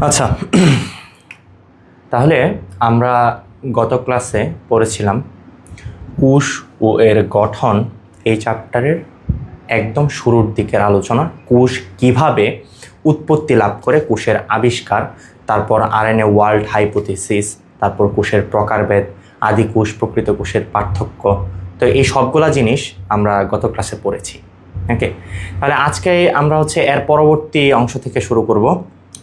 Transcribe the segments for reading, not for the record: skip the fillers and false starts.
আচ্ছা, তাহলে আমরা গত ক্লাসে পড়েছিলাম কোষ ও এর গঠন। এই চ্যাপ্টারের একদম শুরুর দিকের আলোচনা, কোষ কিভাবে উৎপত্তি লাভ করে, কোষের আবিষ্কার, তারপর আরএনএ ওয়ার্ল্ড হাইপোথিসিস, তারপর কোষের প্রকারভেদ, আদি কোষ প্রকৃত কোষের পার্থক্য। তো এই সবগুলা জিনিস আমরা গত ক্লাসে পড়েছি। ওকে, তাহলে আজকে আমরা এর পরবর্তী অংশ থেকে শুরু করব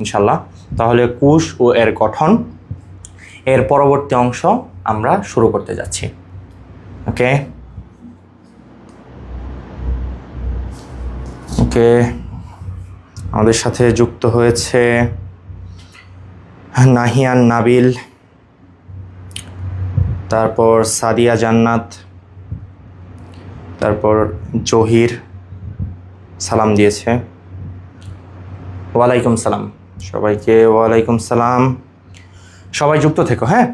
ইনশাল্লাহ। তাহলে কোষ ও এর গঠন এর পরবর্তী অংশ আমরা শুরু করতে যাচ্ছি। ওকে ওকে আমাদের সাথে যুক্ত হয়েছে নাহিয়ান নাবিল, তারপর সাদিয়া জান্নাত, তারপর জহির সালাম দিয়েছে। ওয়ালাইকুম সালাম সবাইকে, ওয়ালাইকুম সালাম। সবাই যুক্ত থেকো, হ্যাঁ।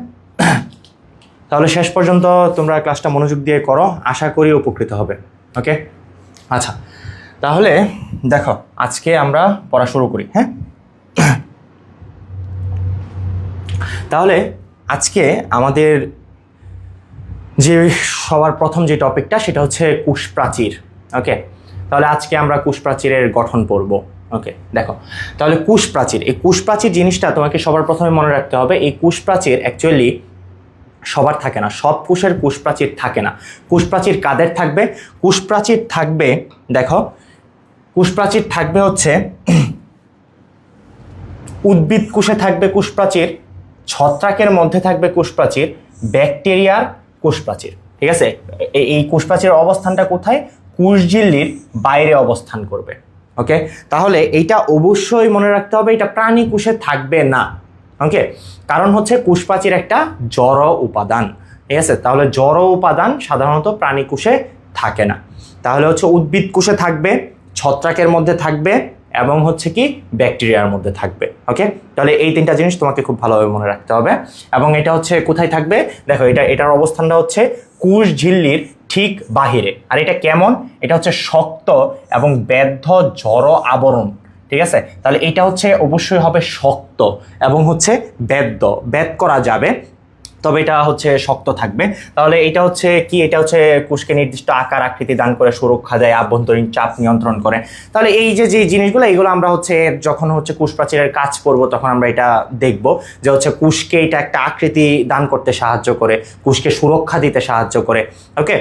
তাহলে শেষ পর্যন্ত তোমরা ক্লাসটা মনোযোগ দিয়ে করো, আশা করি উপকৃত হবে। ওকে, আচ্ছা, তাহলে দেখো আজকে আমরা পড়া শুরু করি। হ্যাঁ, তাহলে আজকে আমাদের যে সবার প্রথম যে টপিকটা সেটা হচ্ছে কোষ প্রাচীর। ওকে, তাহলে আজকে আমরা কোষ প্রাচীরের গঠন পড়ব। ওকে, দেখো তাহলে কোষ প্রাচীর, এই কোষ প্রাচীর জিনিসটা তোমাকে সবার প্রথমে মনে রাখতে হবে। এই কোষ প্রাচীর অ্যাকচুয়ালি সবার থাকে না, সব কোষের কোষ প্রাচীর থাকে না। কোষ প্রাচীর কাদের থাকবে? কোষ প্রাচীর থাকবে, দেখো কোষ প্রাচীর থাকবে হচ্ছে উদ্ভিদ কোষে থাকবে কোষ প্রাচীর, ছত্রাকের মধ্যে থাকবে কোষ প্রাচীর, ব্যাকটেরিয়ার কোষ প্রাচীর। ঠিক আছে, এই কোষ প্রাচীরের অবস্থানটা কোথায়? কোষঝিল্লির বাইরে অবস্থান করবে। ওকে, তাহলে এইটা অবশ্যই মনে রাখতে হবে, এটা প্রাণী কোষে থাকবে না। ওকে, কারণ হচ্ছে কোষ প্রাচীর একটা জড় উপাদান। ঠিক আছে, তাহলে জড় উপাদান সাধারণত প্রাণী কোষে থাকে না। তাহলে উদ্ভিদ কোষে থাকবে, ছত্রাকের মধ্যে থাকবে এবং কি ব্যাকটেরিয়ার মধ্যে থাকবে। ওকে, তাহলে এই তিনটা জিনিস তোমাকে খুব ভালোভাবে মনে রাখতে হবে। এবং এটা কোথায় থাকবে? দেখো এটার অবস্থানটা কোষ ঝিল্লির ঠিক বাহিরে। আর এটা কেমন? এটা শক্ত এবং বেদ্ধ জড় আবরণ। ঠিক আছে, তাহলে এটা অবশ্যই হবে শক্ত এবং বেদ করা যাবে, তবে এটা শক্ত থাকবে। তাহলে এটা কি? এটা কোষকে নির্দিষ্ট আকার আকৃতি দান করে, সুরক্ষা দেয়, আভ্যন্তরীণ চাপ নিয়ন্ত্রণ করে। তাহলে এই যে জিনিসগুলো, এইগুলো আমরা যখন কোষ প্রাচীরের কাজ করব তখন আমরা এটা দেখব যে কোষকে এটা একটা আকৃতি দান করতে সাহায্য করে, কোষকে সুরক্ষা দিতে সাহায্য করে। ওকে,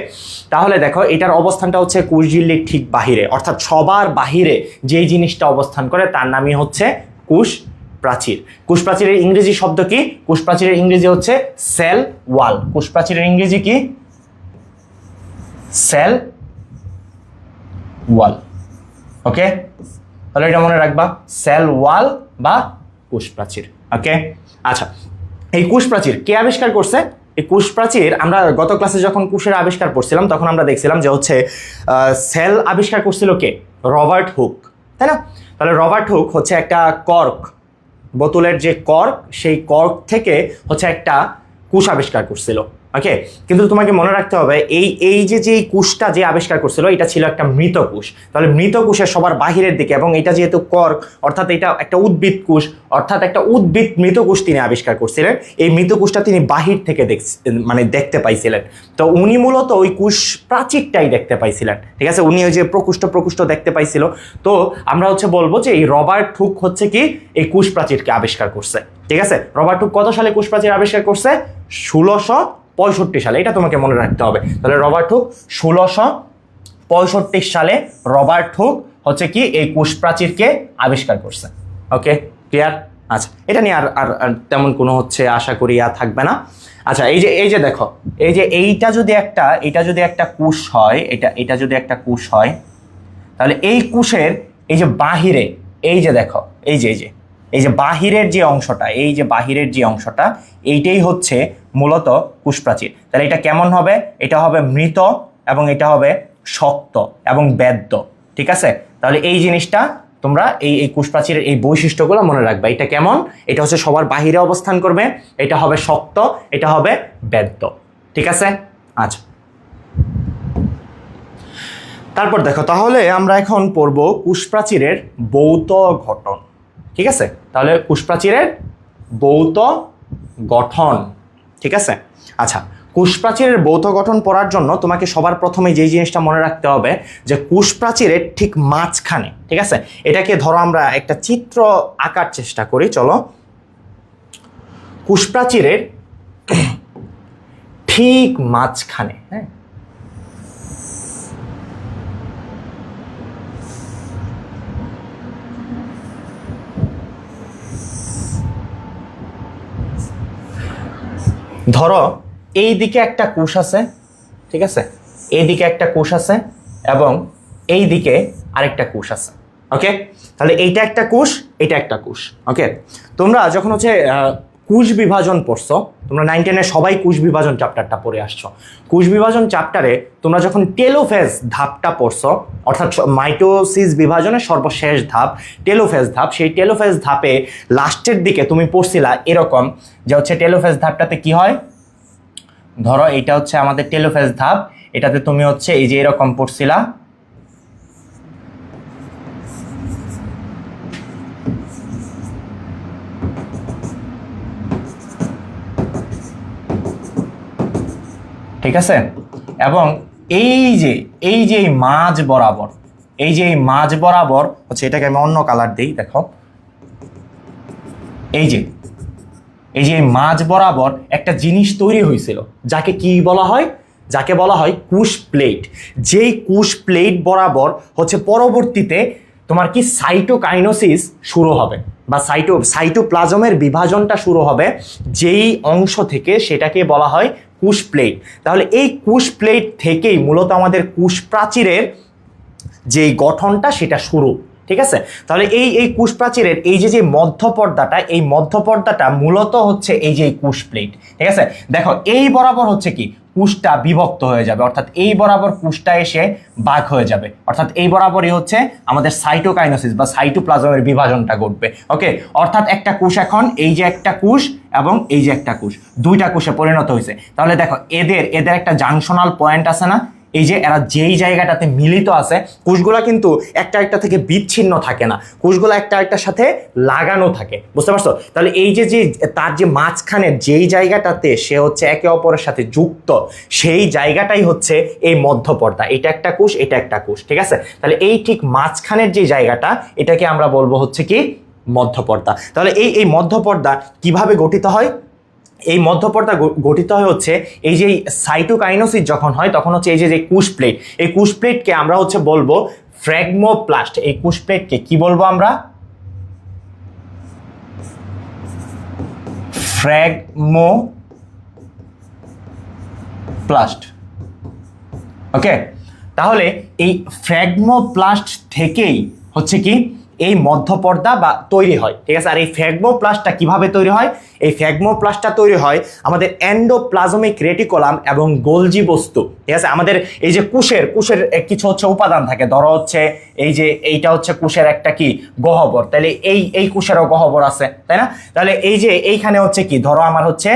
তাহলে দেখো এটার অবস্থানটা কোষঝিল্লির ঠিক বাহিরে, অর্থাৎ সবার বাহিরে যেই জিনিসটা অবস্থান করে তার নামই কোষ প্রাচীর। কোষ প্রাচীরের ইংরেজি শব্দ কি? কোষ প্রাচীরের ইংরেজি সেল ওয়াল। কোষ প্রাচীরের ইংরেজি কি? Cell wall. ওকে, তাহলে এটা মনে রাখবা, সেল ওয়াল বা কোষ প্রাচীর। ওকে, আচ্ছা, এই কোষ প্রাচীর কে আবিষ্কার করছে? এই কোষ প্রাচীর আমরা গত ক্লাসে যখন কোষের আবিষ্কার পড়ছিলাম তখন আমরা দেখছিলাম যে সেল আবিষ্কার করছিল কে? রবার্ট হুক, তাই না? তাহলে রবার্ট হুক একটা কর্ক, বোতলের যে কর্ক, সেই কর্ক থেকে একটা কোষ আবিষ্কার করছিল। ওকে, কিন্তু তোমাকে মনে রাখতে হবে এই যে কোষটা যে আবিষ্কার করছিল এটা ছিল একটা মৃত কোষ। তাহলে মৃত কোষের সবার বাহিরের দিকে, এবং এটা যেহেতু কর্ক অর্থাৎ এটা একটা উদ্ভিদ কোষ, অর্থাৎ একটা উদ্ভিদ মৃত কোষ তিনি আবিষ্কার করছিলেন। এই মৃত কোষটা তিনি বাহির থেকে দেখতে পাইছিলেন। তো উনি মূলত ওই কোষ প্রাচীরটাই দেখতে পাইছিলেন। ঠিক আছে, উনি ওই যে প্রকোষ্ঠ দেখতে পাইছিল। তো আমরা বলবো যে এই রবার্ট হুক কি এই কোষ প্রাচীরকে আবিষ্কার করছে। ঠিক আছে, রবার্ট হুক কত সালে কোষ প্রাচীর আবিষ্কার করছে? 1665 সালে, এটা তোমাকে মনে রাখতে হবে। তাহলে রবার্ট হুক 1665 সালে রবার্ট হুক কি এই কোষ প্রাচীরকে আবিষ্কার করছে। ওকে, ক্লিয়ার? আচ্ছা, এটা নিয়ে আর তেমন কোনো আশা করি থাকবে না। আচ্ছা, এই যে দেখো, এইটা যদি একটা কোষ হয়, এটা যদি একটা কোষ হয়, তাহলে এই কোষের এই যে বাহিরে, এই যে দেখো, এই যে বাহিরের যে অংশটা, এইটাই মূলত কোষ প্রাচীর। তাহলে এটা কেমন হবে? এটা হবে মৃত এবং এটা হবে শক্ত এবং বেদ্য। ঠিক আছে, তাহলে এই জিনিসটা তোমরা এই কোষ প্রাচীরের এই বৈশিষ্ট্যগুলো মনে রাখবে। এটা কেমন? এটা সবার বাহিরে অবস্থান করবে, এটা হবে শক্ত, এটা হবে বেদ্য। ঠিক আছে, আচ্ছা, তারপর দেখো, তাহলে আমরা এখন পড়ব কোষ প্রাচীরের ভৌত গঠন। ঠিক আছে, তাহলে কোষ প্রাচীরের ভৌত গঠন। ঠিক আছে, আচ্ছা, কোষ প্রাচীরের ভৌত গঠন পড়ার জন্য তোমাকে সবার প্রথমে যেই জিনিসটা মনে রাখতে হবে যে কোষ প্রাচীরের ঠিক মাঝখানে, ঠিক আছে, এটাকে ধরো আমরা একটা চিত্র আঁকার চেষ্টা করি, চলো। কোষ প্রাচীরের ঠিক মাঝখানে, হ্যাঁ, ধরো এই দিকে একটা কোষ আছে, ঠিক আছে, এই দিকে একটা কোষ আছে এবং এই দিকে আরেকটা কোষ আছে। ওকে, তাহলে এইটা একটা কোষ, এটা একটা কোষ। ওকে, তোমরা যখন হচ্ছে কোষ বিভাজন পড়ছো, তোমরা 9 10-এ সবাই কোষ বিভাজন চ্যাপ্টারটা পড়ে আসছো। কোষ বিভাজন চ্যাপ্টারে তোমরা যখন টেলোফেজ ধাপটা পড়ছো, অর্থাৎ মাইটোসিস বিভাজনের সর্বশেষ ধাপ টেলোফেজ ধাপ, সেই টেলোফেজ ধাপে লাস্টের দিকে তুমি পড়ছিলা এরকম যে হচ্ছে টেলোফেজ ধাপটাতে কি হয়, ধরো এটা হচ্ছে আমাদের টেলোফেজ ধাপ, এটাতে তুমি হচ্ছে এই যে এরকম পড়ছিলা, ঠিক আছে, এবং এই যে এই মাঝ বরাবর, এই যে এই মাঝ বরাবর হচ্ছে, এটাকে আমি অন্য কালার দিই, দেখো এই যে এই মাঝ বরাবর একটা জিনিস তৈরি হয়েছিল, যাকে কি বলা হয়, যাকে বলা হয় কোষ প্লেট। যেই কোষ প্লেট বরাবর হচ্ছে পরবর্তীতে তোমার কি সাইটোকাইনোসিস শুরু হবে বা সাইটোপ্লাজমের বিভাজনটা শুরু হবে, যেই অংশ থেকে সেটাকে বলা হয় কোষ প্লেট। তাহলে এই কোষ প্লেট থেকেই মূলত আমাদের কোষ প্রাচীরের যেই গঠনটা সেটা শুরু। ঠিক আছে, তাহলে এই কোষ প্রাচীরের এই যে মধ্যপর্দাটা, এই মধ্যপর্দাটা মূলত হচ্ছে এই যে কোষ প্লেট। ঠিক আছে, দেখো এই বরাবর হচ্ছে কি কোষটা বিভক্ত হয়ে যাবে, অর্থাৎ এই বরাবর কোষটা এসে ভাগ হয়ে যাবে, অর্থাৎ এই বরাবরই হচ্ছে আমাদের সাইটোকাইনোসিস বা সাইটোপ্লাজমের বিভাজনটা ঘটবে। ওকে, অর্থাৎ একটা কোষ এখন এই যে একটা কোষ এবং এই যে একটা কোষ, দুইটা কোষে পরিণত হয়েছে। তাহলে দেখো এদের একটা জাংশনাল পয়েন্ট আছে না, এই যে এরা যেই জায়গাটাতে মিলিত আছে, কোষগুলা কিন্তু একটা থেকে বিচ্ছিন্ন থাকে না, কোষগুলা একটার সাথে লাগানো থাকে, বুঝতে পারছো? তাহলে এই যে তার যে মাঝখানে যেই জায়গাটাতে সে হচ্ছে একে অপরের সাথে যুক্ত, সেই জায়গাটাই হচ্ছে এই মধ্যপর্দা। এটা একটা কোষ, এটা একটা কোষ, ঠিক আছে? তাহলে এই ঠিক মাঝখানের যে জায়গাটা, এটাকে আমরা বলবো হচ্ছে কি মধ্যপর্দা। তাহলে এই মধ্যপর্দা কিভাবে গঠিত হয়? এই মধ্যপর্দা গঠিত হয় হচ্ছে এই যে সাইটোকাইনোসিস যখন হয় তখন হচ্ছে এই যে কোষ প্লেট, এই কোষ প্লেটকে আমরা হচ্ছে বলবো ফ্র্যাগমোপ্লাস্ট। এই কোষ প্লেটকে কি বলবো আমরা? ফ্র্যাগমোপ্লাস্ট। ওকে, তাহলে এই ফ্র্যাগমোপ্লাস্ট থেকেই হচ্ছে কি এই মধ্যপর্দা বা তৈরি হয়। ঠিক আছে, আর এই ফ্র্যাগমোপ্লাস্টটা কিভাবে তৈরি হয়? এই ফ্র্যাগমোপ্লাস্টটা তৈরি হয় আমাদের এন্ডোপ্লাজমিক রেটিকুলাম এবং গোলজি বস্তু। ঠিক আছে, আমাদের এই যে কোষের কিছু হচ্ছে উপাদান থাকে, ধরো হচ্ছে এই যে এইটা হচ্ছে কোষের একটা কি গহ্বর, তাহলে এই কোষেরও গহ্বর আছে, তাই না? তাহলে এই যে এইখানে হচ্ছে কি, ধরো আমার হচ্ছে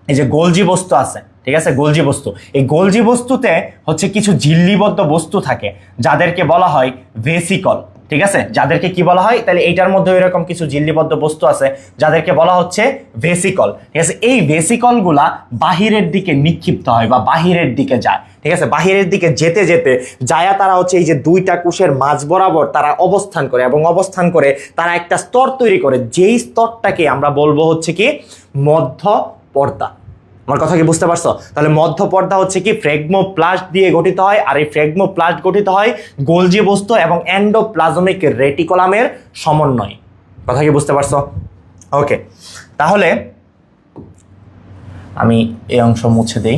এই যে গোলজি বস্তু আছে, ঠিক আছে, গোলজি বস্তু। এই গোলজি বস্তুতে হচ্ছে কিছু ঝিল্লিবদ্ধ বস্তু থাকে যাদেরকে বলা হয় ভেসিকল। ঠিক আছে, যাদেরকে কি বলা হয়? তাহলে এইটার মধ্যে এরকম কিছু ঝিল্লিবদ্ধ বস্তু আছে যাদেরকে বলা হচ্ছে ভেসিকল। ঠিক আছে, এই ভেসিকলগুলা বাহিরের দিকে নিক্ষিপ্ত হয় বা বাহিরের দিকে যায়। ঠিক আছে, বাহিরের দিকে যেতে যেতে যায়া তারা হচ্ছে এই যে দুইটা কোষের মাঝ বরাবর তারা অবস্থান করে এবং অবস্থান করে তারা একটা স্তর তৈরি করে, যেই স্তরটাকে আমরা বলবো হচ্ছে কি মধ্যপর্দা। আমার কথা কি বুঝতে পারছো? তাহলে মধ্যপর্দা হচ্ছে কি ফ্র্যাগমোপ্লাস্ট দিয়ে গঠিত হয়, আর এই ফ্র্যাগমোপ্লাস্ট গঠিত হয় গোলজি বস্তু এবং এন্ডোপ্লাজমিক রেটিকুলামের সমন্বয়। কথা কি বুঝতে পারছো? ওকে, তাহলে আমি এই অংশ মুছে দেই।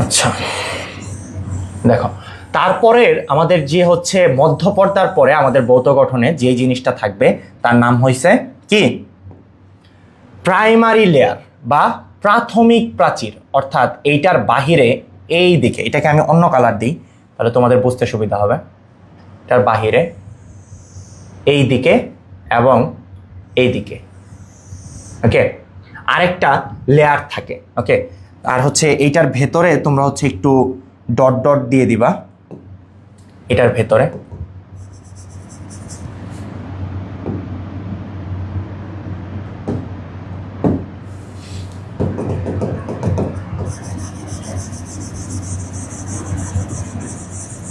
আচ্ছা, দেখো তারপরের আমাদের যে হচ্ছে মধ্যপর্দার পরে আমাদের ভৌত গঠনে যে জিনিসটা থাকবে তার নাম হইছে কি প্রাইমারি লেয়ার বা প্রাথমিক প্রাচীর। অর্থাৎ এইটার বাহিরে এই দিকে, এটাকে আমি অন্য কালার দিই তাহলে তোমাদের বুঝতে সুবিধা হবে। এটার বাহিরে এই দিকে এবং এই দিকে ওকে আরেকটা লেয়ার থাকে। ওকে, আর হচ্ছে এইটার ভেতরে তোমরা হচ্ছে একটু ডট ডট দিয়ে দিবা এটার ভেতরে।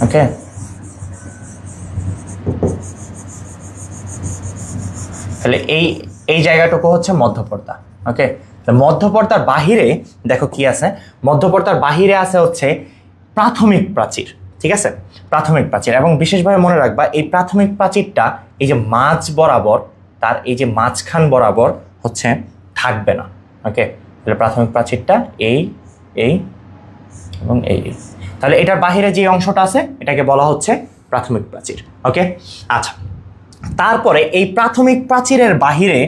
ওকে, তাহলে এই এই জায়গাটুকু হচ্ছে মধ্যপর্দা। ওকে, মধ্যপর্দার বাহিরে দেখো কি আছে, মধ্যপর্দার বাহিরে আছে হচ্ছে প্রাথমিক প্রাচীর। ঠিক আছে, প্রাথমিক প্রাচীর, এবং বিশেষভাবে মনে রাখবা এই প্রাথমিক প্রাচীরটা এই যে মাঝ বরাবর, তার এই যে মাঝখান বরাবর হচ্ছে থাকবে না। ওকে, তাহলে প্রাথমিক প্রাচীরটা এই এই এবং এই, তাহলে এটার বাহিরে যে অংশটা আছে এটাকে বলা হচ্ছে প্রাথমিক প্রাচীর। ওকে, আচ্ছা, তারপরে এই প্রাথমিক প্রাচীরের বাহিরে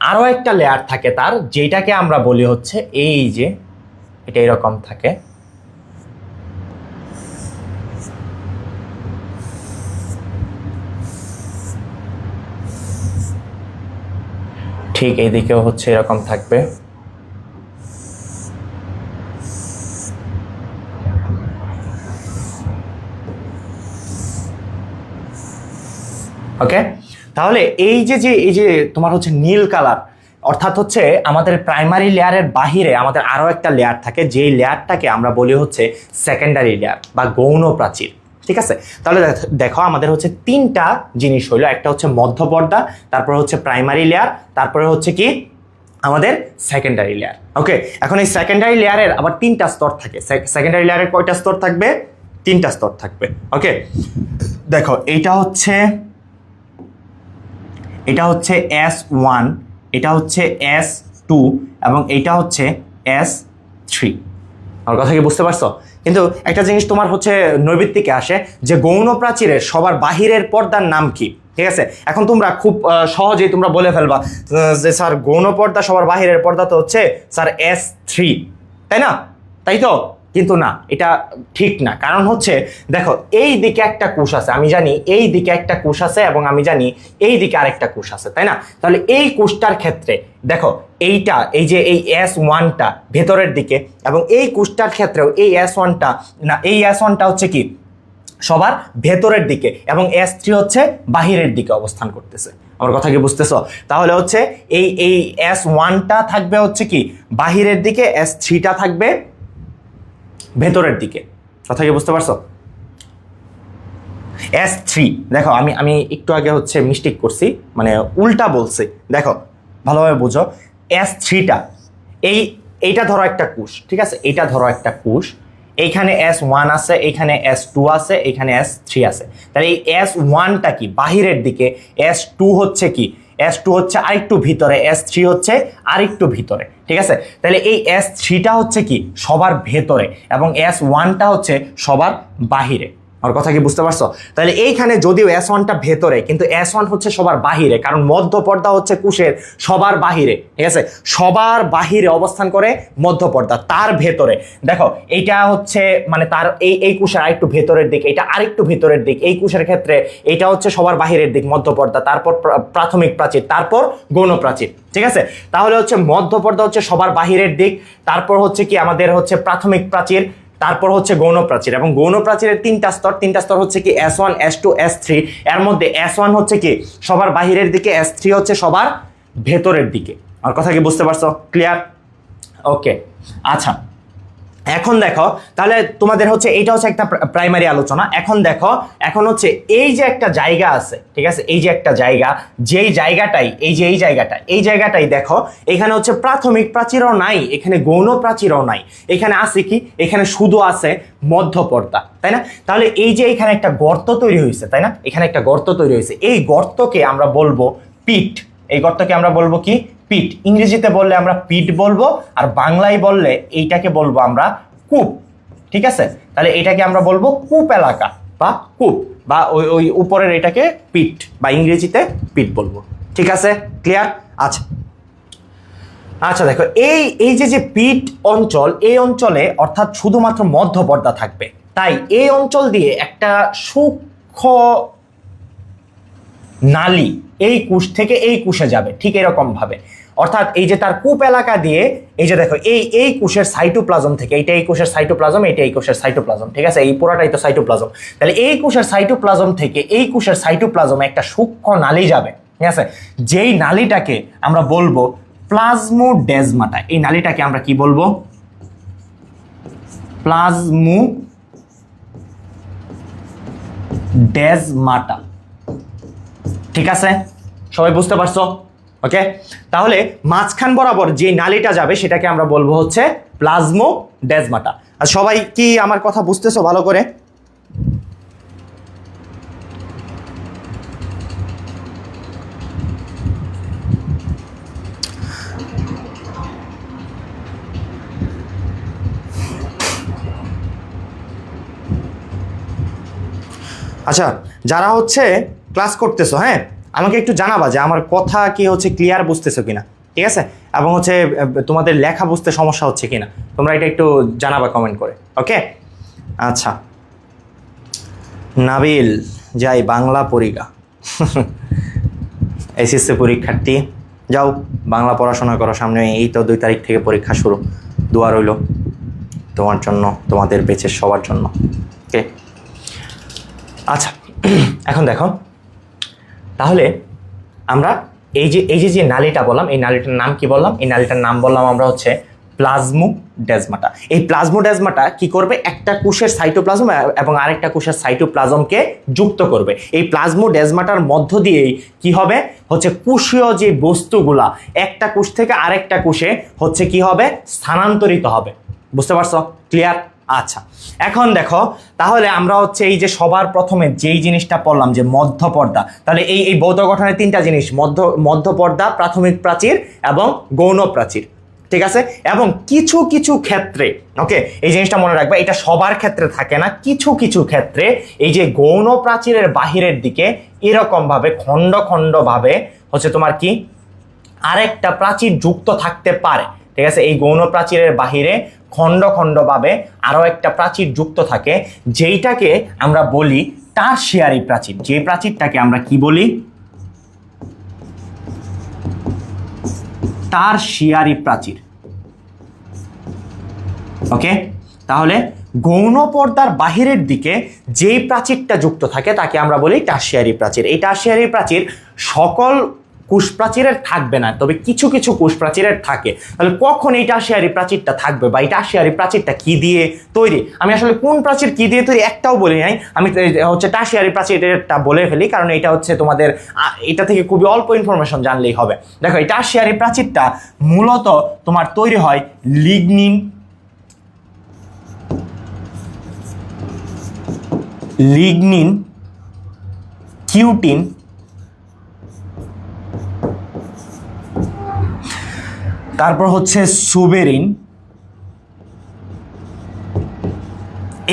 আরো একটা লেয়ার থাকে তার, যেটাকে আমরা বলি হচ্ছে এই যে এটা এরকম থাকে, ঠিক এইদিকেও হচ্ছে এরকম থাকবে। ওকে, তাহলে এই যে তোমার হচ্ছে নীল কালার, অর্থাৎ হচ্ছে আমাদের প্রাইমারি লেয়ারের বাহিরে আমাদের আরো একটা লেয়ার থাকে, যেই লেয়ারটাকে আমরা বলি হচ্ছে সেকেন্ডারি লেয়ার বা গৌণ প্রাচীর। ঠিক আছে, তাহলে দেখো আমাদের হচ্ছে তিনটা জিনিস হইলো, একটা হচ্ছে মধ্যপর্দা, তারপর হচ্ছে প্রাইমারি লেয়ার, তারপরে হচ্ছে কি আমাদের সেকেন্ডারি লেয়ার। ওকে, এখন এই সেকেন্ডারি লেয়ারের আবার তিনটা স্তর থাকে। সেকেন্ডারি লেয়ারের কয়টা স্তর থাকবে? তিনটা স্তর থাকবে। ওকে, দেখো এটা হচ্ছে S1, এটা হচ্ছে S2 এবং এটা হচ্ছে S3। আমার কথা কি বুঝতে পারছো? কিন্তু একটা জিনিস তোমার হচ্ছে নৈবিত্তিকে আসে যে গৌণ প্রাচীরের সবার বাহিরের পর্দার নাম কি। ঠিক আছে, এখন তোমরা খুব সহজেই তোমরা বলে ফেলবা যে স্যার গৌণ পর্দা সবার বাহিরের পর্দা তো হচ্ছে স্যার S3, তাই না? তাই তো? কিন্তু না, এটা ঠিক না। কারণ হচ্ছে দেখো এই দিকে একটা কোষ আছে, আমি জানি এই দিকে একটা কোষ আছে এবং আমি জানি এই দিকে আরেকটা কোষ আছে, তাই না? তাহলে এই কোষটার ক্ষেত্রে দেখো এইটা, এই যে এই S1টা ভেতরের দিকে, এবং এই কোষটার ক্ষেত্রেও এই S1টা না, এই S1টা হচ্ছে কি সবার ভেতরের দিকে এবং S3 হচ্ছে বাহিরের দিকে অবস্থান করতেছে। আমার কথা কি বুঝতেছো? তাহলে হচ্ছে এই S1টা থাকবে হচ্ছে কি বাহিরের দিকে, S3টা থাকবে ভেতরের দিকে। কথা কি বুঝতে পারছো? S3 দেখো আমি একটু আগে হচ্ছে মিস্টেক করছি, মানে উল্টা বলছি। দেখো ভালোভাবে বুঝো, S3টা এইটা ধরো একটা কোষ, ঠিক আছে, এইটা ধরো একটা কোষ, এইখানে S1 আছে, এইখানে S2 আছে, এইখানে S3 আছে। তাহলে এই S1টা কি বাহিরের দিকে, S2 হচ্ছে কি, S2 হচ্ছে আরেকটু ভিতরে, S3 হচ্ছে আরেকটু ভিতরে। ঠিক আছে, তাহলে এই S3টা হচ্ছে কি সবার ভেতরে এবং S1টা হচ্ছে সবার বাহিরে। আমার কথা কি বুঝতে পারছো? তাহলে এইখানে যদিও S1টা ভেতরে, কিন্তু S1 হচ্ছে সবার বাহিরে, কারণ মধ্যপর্দা হচ্ছে কোষের সবার বাহিরে। ঠিক আছে, সবার বাহিরে অবস্থান করে মধ্যপর্দা, তার ভেতরে দেখো এইটা হচ্ছে মানে তার এই কোষের আরেকটু ভেতরের দিক, এটা আরেকটু ভেতরের দিক। এই কোষের ক্ষেত্রে এটা হচ্ছে সবার বাহিরের দিক মধ্যপর্দা, তারপর প্রাথমিক প্রাচীর, তারপর গৌণ প্রাচীর। ঠিক আছে, তাহলে হচ্ছে মধ্যপর্দা হচ্ছে সবার বাহিরের দিক, তারপর হচ্ছে কি আমাদের হচ্ছে প্রাথমিক প্রাচীর, তারপর হচ্ছে গৌণ প্রাচীর। এবং গৌণ প্রাচীরের তিনটা স্তর হচ্ছে কি S1, S2, S3। এর মধ্যে S1 হচ্ছে কি সবার বাহিরের দিকে, S3 হচ্ছে সবার ভেতরের দিকে। আর কথা কি বুঝতে পারছো? ক্লিয়ার? ওকে, আচ্ছা, এখন দেখো তাহলে তোমাদের হচ্ছে এইটা হচ্ছে একটা প্রাইমারি আলোচনা। এখন দেখো, এখন হচ্ছে এই যে একটা জায়গা আছে, ঠিক আছে, এই যে একটা জায়গা, যেই জায়গাটাই এই জায়গাটাই দেখো এখানে হচ্ছে প্রাথমিক প্রাচীরও নাই, এখানে গৌণ প্রাচীরও নাই, এখানে আছে কি, এখানে শুধু আছে মধ্যপর্দা, তাই না? তাহলে এই যে এখানে একটা গর্ত তৈরি হয়েছে, তাই না, এখানে একটা গর্ত তৈরি হয়েছে, এই গর্তকে আমরা বলবো পিট। এই গর্তকে আমরা বলবো কি? পিট। ইংরেজিতে বললে আমরা পিট বলবো, আর বাংলায় বললে এইটাকে বলবো আমরা কূপ। ঠিক আছে, তাহলে এটাকে আমরা বলবো কূপ এলাকা বা কূপ, বা ওই উপরের এটাকে পিট বা ইংরেজিতে পিট বলবো। ঠিক আছে, ক্লিয়ার? আচ্ছা আচ্ছা, দেখো এই যে পিট অঞ্চল, এই অঞ্চলে অর্থাৎ শুধুমাত্র মধ্যপর্দা থাকবে, তাই এই অঞ্চল দিয়ে একটা সূক্ষ্ম নালী এই কোষ থেকে এই কোষে যাবে, ঠিক এরকম ভাবে। অর্থাৎ এই যে তার কূপ এলাকা দিয়ে এই যে দেখো এই কোষের সাইটোপ্লাজম থেকে, এইটা এই কোষের সাইটোপ্লাজম, এইটা এই কোষের সাইটোপ্লাজম, ঠিক আছে, এই পুরোটাই তো সাইটোপ্লাজম। তাহলে এই কোষের সাইটোপ্লাজম থেকে এই কোষের সাইটোপ্লাজমে একটা সূক্ষ্ম নালী যাবে, ঠিক আছে, যেই নালীটাকে আমরা বলবো প্লাজমোডেজমাটা। এই নালীটাকে আমরা কি বলবো? প্লাজমোডেজমাটা, ঠিক আছে, সবাই বুঝতে পারছো? ওকে, তাহলে মাঝখান বরাবর যে নালীটা যাবে সেটাকে আমরা বলবো হচ্ছে প্লাজমোডেজমাটা। আর সবাই কি আমার কথা বুঝতেছো ভালো করে? আচ্ছা, যারা হচ্ছে ক্লাস করতেছো, হ্যাঁ, আমাকে একটু জানাবা যে আমার কথা কি হচ্ছে ক্লিয়ার বুঝতেছো কিনা, ঠিক আছে, এবং হচ্ছে তোমাদের লেখা বুঝতে সমস্যা হচ্ছে কিনা তোমরা এটা একটু জানাবা কমেন্ট করে। ওকে, আচ্ছা, নাবিল যাই বাংলা পড়িগা। এসএসসি পরীক্ষার্থী, যাও বাংলা পড়াশোনা করো, সামনে এই তো 2 তারিখ থেকে পরীক্ষা শুরু। দোয়া রইল তোমার জন্য, তোমাদের বেঁচে সবার জন্য। ওকে, আচ্ছা, এখন দেখো, তাহলে আমরা এই যে নালীটা বললাম, এই নালীটার নাম কি বললাম? এই নালীটার নাম বললাম আমরা হচ্ছে প্লাজমোডেজমাটা। এই প্লাজমোডেজমাটা কি করবে? একটা কোষের সাইটোপ্লাজম এবং আরেকটা কোষের সাইটোপ্লাজমকে যুক্ত করবে। এই প্লাজমোডেজমাটার মধ্য দিয়েই কি হবে? হচ্ছে কোষীয় যে বস্তুগুলা একটা কোষ থেকে আরেকটা কোষে হচ্ছে কি হবে? স্থানান্তরিত হবে। বুঝতে পারছো? ক্লিয়ার? আচ্ছা, এখন দেখো, তাহলে আমরা হচ্ছে এই যে সবার প্রথমে যেই জিনিসটা পড়লাম যে মধ্যপর্দা, তাহলে এই ভৌত গঠনের 3টা জিনিস, মধ্যপর্দা, প্রাথমিক প্রাচীর এবং গৌণ প্রাচীর, ঠিক আছে। এবং কিছু কিছু ক্ষেত্রে, ওকে, এই জিনিসটা মনে রাখবে, এটা সবার ক্ষেত্রে থাকে না, কিছু কিছু ক্ষেত্রে এই যে গৌণ প্রাচীরের বাহিরের দিকে এরকম ভাবে খণ্ড খণ্ড ভাবে হচ্ছে তোমার কি আরেকটা প্রাচীর যুক্ত থাকতে পারে, ঠিক আছে। এই গৌণ প্রাচীরের বাহিরে খণ্ড খণ্ড ভাবে আরো একটা প্রাচীর যুক্ত থাকে, যেইটাকে আমরা বলি টারশিয়ারি প্রাচীর। যে প্রাচীরটাকে আমরা কি বলি? টারশিয়ারি প্রাচীর। ওকে, তাহলে গৌণ পর্দার বাহিরের দিকে যেই প্রাচীরটা যুক্ত থাকে তাকে আমরা বলি টারশিয়ারি প্রাচীর। এই টারশিয়ারি প্রাচীর সকল কোষ প্রাচীরের থাকবে না, তবে কিছু কিছু কোষ প্রাচীরের থাকে। তাহলে কখন এই টারশিয়ারি প্রাচীরটা থাকবে বা এই টারশিয়ারি প্রাচীরটা কি দিয়ে তৈরি? আমি আসলে কোন প্রাচীর কি দিয়ে তৈরি একটাও বলি নাই, আমি হচ্ছে টারশিয়ারি প্রাচীরটা বলে ফেলি, কারণ এটা হচ্ছে তোমাদের এটা থেকে খুবই অল্প ইনফরমেশন জানলেই হবে। দেখো, এই টারশিয়ারি প্রাচীরটা মূলত তোমার তৈরি হয় লিগনিন, কিউটিন, তারপর হচ্ছে সুবেরিন,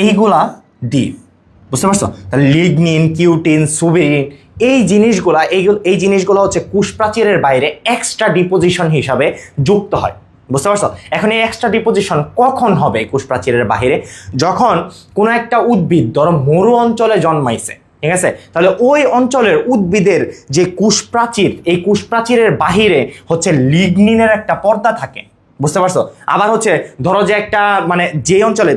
এইগুলা দিয়ে। বুঝতে পারছো? তাহলে লিগনিন, কিউটিন, সুবেরিন, এই জিনিসগুলো হচ্ছে কোষ প্রাচীরের বাইরে এক্সট্রা ডিপোজিশন হিসাবে যুক্ত হয়। বুঝতে পারছো? এখন এই এক্সট্রা ডিপোজিশন কখন হবে কোষ প্রাচীরের বাইরে? যখন কোনো একটা উদ্ভিদ ধরো মরু অঞ্চলে জন্মাইছে, ঠিক আছে, তাহলে ওই অঞ্চলের উদ্ভিদের যে কোষ প্রাচীর, এই কোষ প্রাচীরের বাহিরে হচ্ছে লিগনিনের একটা পর্দা থাকে। বুঝতে পারছো? আবার হচ্ছে ধরো যে একটা মানে যে অঞ্চলে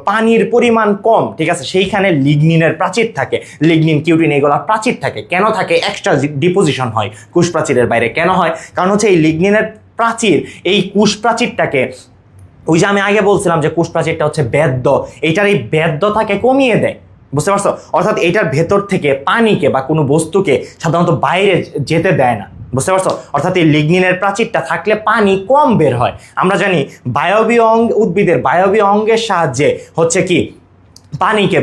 পানির পরিমাণ কম, ঠিক আছে, সেইখানে লিগনিনের প্রাচীর থাকে, লিগনিন, কিউটিন এগুলা প্রাচীর থাকে। কেন থাকে? এক্সট্রা ডিপোজিশন হয় কোষ প্রাচীরের বাইরে। কেন হয়? কারণ হচ্ছে এই লিগনিনের প্রাচীর এই কোষ প্রাচীরটাকে, ওই যে আমি আগে বলছিলাম যে কোষ প্রাচীরটা হচ্ছে বেদ্য, এইটার এই বেদ্যতাকে কমিয়ে দেয়। বুঝতে পারছো? অর্থাৎ এটার ভেতর থেকে পানিকে বা কোনো বস্তুকে সাধারণত বাইরে যেতে দেয় না। বুঝতে পারছো? অর্থাৎ এই লিগনিনের প্রাচীরটা থাকলে পানি কম বের হয়। আমরা জানি বায়বীয় উদ্ভিদের বায়বীয় অঙ্গের সাহায্যে হচ্ছে কি পানিকে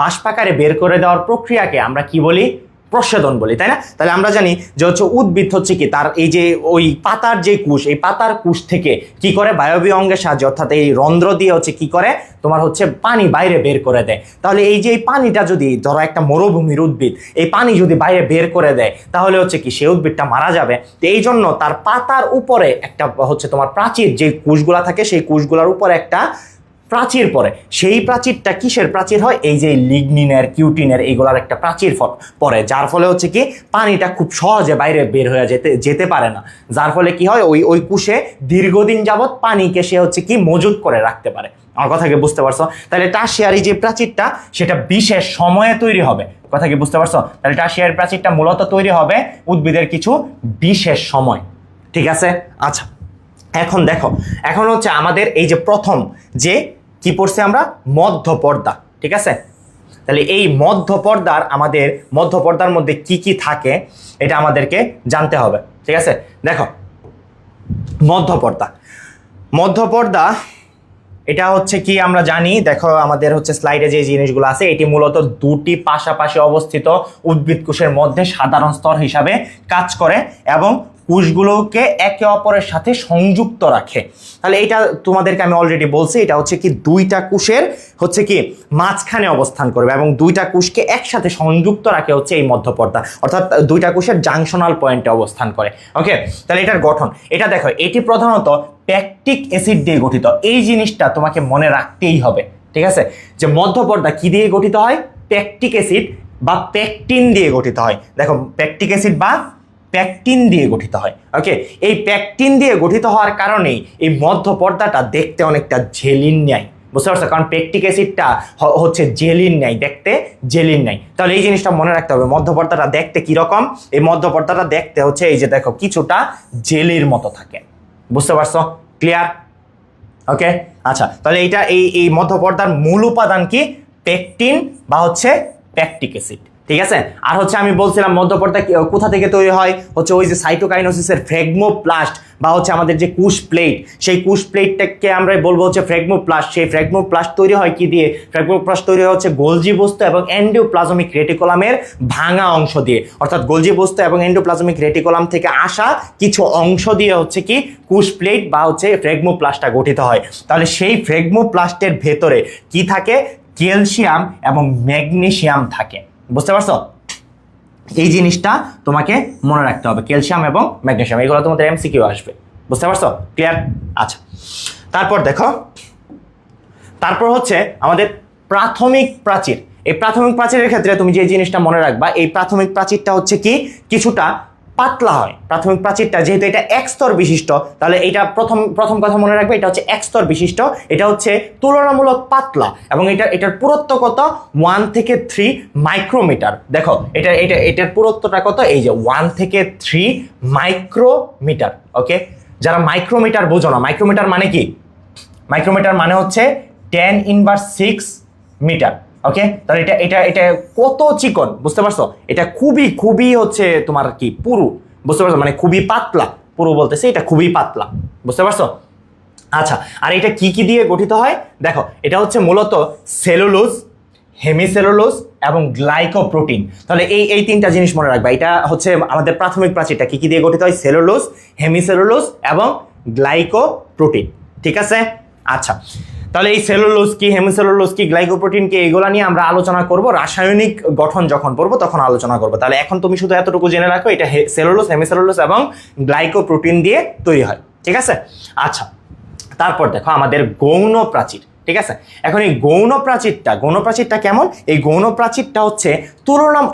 বাষ্পাকারে বের করে দেওয়ার প্রক্রিয়াকে আমরা কি বলি? প্রস্বেদন বলি, তাই না? তাহলে আমরা জানি যে হচ্ছে উদ্ভিদ হচ্ছে কি তার এই যে ওই পাতার যে কোষ, এই পাতার কোষ থেকে কি করে বায়বীয় অঙ্গের সাহায্যে অর্থাৎ এই রন্ধ্র দিয়ে হচ্ছে কি করে তোমার হচ্ছে পানি বাইরে বের করে দেয়। তাহলে এই যে এই পানিটা যদি ধরো একটা মরুভূমির উদ্ভিদ এই পানি যদি বাইরে বের করে দেয় তাহলে হচ্ছে কি সেই উদ্ভিদটা মারা যাবে। তো এই জন্য তার পাতার উপরে একটা হচ্ছে তোমার প্রাচীর যে কোষগুলা থাকে সেই কোষগুলোর উপরে একটা প্রাচীর পড়ে, সেই প্রাচীরটা কিসের প্রাচীর হয়? এই যে লিগনিনের, কিউটিনের, এইগুলার একটা প্রাচীর পড়ে, যার ফলে হচ্ছে কি পানিটা খুব সহজে বাইরে বের হয়ে যেতে পারে না, যার ফলে কি হয় ওই কোষে দীর্ঘদিন যাবৎ পানিকে সে হচ্ছে কি মজুত করে রাখতে পারে। আমার কথা কি বুঝতে পারছো? তাহলে টারশিয়ারি যে প্রাচীরটা সেটা বিশেষ সময়ে তৈরি হবে। কথা কি বুঝতে পারছো? তাহলে টারশিয়ারি প্রাচীরটা মূলত তৈরি হবে উদ্ভিদের কিছু বিশেষ সময়। ঠিক আছে? আচ্ছা, এখন দেখো, এখন হচ্ছে আমাদের এই যে প্রথম যে কি পড়ছে আমরা, মধ্যপর্দা। ঠিক আছে? তাহলে এই মধ্যপর্দার মধ্যে কি কি থাকে এটা আমাদেরকে জানতে হবে। ঠিক আছে? দেখো, মধ্যপর্দা এটা হচ্ছে কি আমরা জানি, দেখো আমাদের হচ্ছে স্লাইডে যে জিনিসগুলো আছে, এটি মূলত দুটি পাশাপাশি অবস্থিত উদ্ভিদ কোষের মধ্যে সাধারণ স্তর হিসাবে কাজ করে এবং কোষগুলোকে একে অপরের সাথে সংযুক্ত রাখে। তাহলে এটা তোমাদেরকে আমি অলরেডি বলছি, এটা হচ্ছে কি দুইটা কোষের হচ্ছে কি মাঝখানে অবস্থান করবে এবং দুইটা কোষকে একসাথে সংযুক্ত রাখে হচ্ছে এই মধ্যপর্দা, অর্থাৎ দুইটা কোষের জাংশনাল পয়েন্টে অবস্থান করে। ওকে, তাহলে এটার গঠন এটা দেখো, এটি প্রধানত প্যাকটিক অ্যাসিড দিয়ে গঠিত। এই জিনিসটা তোমাকে মনে রাখতেই হবে। ঠিক আছে? যে মধ্যপর্দা কি দিয়ে গঠিত হয়? প্যাকটিক অ্যাসিড বা প্যাকটিন দিয়ে গঠিত হয়। দেখো, প্যাকটিক অ্যাসিড বা প্যাকটিন দিয়ে গঠিত হয়। ওকে, এই প্যাকটিন দিয়ে গঠিত হওয়ার কারণেই এই মধ্যপর্দাটা দেখতে অনেকটা জেলিন ন্যায়। বুঝতে পারছো? কারণ প্যাকটিক অ্যাসিডটা হচ্ছে জেলিন ন্যায়, দেখতে জেলিন ন্যায়। তাহলে এই জিনিসটা মনে রাখতে হবে, মধ্যপর্দাটা দেখতে কিরকম? এই মধ্যপর্দাটা দেখতে হচ্ছে এই যে দেখো কিছুটা জেলির মতো থাকে। বুঝতে পারছো? ক্লিয়ার? ওকে, আচ্ছা, তাহলে এইটা এই মধ্যপর্দার মূল উপাদান কি? পেকটিন বা হচ্ছে প্যাকটিক অ্যাসিড। ঠিক আছে? আর হচ্ছে আমি বলছিলাম মধ্যপর্দা কোথা থেকে তৈরি হয়, হচ্ছে ওই যে সাইটোকাইনোসিসের ফ্রেগমোপ্লাস্ট বা হচ্ছে আমাদের যে কোষ প্লেট, সেই কোষ প্লেটটাকে আমরা বলবো হচ্ছে ফ্রেগমোপ্লাস্ট। সেই ফ্রেগমোপ্লাস্ট তৈরি হয় কি দিয়ে? ফ্রেগমোপ্লাস্ট তৈরি হয় হচ্ছে গোলজি বস্তু এবং এন্ডোপ্লাজমিক রেটিকুলামের ভাঙা অংশ দিয়ে, অর্থাৎ গোলজি বস্তু এবং এন্ডোপ্লাজমিক রেটিকুলাম থেকে আসা কিছু অংশ দিয়ে হচ্ছে কি কোষ প্লেট বা হচ্ছে ফ্রেগমোপ্লাস্টটা গঠিত হয়। তাহলে সেই ফ্রেগমোপ্লাস্টের ভেতরে কি থাকে? ক্যালসিয়াম এবং ম্যাগনেসিয়াম থাকে। বুঝতে পারছো? এই জিনিসটা তোমাকে মনে রাখতে হবে, ক্যালসিয়াম এবং ম্যাগনেসিয়াম, এগুলো তোমাদের এমসিকিউ আসবে। বুঝতে পারছো? ক্লিয়ার? আচ্ছা, তারপর দেখো, তারপর হচ্ছে আমাদের প্রাথমিক প্রাচীর। এই প্রাথমিক প্রাচীরের ক্ষেত্রে তুমি যে জিনিসটা মনে রাখবা, এই প্রাথমিক প্রাচীরটা হচ্ছে কি কিছুটা পাতলা হয়। প্রাথমিক প্রাচীরটা যেহেতু এটা এক স্তর বিশিষ্ট, তাহলে এটা প্রথম কথা মনে রাখবে, এটা হচ্ছে এক স্তর বিশিষ্ট, এটা হচ্ছে তুলনামূলক পাতলা এবং এটার পুরুত্ব কত? 1 থেকে 3 মাইক্রোমিটার। দেখো এটার পুরুত্বটা কত? এই যে 1 থেকে 3 মাইক্রোমিটার। ওকে, যারা মাইক্রোমিটার বোঝো না, মাইক্রোমিটার মানে কি? মাইক্রোমিটার মানে হচ্ছে 10⁻6 মিটার। ওকে, তাহলে এটা কত চিকন, বুঝতে পারছো? এটা খুবই হচ্ছে তোমার কি পুরু, বুঝতে পারছো? মানে খুবই পাতলা, পুরু বলতেছে, এটা খুবই পাতলা। বুঝতে পারছো? আচ্ছা, আর এটা কি দিয়ে গঠিত হয়? দেখো, এটা হচ্ছে মূলত সেলুলোজ, হেমিসেলুলোজ এবং গ্লাইকোপ্রোটিন। তাহলে এই তিনটা জিনিস মনে রাখবা। এটা হচ্ছে আমাদের প্রাথমিক প্রাচীরটা কি দিয়ে গঠিত হয়? সেলুলোজ, হেমিসেলুলোজ এবং গ্লাইকোপ্রোটিন। ঠিক আছে? আচ্ছা, তাহলে এই সেলুলোজ কি, হেমিসেলুলোজ কি, গ্লাইকোপ্রোটিন কি, এগুলো নিয়ে আমরা আলোচনা করব, রাসায়নিক গঠন যখন পড়বো তখন আলোচনা করবো। তাহলে এখন তুমি শুধু এতটুকু জেনে রাখো, এটা সেলুলোজ, হেমিসেলুলোজ এবং গ্লাইকোপ্রোটিন দিয়ে তৈরি হয়। ঠিক আছে? আচ্ছা, তারপর দেখো আমাদের গৌণ প্রাচীর। ঠিক আছে? এখন এই গৌণ প্রাচীরটা কেমন? এই গৌণ প্রাচীরটা হচ্ছে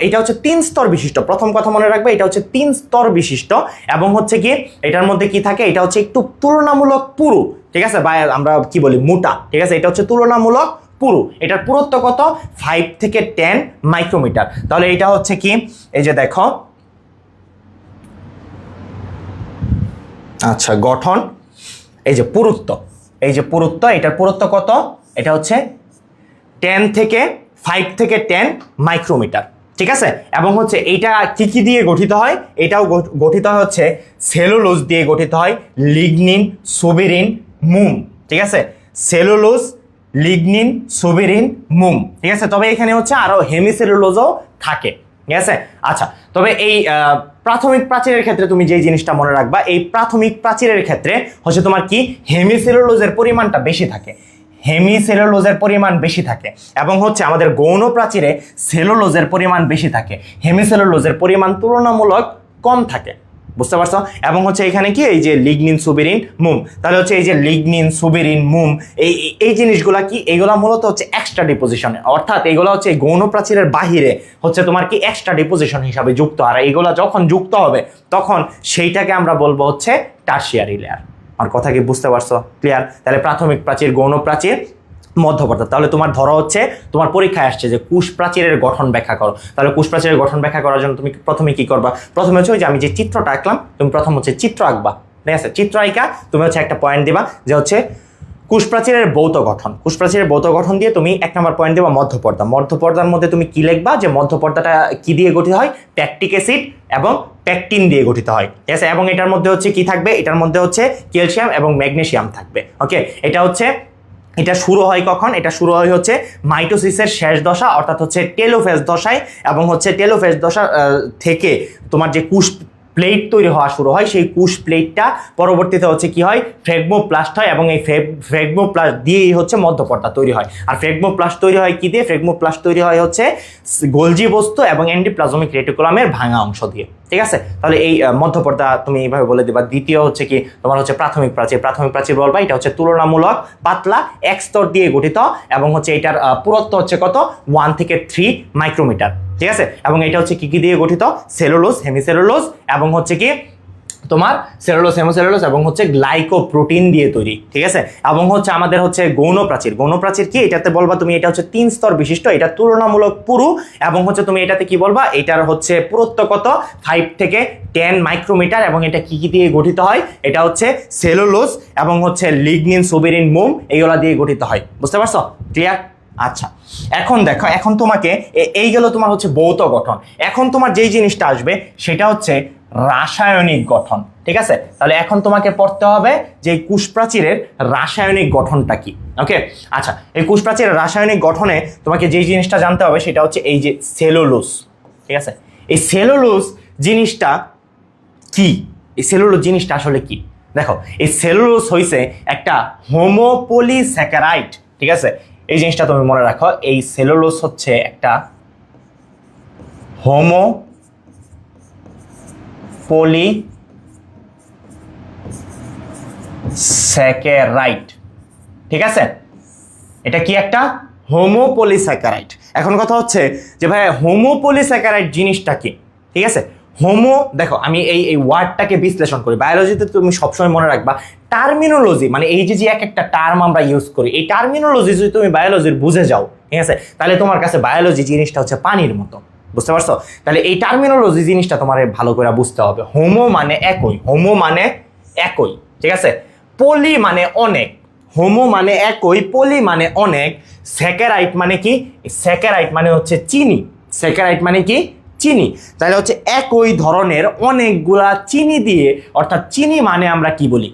এটা হচ্ছে 3 স্তর বিশিষ্ট। প্রথম কথা মনে রাখবে, এটা হচ্ছে 3 স্তর বিশিষ্ট এবং হচ্ছে কি এটার মধ্যে কি থাকে? এটা হচ্ছে একটু তুলনামূলক পুরু। ঠিক আছে? বা আমরা কি বলি মোটা। ঠিক আছে? এটা হচ্ছে তুলনামূলক পুরু। এটার পুরুত্ব কত? 5 থেকে 10 মাইক্রোমিটার। তাহলে এটা হচ্ছে কি, এই যে দেখো, আচ্ছা, গঠন, এই যে পুরুত্ব, এটার পুরুত্ব কত? এটা হচ্ছে 5 থেকে 10 মাইক্রোমিটার। ঠিক আছে? এবং হচ্ছে এইটা কি দিয়ে গঠিত হয়? এটাও গঠিত হয় হচ্ছে সেলুলোজ দিয়ে গঠিত হয়, লিগনিন, সুবিরিন, মুম। ঠিক আছে? সেলুলোজ, লিগনিন, সুবিরিন, মুম। ঠিক আছে? তবে এখানে হচ্ছে আরো হেমিসেলুলোজও থাকে। ঠিক আছে? আচ্ছা, তবে এই প্রাথমিক প্রাচীরের ক্ষেত্রে তুমি যে জিনিসটা মনে রাখবা, এই প্রাথমিক প্রাচীরের ক্ষেত্রে হচ্ছে তোমার কি হেমিসেলুলোজের পরিমাণটা বেশি থাকে, হেমিসেলুলোজের পরিমাণ বেশি থাকে এবং হচ্ছে আমাদের গৌণ প্রাচীরে সেলুলোজের পরিমাণ বেশি থাকে, হেমিসেলুলোজের পরিমাণ তুলনামূলক কম থাকে। বুঝতে পারছো? এবং হচ্ছে এখানে কি এই যে লিগনিন সুবেরিন মুম, তাহলে হচ্ছে এই যে লিগনিন সুবেরিন মুম এই জিনিসগুলা কি, এইগুলা মূলত হচ্ছে এক্সট্রা ডিপোজিশন, অর্থাৎ এইগুলা হচ্ছে গৌণ প্রাচীরের বাহিরে হচ্ছে তোমার কি এক্সট্রা ডিপোজিশন হিসাবে যুক্ত, আর এইগুলা যখন যুক্ত হবে তখন সেইটাকে আমরা বলবো হচ্ছে টারশিয়ারি লেয়ার। আমার কথা কি বুঝতে পারছো? ক্লিয়ার? তাহলে প্রাথমিক প্রাচীর, গৌণ প্রাচীর, মধ্যপর্দা। তাহলে তোমার ধরো হচ্ছে তোমার পরীক্ষায় আসছে যে কোষ প্রাচীরের গঠন ব্যাখ্যা করো, তাহলে কোষ প্রাচীরের গঠন ব্যাখ্যা করার জন্য তুমি প্রথমে কি করবা? প্রথমে হচ্ছে ওই যে আমি যে চিত্রটা আঁকলাম, তুমি প্রথম হচ্ছে চিত্র আঁকবা, ঠিক আছে? চিত্র আঁকা তুমি হচ্ছে একটা পয়েন্ট দিবা যে হচ্ছে কোষ প্রাচীরের ভৌত গঠন। কোষ প্রাচীরের ভৌত গঠন দিয়ে তুমি 1 নম্বর পয়েন্ট দেবা মধ্যপর্দা। মধ্যপর্দার মধ্যে তুমি কি লিখবা? যে মধ্যপর্দাটা কি দিয়ে গঠিত হয়? প্যাকটিক অ্যাসিড এবং প্যাকটিন দিয়ে গঠিত হয়, ঠিক আছে? এবং এটার মধ্যে হচ্ছে কি থাকবে? এটার মধ্যে হচ্ছে ক্যালসিয়াম এবং ম্যাগনেসিয়াম থাকবে। ওকে, এটা শুরু হয় কখন? এটা শুরু হয় হচ্ছে মাইটোসিসের শেষ দশা, অর্থাৎ হচ্ছে টেলোফেজ দশায়, এবং হচ্ছে টেলোফেজ দশা থেকে তোমার যে কোষ প্লেট তৈরি হওয়া শুরু হয়, সেই কোষ প্লেটটা পরবর্তীতে হচ্ছে কি হয়? ফ্রেগমোপ্লাস্ট হয়, এবং এই ফ্রেগমোপ্লাস্ট দিয়েই হচ্ছে মধ্যপর্দা তৈরি হয়। আর ফ্রেগমোপ্লাস্ট তৈরি হয় কি দিয়ে? ফ্রেগমোপ্লাস্ট তৈরি হয় হচ্ছে গোলজি বস্তু এবং এন্ডোপ্লাজমিক রেটিকুলামের ভাঙা অংশ দিয়ে, ঠিক আছে? তাহলে এই মধ্যপর্দা তুমি এইভাবে বলে দিবা। দ্বিতীয় হচ্ছে কি তোমার হচ্ছে প্রাথমিক প্রাচীর। প্রাথমিক প্রাচীর বলবা এটা হচ্ছে তুলনামূলক পাতলা এক স্তর দিয়ে গঠিত, এবং হচ্ছে এটার পুরুত্ব হচ্ছে কত? 1 থেকে 3 মাইক্রোমিটার, ঠিক আছে? এবং এটা হচ্ছে কি দিয়ে গঠিত? সেলুলোজ, হেমিসেলুলোজ, এবং হচ্ছে কি তোমার সেলুলোজ, হেমোসেলুলোজ এবং হচ্ছে গ্লাইকোপ্রোটিন দিয়ে তৈরি, ঠিক আছে? এবং হচ্ছে আমাদের হচ্ছে গৌণ প্রাচীর। গৌণ প্রাচীর কি? এটাতে বলবা তুমি এটা হচ্ছে 3 স্তর বিশিষ্ট, এটা তুলনামূলক পুরু, এবং হচ্ছে তুমি এটাতে কি বলবা? এটার হচ্ছে পুরুত্ব কত? 5 থেকে 10 মাইক্রোমিটার, এবং এটা কি দিয়ে গঠিত হয়? এটা হচ্ছে সেলুলোজ এবং হচ্ছে লিগনিন সুবেরিন মোম, এইগুলা দিয়ে গঠিত হয়। বুঝতে পারছো? ক্লিয়ার? আচ্ছা, এখন দেখো, এখন তোমাকে এই গেল তোমার হচ্ছে ভৌত গঠন। এখন তোমার যেই জিনিসটা আসবে সেটা হচ্ছে রাসায়নিক গঠন, ঠিক আছে? তাহলে এখন তোমাকে পড়তে হবে যে এই কোষ প্রাচীরের রাসায়নিক গঠনটা কি। ওকে, আচ্ছা, এই কোষ প্রাচীরের রাসায়নিক গঠনে তোমাকে যেই জিনিসটা জানতে হবে সেটা হচ্ছে এই যে সেলুলোজ, ঠিক আছে? এই সেলুলোজ জিনিসটা কি? এই সেলুলোজ জিনিসটা আসলে কি? দেখো, এই সেলুলোজ হইছে একটা হোমোপলিস্যাকারাইড, ঠিক আছে? এই জিনিসটা তুমি মনে রাখো, এই সেলুলোজ হচ্ছে একটা হোমোপলিস্যাকারাইড, ঠিক আছে? এটা কি? একটা হোমোপলিস্যাকারাইড। এখন কথা হচ্ছে যে ভাই হোমোপলিস্যাকারাইড জিনিসটা কি, ঠিক আছে? হোমো, দেখো আমি এই ওয়ার্ডটাকে বিশ্লেষণ করি। বায়োলজিতে তুমি সবসময় মনে রাখবা টার্মিনোলজি, মানে এই যে এক একটা টার্ম আমরা ইউজ করি, এই টার্মিনোলজি যদি তুমি বায়োলজির বুঝে যাও, ঠিক আছে, তাহলে তোমার কাছে বায়োলজি জিনিসটা হচ্ছে পানির মতো। বুঝতে পারছো? তাহলে এই টার্মিনোলজি জিনিসটা তোমার ভালো করে বুঝতে হবে। হোমো মানে একই, হোমো মানে একই, ঠিক আছে? পলি মানে অনেক, হোমো মানে একই, পলি মানে অনেক, স্যাকারাইড মানে কি? স্যাকারাইড মানে হচ্ছে চিনি, স্যাকারাইড মানে কি? চিনি। তাহলে হচ্ছে একই ধরনের অনেকগুলা চিনি দিয়ে, অর্থাৎ চিনি মানে আমরা কি বলি?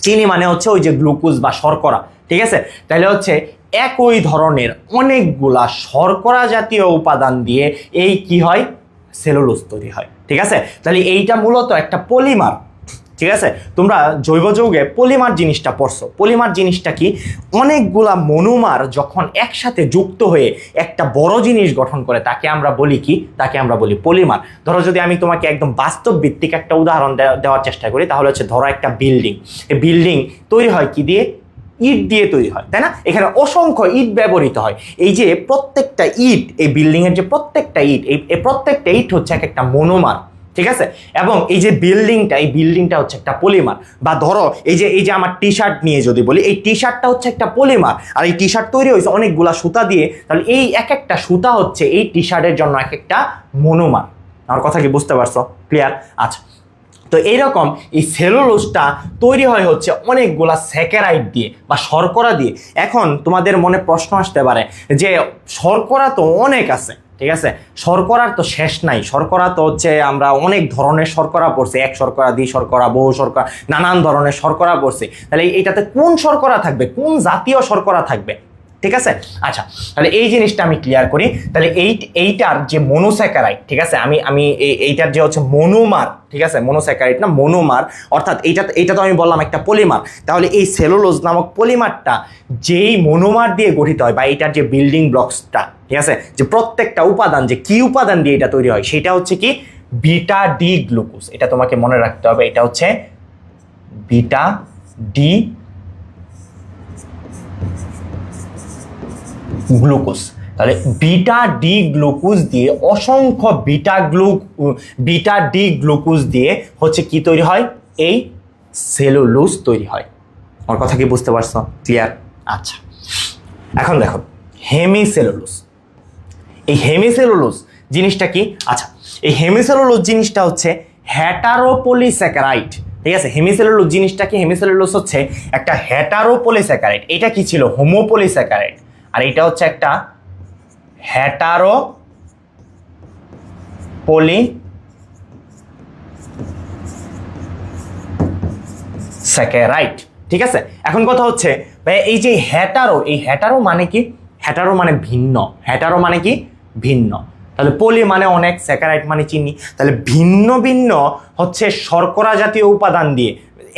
চিনি মানে হচ্ছে ওই যে গ্লুকোজ বা শর্করা, ঠিক আছে? তাহলে হচ্ছে একই ধরনের অনেকগুলা শর্করা জাতীয় উপাদান দিয়ে এই কি হয়? সেলুলোজ তৈরি হয়, ঠিক আছে? তাহলে এইটা মূলত একটা পলিমার, ঠিক আছে? তোমরা জৈব যৌগে পলিমার জিনিসটা পড়ছো। পলিমার জিনিসটা কি? অনেকগুলা মনোমার যখন একসাথে যুক্ত হয়ে একটা বড় জিনিস গঠন করে তাকে আমরা বলি কি? তাকে আমরা বলি পলিমার। ধরো যদি আমি তোমাকে একদম বাস্তব ভিত্তিক একটা উদাহরণ দেওয়ার চেষ্টা করি, তাহলে হচ্ছে ধরো একটা বিল্ডিং। এই বিল্ডিং তৈরি হয় কি দিয়ে? ইট দিয়ে তৈরি হয়, তাই না? এখানে অসংখ্য ইট ব্যবহৃত হয়। এই যে প্রত্যেকটা ইট, এই বিল্ডিং এর যে প্রত্যেকটা ইট, এই প্রত্যেকটা ইট হচ্ছে এক একটা মনোমার, ঠিক আছে? এবং এই যে বিল্ডিংটা, এই বিল্ডিংটা হচ্ছে একটা পলিমার। বা ধরো এই যে আমার টি শার্ট নিয়ে যদি বলি, এই টি শার্টটা হচ্ছে একটা পলিমার, আর এই টি শার্ট তৈরি হয়েছে অনেকগুলা সুতা দিয়ে। তাহলে এই এক একটা সুতা হচ্ছে এই টি শার্টের জন্য এক একটা মনোমার। আমার কথা কি বুঝতে পারছো? ক্লিয়ার? আচ্ছা, তো এইরকম এই সেলুলোজটা তৈরি হয় হচ্ছে অনেকগুলা স্যাকারাইড দিয়ে বা শর্করা দিয়ে। এখন তোমাদের মনে প্রশ্ন আসতে পারে যে শর্করা তো অনেক আছে, ঠিক আছে? শর্করার তো শেষ নাই। শর্করা তো হচ্ছে আমরা অনেক ধরনের শর্করা পড়ছি, এক শর্করা, দ্বি শর্করা, বহু শর্করা, নানান ধরনের শর্করা পড়ছি। তাহলে এটাতে কোন শর্করা থাকবে? কোন জাতীয় শর্করা থাকবে? ঠিক আছে? আচ্ছা, তাহলে এই জিনিসটা আমি ক্লিয়ার করি। তাহলে এইটার যে মনোস্যাকারাইড, ঠিক আছে, আমি এইটার যে হচ্ছে মনোমার, ঠিক আছে, মনোস্যাকারাইড না মনোমার, অর্থাৎ এইটা তো আমি বললাম একটা পলিমার। তাহলে এই সেলুলোজ নামক পলিমারটা যেই মনোমার দিয়ে গঠিত হয়, বা এইটার যে বিল্ডিং ব্লকসটা, ঠিক আছে, যে প্রত্যেকটা উপাদান, যে কি উপাদান দিয়ে এটা তৈরি হয়, সেটা হচ্ছে কি? বিটা ডি গ্লুকোজ, এটা তোমাকে মনে রাখতে হবে, এটা হচ্ছে বিটা ডি গ্লুকোজ। তাহলে বিটা ডি গ্লুকোজ দিয়ে অসংখ্য বিটা ডি গ্লুকোজ দিয়ে হচ্ছে কি তৈরি হয়, এই সেলুলোজ তৈরি হয়। আমার কথা কি বুঝতে পারছো? ক্লিয়ার? আচ্ছা, এখন দেখো হেমিসেলুলোজ। এই হেমিসেলুলোজ জিনিসটা কি? আচ্ছা, এই হেমিসেলুলোজ জিনিসটা হচ্ছে হেটারোপলিস্যাকারাইড। ঠিক আছে, হেমিসেলুলোজ জিনিসটা কি? হেমিসেলুলোজ হচ্ছে একটা হেটারোপলিস্যাকারাইড। এটা কি ছিল? হোমোপলিস্যাকারাইড। আর এটা হচ্ছে একটা হেটারোপলিস্যাকারাইড। ঠিক আছে, এখন কথা হচ্ছে ভাই এই যে এই হেটারো মানে কি? হেটারো মানে ভিন্ন। হেটারো মানে কি? ভিন্ন। তাহলে পলি মানে অনেক, স্যাকারাইড মানে চিনি। তাহলে ভিন্ন ভিন্ন হচ্ছে শর্করা জাতীয় উপাদান দিয়ে,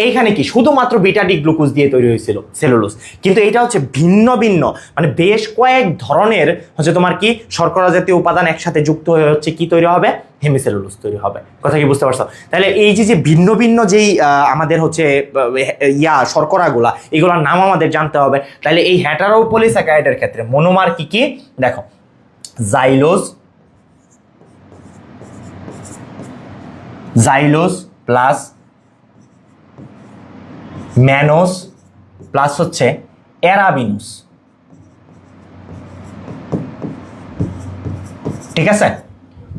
এইখানে কি শুধুমাত্র বিটা ডি গ্লুকোজ দিয়ে তৈরি হয়েছিল সেলুলোজ, কিন্তু এটা হচ্ছে ভিন্ন ভিন্ন, মানে বেশ কয়েক ধরনের হচ্ছে তোমার কি শর্করা জাতীয় উপাদান একসাথে যুক্ত হয়ে হচ্ছে কি তৈরি হবে? হেমিসেলুলোজ তৈরি হবে। কথা কি বুঝতে পারছো? তাহলে এই যে ভিন্ন ভিন্ন যেই আমাদের হচ্ছে শর্করাগুলা, এগুলোর নাম আমাদের জানতে হবে। তাহলে এই হেটারোপলিস্যাকারাইডের ক্ষেত্রে মনোমার কি কি? দেখো, জাইলোজ প্লাস ম্যানোস প্লাস হচ্ছে অ্যারাবিনোস। ঠিক আছে,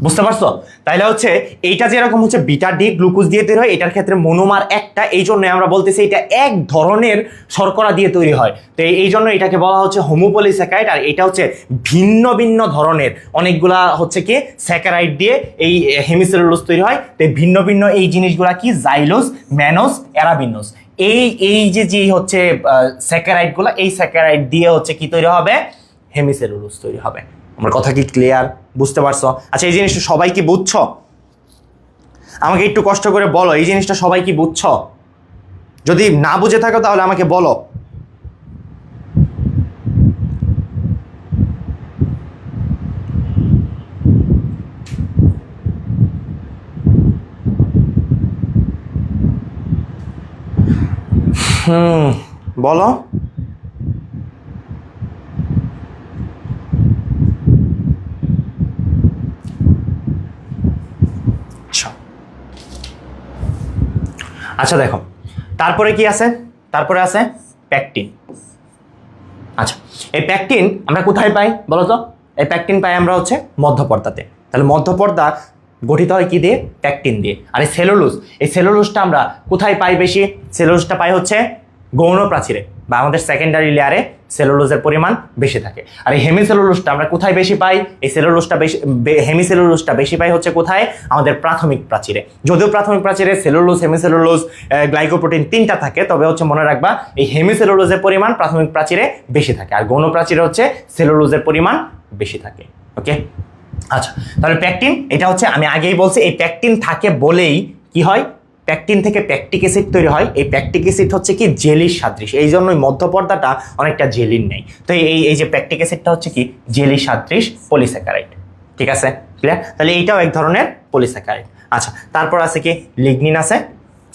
বুঝতে পারছো? তাহলে হচ্ছে এইটা যেরকম হচ্ছে বিটা ডি গ্লুকোজ দিয়ে তৈরি হয়, এটার ক্ষেত্রে মনোমার একটা, এই জন্য আমরা বলতেছি এটা এক ধরনের শর্করা দিয়ে তৈরি হয়। তো এই জন্য এটাকে বলা হচ্ছে হোমোপলিস্যাকারাইড। আর এটা হচ্ছে ভিন্ন ভিন্ন ধরনের অনেকগুলা হচ্ছে কি স্যাকারাইড দিয়ে এই হেমিসেলুলোজ তৈরি হয়। তো ভিন্ন ভিন্ন এই জিনিসগুলা কি? জাইলোজ, ম্যানোস, অ্যারাবিনোস। এই যে হচ্ছে স্যাকারাইডগুলো, এই স্যাকারাইড দিয়ে হচ্ছে কি তৈরি হবে? হেমিসেলুলোজ তৈরি হবে। আমার কথা কি ক্লিয়ার? বুঝতে পারছো? আচ্ছা, এই জিনিসটা সবাই কি বুঝছো? আমাকে একটু কষ্ট করে বলো, এই জিনিসটা সবাই কি বুঝছো? যদি না বুঝে থাকো তাহলে আমাকে বলো। বলো। আচ্ছা দেখো, তারপরে কি আছে? তারপরে আছে প্যাকটিন। আচ্ছা, এই প্যাকটিন আমরা কোথায় পাই বলো তো? এই প্যাকটিন পাই আমরা হচ্ছে মধ্যপর্দাতে। তাহলে মধ্যপর্দা গঠিত হয় কি দিয়ে? প্যাকটিন দিয়ে। আর এই সেলুলোজটা আমরা কোথায় পাই বেশি? সেলুলোজটা পাই হচ্ছে গৌণ প্রাচীরে বা আমাদের সেকেন্ডারি লেয়ারে সেলুলোজের পরিমাণ বেশি থাকে। আর এই হেমিসেলুলোজটা আমরা কোথায় বেশি পাই? এই হেমিসেলুলোজটা বেশি পাই হচ্ছে কোথায়? আমাদের প্রাথমিক প্রাচীরে। যদিও প্রাথমিক প্রাচীরে সেলুলোজ, হেমিসেলুলোজ, গ্লাইকোপ্রোটিন তিনটা থাকে, তবে হচ্ছে মনে রাখবা এই হেমিসেলুলোজের পরিমাণ প্রাথমিক প্রাচীরে বেশি থাকে, আর গৌণ প্রাচীরে হচ্ছে সেলুলোজের পরিমাণ বেশি থাকে। ওকে, আচ্ছা, তাহলে প্যাকটিন এটা হচ্ছে আমি আগেই বলছি, এই প্যাকটিন থাকে বলেই কি হয়? প্যাকটিন থেকে প্যাকটিক অ্যাসিড তৈরি হয়। এই প্যাকটিক অ্যাসিড হচ্ছে কি জেলির সাদৃশ, এই জন্যই মধ্যপর্দাটা অনেকটা জেলির নেই। তো এই যে প্যাকটিক অ্যাসিডটা হচ্ছে কি জেলি সাদৃশ পলিস্যাকারাইড। ঠিক আছে, ক্লিয়ার? তাহলে এইটাও এক ধরনের পলিস্যাকারাইড। আচ্ছা, তারপর আছে কি লিগনিন আছে,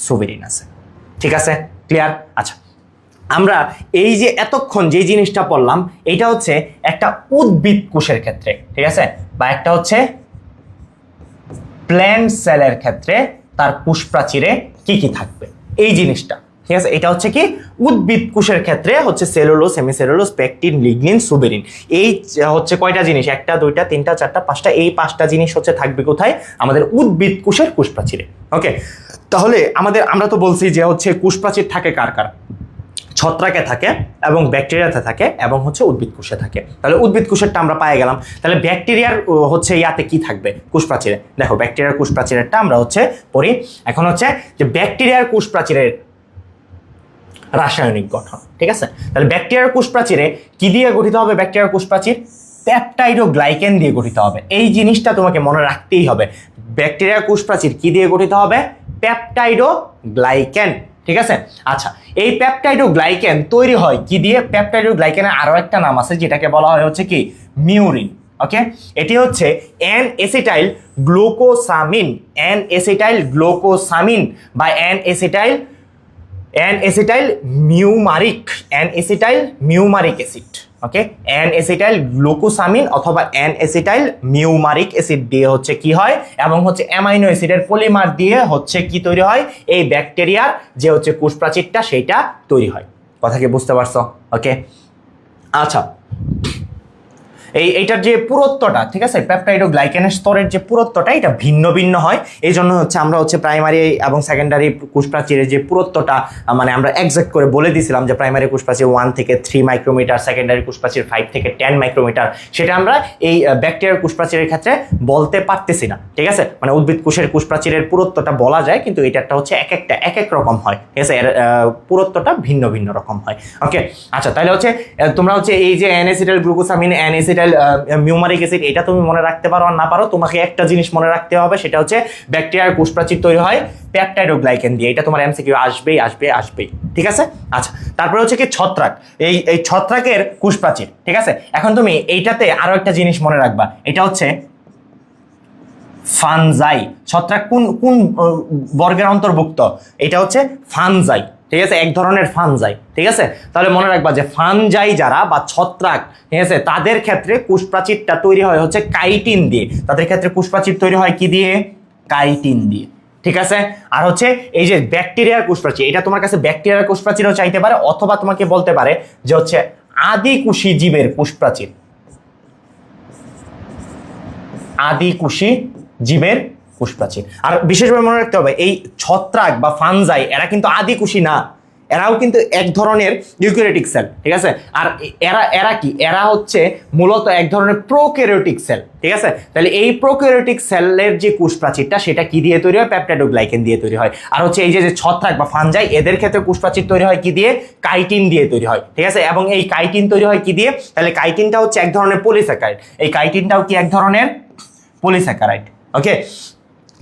সুবেরিন আছে। ঠিক আছে, ক্লিয়ার? আচ্ছা, আমরা এই যে এতক্ষণ যে জিনিসটা পড়লাম, এটা হচ্ছে একটা উদ্ভিদ কোষের ক্ষেত্রে, ঠিক আছে, বা একটা হচ্ছে প্ল্যান্ট সেলের ক্ষেত্রে তার কোষ প্রাচীরে কি কি থাকবে এই জিনিসটা। ঠিক আছে, এটা হচ্ছে কি উদ্ভিদ কোষের ক্ষেত্রে হচ্ছে cellulose, hemicellulose, pectin, lignin, suberin. এই হচ্ছে কয়টা জিনিস? একটা, দুইটা, তিনটা, চারটা, পাঁচটা। এই পাঁচটা জিনিস হচ্ছে থাকবে কোথায়? আমাদের উদ্ভিদ কোষের কোষ প্রাচীরে। ওকে, তাহলে আমরা তো বলছি যে হচ্ছে কোষ প্রাচীর থাকে কার কার? ছত্রাকে থাকে এবং ব্যাকটেরিয়াতে থাকে এবং হচ্ছে উদ্ভিদ কোষে থাকে। তাহলে উদ্ভিদ কোষেরটা আমরা পেয়ে গেলাম। তাহলে ব্যাকটেরিয়ার হচ্ছে ইয়াতে কি থাকবে কোষ প্রাচীরে? দেখো, ব্যাকটেরিয়ার কোষ প্রাচীরেরটা আমরা হচ্ছে পড়ি। এখন হচ্ছে যে ব্যাকটেরিয়ার কোষ প্রাচীরের রাসায়নিক গঠন। ঠিক আছে, তাহলে ব্যাকটেরিয়ার কোষ প্রাচীরে কি দিয়ে গঠিত হবে? ব্যাকটেরিয়ার কোষ প্রাচীর পেপটাইডোগ্লাইকেন দিয়ে গঠিত হবে। এই জিনিসটা তোমাকে মনে রাখতেই হবে। ব্যাকটেরিয়ার কোষ প্রাচীর কি দিয়ে গঠিত হবে? পেপটাইডোগ্লাইকেন। ঠিক আছে, আচ্ছা, এই পেপটাইডোগ্লাইকেন তৈরি হয় কি দিয়ে? পেপটাইডোগ্লাইকেনের আরো একটা নাম আছে যেটাকে বলা হয় হচ্ছে কি মিউরিন। ওকে, এটি হচ্ছে N acetyl glucosamine, N acetyl glucosamine বা N acetyl muramic, N acetyl muramic acid. Okay, N acetyl glucosamine অথবা অ্যান এসিটাইল মিউমারিক অ্যাসিড দিয়ে হচ্ছে কি হয়, এবং হচ্ছে অ্যামাইনো অ্যাসিডের পলিমার দিয়ে হচ্ছে কি তৈরি হয়, এই ব্যাকটেরিয়ার যে হচ্ছে কোষপ্রাচীরটা সেইটা তৈরি হয়। কথা কি বুঝতে পারছো? ওকে, আচ্ছা, এইটার যে পুরুত্বটা, ঠিক আছে, পেপটাইড ও গ্লাইকেনের স্তরের যে পুরুত্বটা এটা ভিন্ন ভিন্ন হয়। এই জন্য হচ্ছে আমরা হচ্ছে প্রাইমারি এবং সেকেন্ডারি কোষপ্রাচীরের যে পুরুত্বটা মানে আমরা এক্সাক্ট করে বলে দিয়েছিলাম যে প্রাইমারি কোষপ্রাচীর 1 থেকে 3 মাইক্রোমিটার, সেকেন্ডারি কোষপ্রাচীর 5 থেকে 10 মাইক্রোমিটার, সেটা আমরা এই ব্যাকটেরিয়ার কোষপ্রাচীরের ক্ষেত্রে বলতে পারতেছি না। ঠিক আছে, মানে উদ্ভিদ কোষের কোষপ্রাচীরের পুরুত্বটা বলা যায়, কিন্তু এটাটা হচ্ছে এক এক রকম হয়। ঠিক আছে, এর পুরুত্বটা ভিন্ন ভিন্ন রকম হয়। ওকে, আচ্ছা, তাহলে হচ্ছে তোমরা হচ্ছে এই যে N acetyl glucosamine, N acetyl muramic acid, এটা তুমি মনে রাখতে পারো আর না পারো, তোমাকে একটা জিনিস মনে রাখতে হবে, সেটা হচ্ছে ব্যাকটেরিয়ার কোষপ্রাচীর তৈরি হয় পেপটাইড ও গ্লাইকেন দিয়ে। এটা তোমার এমসিকিউ আসবেই। ঠিক আছে, আচ্ছা, তারপরে হচ্ছে কি ছত্রাক, এই ছত্রাকের কোষপ্রাচীর। ঠিক আছে, এখন তুমি এইটাতে আরো একটা জিনিস মনে রাখবা, এটা হচ্ছে ফানজাই। ছত্রাক কোন কোন বর্গের অন্তর্ভুক্ত? এটা হচ্ছে ফানজাই। ঠিক আছে, এক ধরনের ফানজাই। ঠিক আছে, তাহলে মনে রাখবা যে ফানজাই যারা বা ছত্রাক, ঠিক আছে, তাদের ক্ষেত্রে কোষপ্রাচীরটা তৈরি হয় হচ্ছে কাইটিন দিয়ে। তাদের ক্ষেত্রে কোষপ্রাচীর তৈরি হয় কি দিয়ে? কাইটিন দিয়ে। ঠিক আছে, আর হচ্ছে এই যে ব্যাকটেরিয়ার কোষপ্রাচীর, এটা তোমার কাছে ব্যাকটেরিয়ার কোষপ্রাচীরও চাইতে পারে, অথবা তোমাকে বলতে পারে যে হচ্ছে আদিকোষী জীবের কোষপ্রাচীর, আদিকোষী জীবের কোষপ্রাচীর। আর বিশেষভাবে মনে রাখতে হবে এই ছত্রাক বা ফানজাই এরা কিন্তু আদিকোষী না, এরাও কিন্তু এক ধরনের ইউক্যারিওটিক সেল। ঠিক আছে, আর এরা কি, এরা হচ্ছে মূলত এক ধরনের প্রোক্যারিওটিক সেল। ঠিক আছে, তাহলে এই প্রোক্যারিওটিক সেলের যে কোষপ্রাচীরটা সেটা কি দিয়ে তৈরি হয়? পেপটাইড ও গ্লাইকেন দিয়ে তৈরি হয়। আর হচ্ছে এই যে ছত্রাক বা ফানজাই, এদের ক্ষেত্রে কোষপ্রাচীর তৈরি হয় কি দিয়ে? কাইটিন দিয়ে তৈরি হয়। ঠিক আছে, এবং এই কাইটিন তৈরি হয় কি দিয়ে? তাহলে কাইটিনটা হচ্ছে এক ধরনের পলিস্যাকারাইড। এই কাইটিনটাও কি এক ধরনের পলিস্যাকারাইড? ওকে,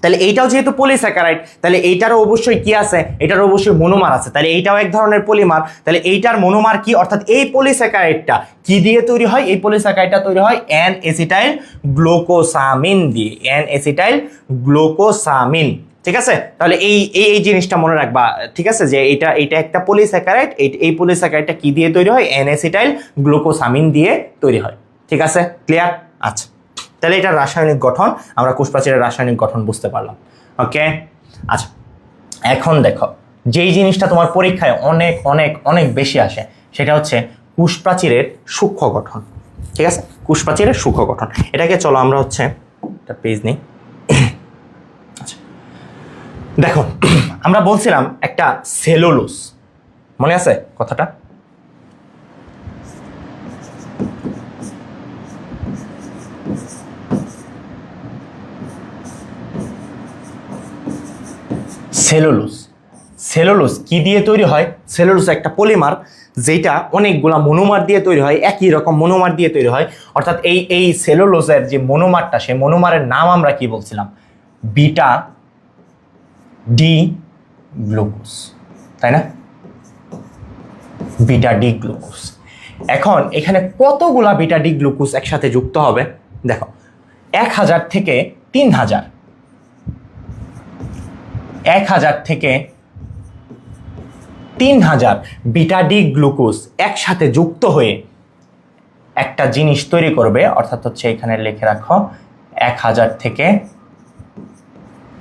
তাহলে এইটাও যেহেতু পলিস্যাকারাইড, তাহলে এইটারও অবশ্যই কি আছে? এটারও অবশ্যই মনোমার আছে। তাহলে এইটাও এক ধরনের পলিমার। তাহলে এইটার মনোমার কি? অর্থাৎ এই পলিস্যাকারাইডটা কি দিয়ে তৈরি হয়? এই পলিস্যাকারাইডটা তৈরি হয় অ্যান এসিটাইল গ্লুকোসামিন দিয়ে, অ্যান এসিটাইল গ্লুকোসামিন। ঠিক আছে, তাহলে এই জিনিসটা মনে রাখবা। ঠিক আছে, যে এটা একটা পলিস্যাকারাইড, এই পলিস্যাকারাইডটা কি দিয়ে তৈরি হয়? অ্যান এসিটাইল গ্লুকোসামিন দিয়ে তৈরি হয়। ঠিক আছে, ক্লিয়ার? আচ্ছা, তাহলে এটার রাসায়নিক গঠন, আমরা কোষপ্রাচীরের রাসায়নিক গঠন বুঝতে পারলাম। ওকে, আচ্ছা, এখন দেখো যেই জিনিসটা তোমার পরীক্ষায় অনেক অনেক অনেক বেশি আসে, সেটা হচ্ছে কোষপ্রাচীরের সূক্ষ্ম গঠন। ঠিক আছে, কোষপ্রাচীরের সূক্ষ্ম গঠন, এটাকে চলো আমরা হচ্ছে একটা পেজ নিই। আচ্ছা, দেখো আমরা বলছিলাম একটা সেলুলোজ, মনে আছে কথাটা? সেলুলোজ কি দিয়ে তৈরি হয়? সেলুলোজ একটা পলিমার, যেটা অনেকগুলা মনোমার দিয়ে তৈরি হয়, একই রকম মনোমার দিয়ে তৈরি হয়। অর্থাৎ এই সেলুলোজের যে মনোমারটা, সেই মনোমারের নাম আমরা কি বলছিলাম? বিটা ডি গ্লুকোজ, তাই না? Beta D glucose. এখন এখানে কতগুলা বিটা ডি গ্লুকোজ একসাথে যুক্ত হবে? দেখো, 1000 থেকে 3000, 1000 থেকে 3000 বিটা ডি গ্লুকোজ একসাথে যুক্ত হয়ে একটা জিনিস তৈরি করবে। অর্থাৎ হচ্ছে এখানে লিখে রাখো 1000 থেকে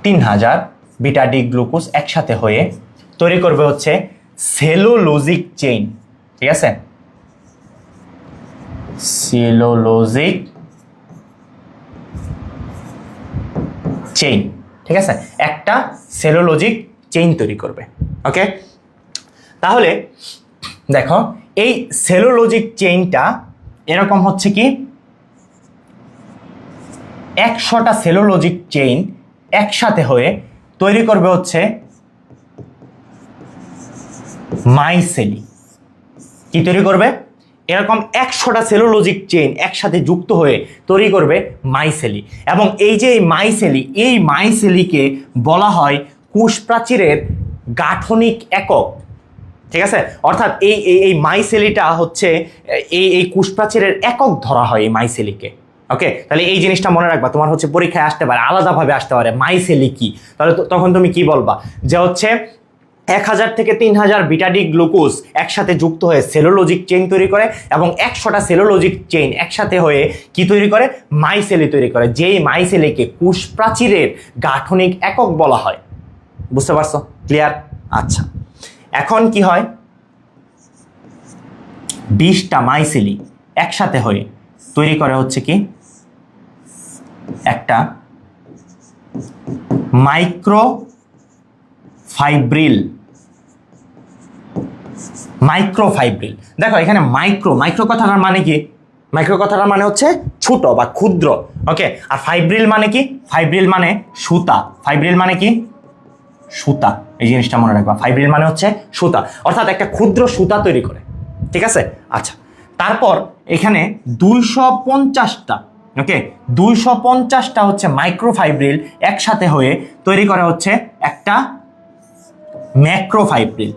3000 বিটা ডি গ্লুকোজ একসাথে হয়ে তৈরি করবে হচ্ছে সেলুলোজিক চেইন। ঠিক আছে, সেলুলোজিক চেইন। ঠিক আছে, একটা সেলুলোজিক চেইন তৈরি করবে। ওকে, তাহলে দেখো এই সেলুলোজিক চেইনটা এরকম হচ্ছে কি, 100টা সেলুলোজিক চেইন একসাথে হয়ে তৈরি করবে হচ্ছে মাইসেলি। কি তৈরি করবে? এরকম 100টা সেলুলোজিক চেইন একসাথে যুক্ত হয়ে তৈরি করবে মাইসেলি। এবং এই যে এই মাইসেলিকে বলা হয় কোষপ্রাচীরের গাঠনিক একক। ঠিক আছে, অর্থাৎ এই মাইসেলিটা হচ্ছে এই কোষপ্রাচীরের একক ধরা হয় এই মাইসেলিকে। ওকে, তাহলে এই জিনিসটা মনে রাখবা, তোমার হচ্ছে পরীক্ষায় আসতে পারে, আলাদাভাবে আসতে পারে মাইসেলি কি, তাহলে তখন তুমি কি বলবা যে হচ্ছে 1000 থেকে 3000 বিটা-ডি গ্লুকোজ একসাথে যুক্ত হয়ে সেলুলোজিক চেইন তৈরি করে এবং 100টা সেলুলোজিক চেইন একসাথে হয়ে কি তৈরি করে, মাইসেলি তৈরি করে, যেই মাইসেলিকে কোষ প্রাচীরের গাঠনিক একক বলা হয়। বুঝতে পারছো? ক্লিয়ার? আচ্ছা, এখন কি হয়, 20টা মাইসেলি একসাথে হয়ে তৈরি করে হচ্ছে কি একটা মাইক্রোফাইব্রিল। দেখো এখানে মাইক্রো কথাটার মানে কি, মাইক্রো কথাটার মানে হচ্ছে ছোট বা ক্ষুদ্র। ওকে, আর ফাইব্রিল মানে কি, ফাইব্রিল মানে সুতা। ফাইব্রিল মানে কি, সুতা। এই জিনিসটা মনে রাখবা, ফাইব্রিল মানে হচ্ছে সুতা, অর্থাৎ একটা ক্ষুদ্র সুতা তৈরি করে। ঠিক আছে? আচ্ছা, তারপর এখানে 250টা, ওকে, 250টা হচ্ছে মাইক্রোফাইব্রিল একসাথে হয়ে তৈরি করা হচ্ছে একটা ম্যাক্রোফাইব্রিল।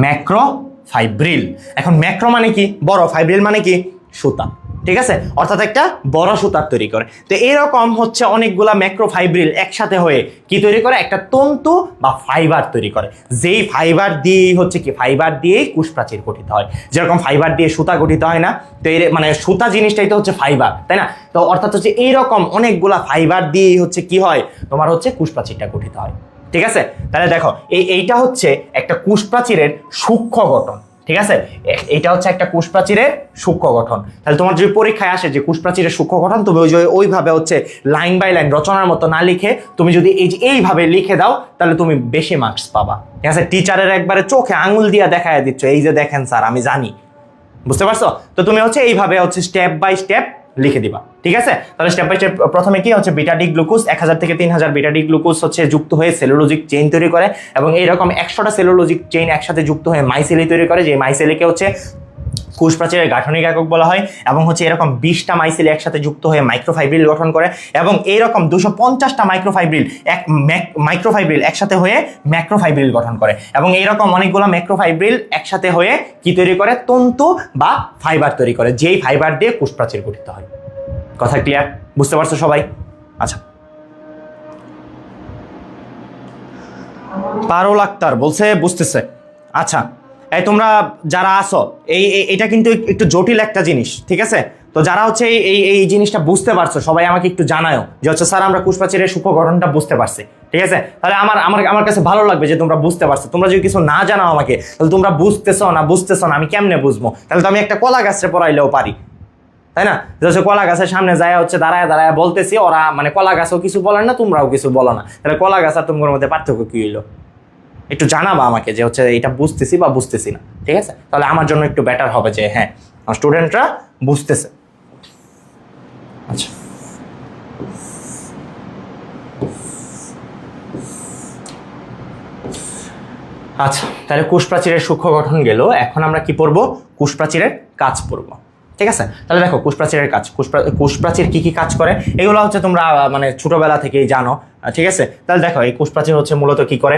ম্যাক্রোফাইব্রিল। এখন ম্যাক্রো মানে কি, বড়, ফাইব্রিল মানে কি, সুতা। ঠিক আছে, অর্থাৎ একটা বড় সুতার তৈরি করে। তো এরকম হচ্ছে অনেকগুলা ম্যাক্রোফাইব্রিল একসাথে হয়ে কি তৈরি করে, একটা তন্তু বা ফাইবার তৈরি করে, যেই ফাইবার দিয়েই হচ্ছে কি, ফাইবার দিয়েই কোষ প্রাচীর গঠিত হয়। যেরকম ফাইবার দিয়ে সুতা গঠিত হয় না, তো এর মানে সুতা জিনিসটাই তো হচ্ছে ফাইবার, তাই না? তো অর্থাৎ হচ্ছে এইরকম অনেকগুলা ফাইবার দিয়েই হচ্ছে কি হয়, তোমার হচ্ছে কোষ প্রাচীরটা গঠিত হয়। ঠিক আছে, তাহলে দেখো এইটা হচ্ছে একটা কোষ প্রাচীরের সূক্ষ্ম গঠন। ঠিক আছে, এটা হচ্ছে একটা কোষ প্রাচীরের সূক্ষ্ম গঠন। তাহলে তোমার যদি পরীক্ষায় আসে যে কোষ প্রাচীরের সূক্ষ্ম গঠন, তুমি ওইভাবে হচ্ছে লাইন বাই লাইন রচনার মতো না লিখে তুমি যদি এইভাবে লিখে দাও, তাহলে তুমি বেশি মার্কস পাবা। ঠিক আছে, টিচারের একবারে চোখে আঙুল দিয়ে দেখায় দিচ্ছ, এই যে দেখেন স্যার আমি জানি। বুঝতে পারছো? তো তুমি হচ্ছে এইভাবে হচ্ছে স্টেপ বাই স্টেপ লিখে দিবা। ঠিক আছে, তাহলে স্টেপ বাই স্টেপ প্রথমে কি হচ্ছে, বিটা-ডি গ্লুকোজ 1000 থেকে 3000 বিটা-ডি গ্লুকোজ হচ্ছে যুক্ত হয়ে সেলুলোজিক চেইন তৈরি করে এবং এইরকম 100টা সেলুলোজিক চেইন একসাথে যুক্ত হয়ে মাইসেলি তৈরি করে, যে মাইসেলিকে হচ্ছে কোষ প্রাচীরের গাঠনিক একক বলা হয়। এবং হচ্ছে এরকম 20টা মাইসেলি একসাথে যুক্ত হয়ে মাইক্রোফাইব্রিল গঠন করে এবং এইরকম 250টা মাইক্রোফাইব্রিল একসাথে হয়ে ম্যাক্রোফাইব্রিল গঠন করে এবং এইরকম অনেকগুলো ম্যাক্রোফাইব্রিল একসাথে হয়ে কি তৈরি করে, তন্তু বা ফাইবার তৈরি করে, যেই ফাইবার দিয়ে কোষ প্রাচীর গঠিত হয়। কথা ক্লিয়ার? বুঝতে পারছো সবাই? আচ্ছা, পারুল আক্তার বলছে বুঝতেছে। আচ্ছা, এই তোমরা যারা আসো, এটা কিন্তু একটু জটিল একটা জিনিস। ঠিক আছে, তো যারা হচ্ছে এই জিনিসটা বুঝতে পারছো সবাই আমাকে একটু জানাও যে হচ্ছে স্যার আমরা কোষ প্রাচীরের সূক্ষ্ম গঠনটা বুঝতে পারছি। ঠিক আছে, তাহলে আমার কাছে ভালো লাগবে যে তোমরা বুঝতে পারছো। তোমরা যদি কিছু না জানাও আমাকে, তাহলে তোমরা বুঝতেছো না আমি কেমনে বুঝবো? তাহলে তো আমি একটা কলা গাছরে পড়াইলেও পারি, তাই না? যে কলা গাছের সামনে যায় হচ্ছে দাঁড়ায় বলতেছি, ওরা মানে কলা গাছও কিছু বলেন না, তোমরাও কিছু বলো না, তাহলে কলা গাছ আর তোমার মধ্যে পার্থক্য কি হইলো? একটু জানাবা আমাকে যে হচ্ছে এটা বুঝতেছি বা বুঝতেছি না। ঠিক আছে, তাহলে আমার জন্য একটু বেটার হবে যে হ্যাঁ আমার স্টুডেন্টরা বুঝতেছে। আচ্ছা, আচ্ছা, তাহলে কোষ প্রাচীরের সূক্ষ্ম গঠন গেল। এখন আমরা কি পড়বো? কোষ প্রাচীরের কাজ পড়বো। ঠিক আছে, তাহলে দেখো কোষ প্রাচীরের কাজ, কোষ প্রাচীর কি কি কাজ করে এগুলো হচ্ছে তোমরা মানে ছোটবেলা থেকেই জানো। ঠিক আছে, তাহলে দেখো এই কোষ প্রাচীর হচ্ছে মূলত কি করে,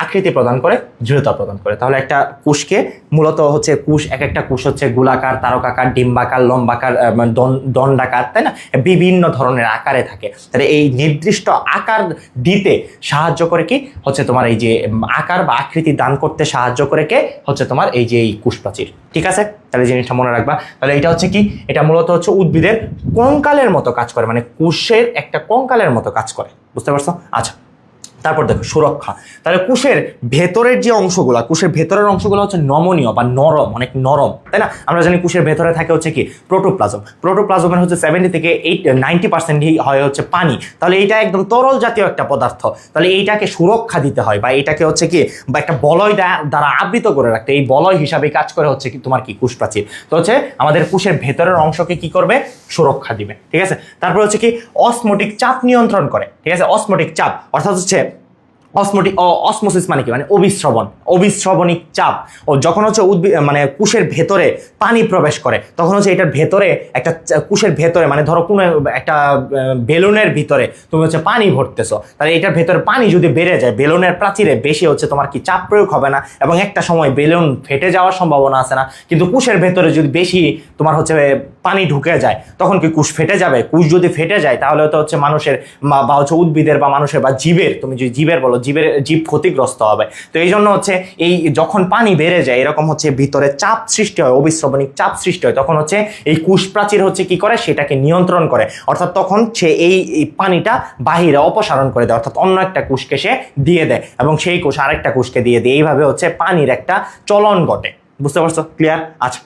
আকৃতি প্রদান করে, দৃঢ়তা প্রদান করে। তাহলে একটা কোষকে মূলত হচ্ছে এক একটা কোষ হচ্ছে গোলাকার, তারকাকার, ডিম্বাকার, লম্বাকার, দণ্ডাকার, তাই না? বিভিন্ন ধরনের আকারে থাকে। তাহলে এই নির্দিষ্ট আকার দিতে সাহায্য করে কি হচ্ছে তোমার এই যে আকার বা আকৃতি দান করতে সাহায্য করে কে হচ্ছে তোমার এই যে এই কোষ প্রাচীর। ঠিক আছে, তাহলে জিনিসটা মনে রাখবা। তাহলে এটা হচ্ছে কি, এটা মূলত হচ্ছে উদ্ভিদের কঙ্কালের মতো কাজ করে, মানে কোষের একটা কঙ্কালের মতো কাজ করে। বুঝতে পারছো? আচ্ছা, তারপর দেখো সুরক্ষা। তাহলে কোষের ভেতরের যে অংশগুলো, কোষের ভেতরের অংশগুলো হচ্ছে নমনীয় বা নরম, অনেক নরম, তাই না? আমরা জানি কোষের ভেতরে থাকে হচ্ছে কি প্রোটোপ্লাজম। প্রোটোপ্লাজমের হচ্ছে 70 থেকে 90% হয় হচ্ছে পানি। তাহলে এইটা একদম তরল জাতীয় একটা পদার্থ। তাহলে এইটাকে সুরক্ষা দিতে হয় বা এটাকে হচ্ছে কি বা একটা বলয় দ্বারা আবৃত করে রাখতে, এই বলয় হিসাবে কাজ করে হচ্ছে কি তোমার কি কোষ প্রাচীর। তো হচ্ছে আমাদের কোষের ভেতরের অংশকে কি করবে, সুরক্ষা দিবে। ঠিক আছে, তারপর হচ্ছে কি অসমোটিক চাপ নিয়ন্ত্রণ করে। ঠিক আছে, অসমোটিক চাপ অর্থাৎ হচ্ছে অসমোসিস মানে কি, মানে অবিশ্রবণিক চাপ। ও যখন হচ্ছে মানে কোষের ভেতরে পানি প্রবেশ করে তখন হচ্ছে এটার ভেতরে একটা কোষের ভেতরে, মানে ধরো কোনো একটা বেলুনের ভিতরে তুমি হচ্ছে পানি ভরতেছো, তাহলে এটার ভেতরে পানি যদি বেড়ে যায়, বেলুনের প্রাচীরে বেশি হচ্ছে তোমার কি চাপ প্রয়োগ হবে না, এবং একটা সময় বেলুন ফেটে যাওয়ার সম্ভাবনা আছে না। কিন্তু কোষের ভেতরে যদি বেশি তোমার হচ্ছে পানি ঢুকে যায় তখন কি কোষ ফেটে যাবে? কোষ যদি ফেটে যায় তাহলে তো হচ্ছে মানুষের বা হচ্ছে উদ্ভিদের বা মানুষের বা জীবের, তুমি যদি জীবের বলো, জীব ক্ষতিগ্রস্ত হবে। তো এই জন্য হচ্ছে এই যখন পানি বেড়ে যায় এরকম হচ্ছে ভিতরে চাপ সৃষ্টি হয়, অবিশ্রবণিক চাপ সৃষ্টি হয়, তখন হচ্ছে এই কোষ প্রাচীর হচ্ছে কি করে, সেটাকে নিয়ন্ত্রণ করে। অর্থাৎ তখন সে এই পানিটা বাহিরে অপসারণ করে দেয়, অর্থাৎ অন্য একটা কোষকে সে দিয়ে দেয় এবং সেই কোষ আরেকটা কোষকে দিয়ে দেয়। এইভাবে হচ্ছে পানির একটা চলন ঘটে। বুঝতে পারছো? ক্লিয়ার? আচ্ছা,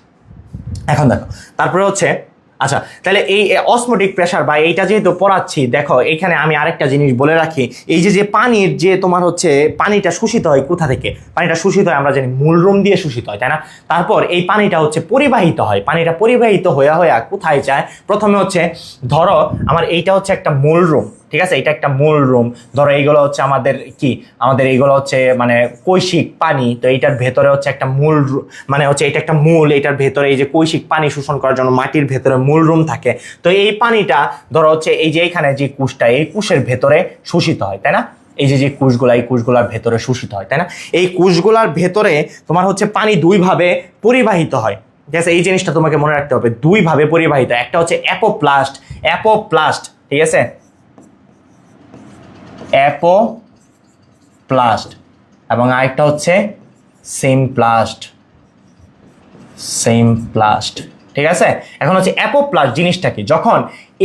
এখন দেখো তারপরে হচ্ছে, আচ্ছা তাহলে এই অসমোটিক প্রেসার বা এইটা যেহেতু পড়াচ্ছি, দেখো এখানে আমি আরেকটা জিনিস বলে রাখি। এই যে পানির যে তোমার হচ্ছে পানিটা শোষিত হয় কোথা থেকে? পানিটা শোষিত হয় আমরা জানি মূলরুম দিয়ে শোষিত হয়, তাই না? তারপর এই পানিটা হচ্ছে পরিবাহিত হয়, পানিটা পরিবাহিত হয়ে কোথায় যায়? প্রথমে হচ্ছে ধরো আমার এইটা হচ্ছে একটা মূলরুম, ঠিক আছে? এটা একটা মূল রুম। ধরো এইগুলো হচ্ছে আমাদের কি, আমাদের এইগুলো হচ্ছে মানে কৈশিক পানি। তো এইটার ভেতরে হচ্ছে একটা মূল, মানে হচ্ছে এটা একটা মূল, এটার ভেতরে এই যে কৈশিক পানি শোষণ করার জন্য মাটির ভেতরে মূল রুম থাকে। তো এই পানিটা ধরো হচ্ছে এই যে এখানে যে কোষটা, এই কোষের ভেতরে শোষিত হয়, তাই না? এই যে কোষগুলা, এই কোষগুলার ভেতরে শোষিত হয়, তাই না? এই কোষগুলার ভেতরে তোমার হচ্ছে পানি দুই ভাবে পরিবাহিত হয়, ঠিক আছে? এই জিনিসটা তোমাকে মনে রাখতে হবে, দুই ভাবে পরিবাহিত। একটা হচ্ছে অ্যাপোপ্লাস্ট, ঠিক আছে? অ্যাপোপ্লাস্ট, এবং আরেকটা হচ্ছে সিমপ্লাস্ট, ঠিক আছে? এখন হচ্ছে অ্যাপোপ্লাস্ট জিনিসটা কি? যখন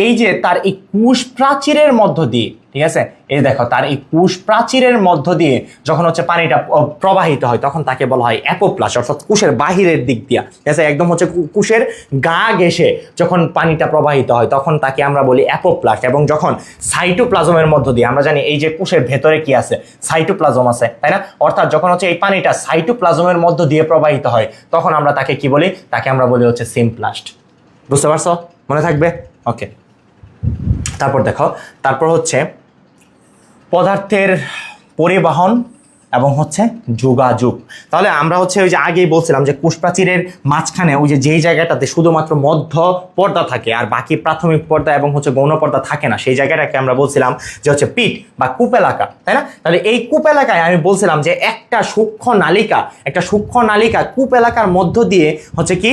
এই যে তার এই কোষ প্রাচীরের মধ্য দিয়ে, ঠিক আছে, এই দেখো তার এই কোষ প্রাচীরের মধ্য দিয়ে যখন হচ্ছে পানিটা প্রবাহিত হয় তখন তাকে বলা হয় অ্যাপোপ্লাস্ট, অর্থাৎ কোষের বাহিরের দিক দিয়া, ঠিক আছে, একদম হচ্ছে কোষের গা ঘেঁষে যখন পানিটা প্রবাহিত হয় তখন তাকে আমরা বলি অ্যাপোপ্লাস্ট। এবং যখন সাইটোপ্লাজমের মধ্য দিয়ে, আমরা জানি এই যে কোষের ভেতরে কি আছে, সাইটোপ্লাজম আছে, তাই না? অর্থাৎ যখন হচ্ছে এই পানিটা সাইটোপ্লাজমের মধ্য দিয়ে প্রবাহিত হয় তখন আমরা তাকে কি বলি? তাকে আমরা বলি হচ্ছে সিমপ্লাস্ট। বুঝতে পারছো? মনে থাকবে? ওকে। তারপর দেখো, তারপর হচ্ছে পদার্থের পরিবহন এবং হচ্ছে যোগাযোগ। তাহলে আমরা হচ্ছে ওই যে আগেই বলছিলাম যে কোষ প্রাচীরের মাঝখানে ওই যে যেই জায়গাটাতে শুধুমাত্র মধ্য পর্দা থাকে আর বাকি প্রাথমিক পর্দা এবং হচ্ছে গৌণ পর্দা থাকে না, সেই জায়গাটাকে আমরা বলছিলাম যে হচ্ছে পিট বা কূপ এলাকা, তাই না? তাহলে এই কূপ এলাকায় আমি বলছিলাম যে একটা সূক্ষ্ম নালিকা কূপ এলাকার মধ্য দিয়ে হচ্ছে কি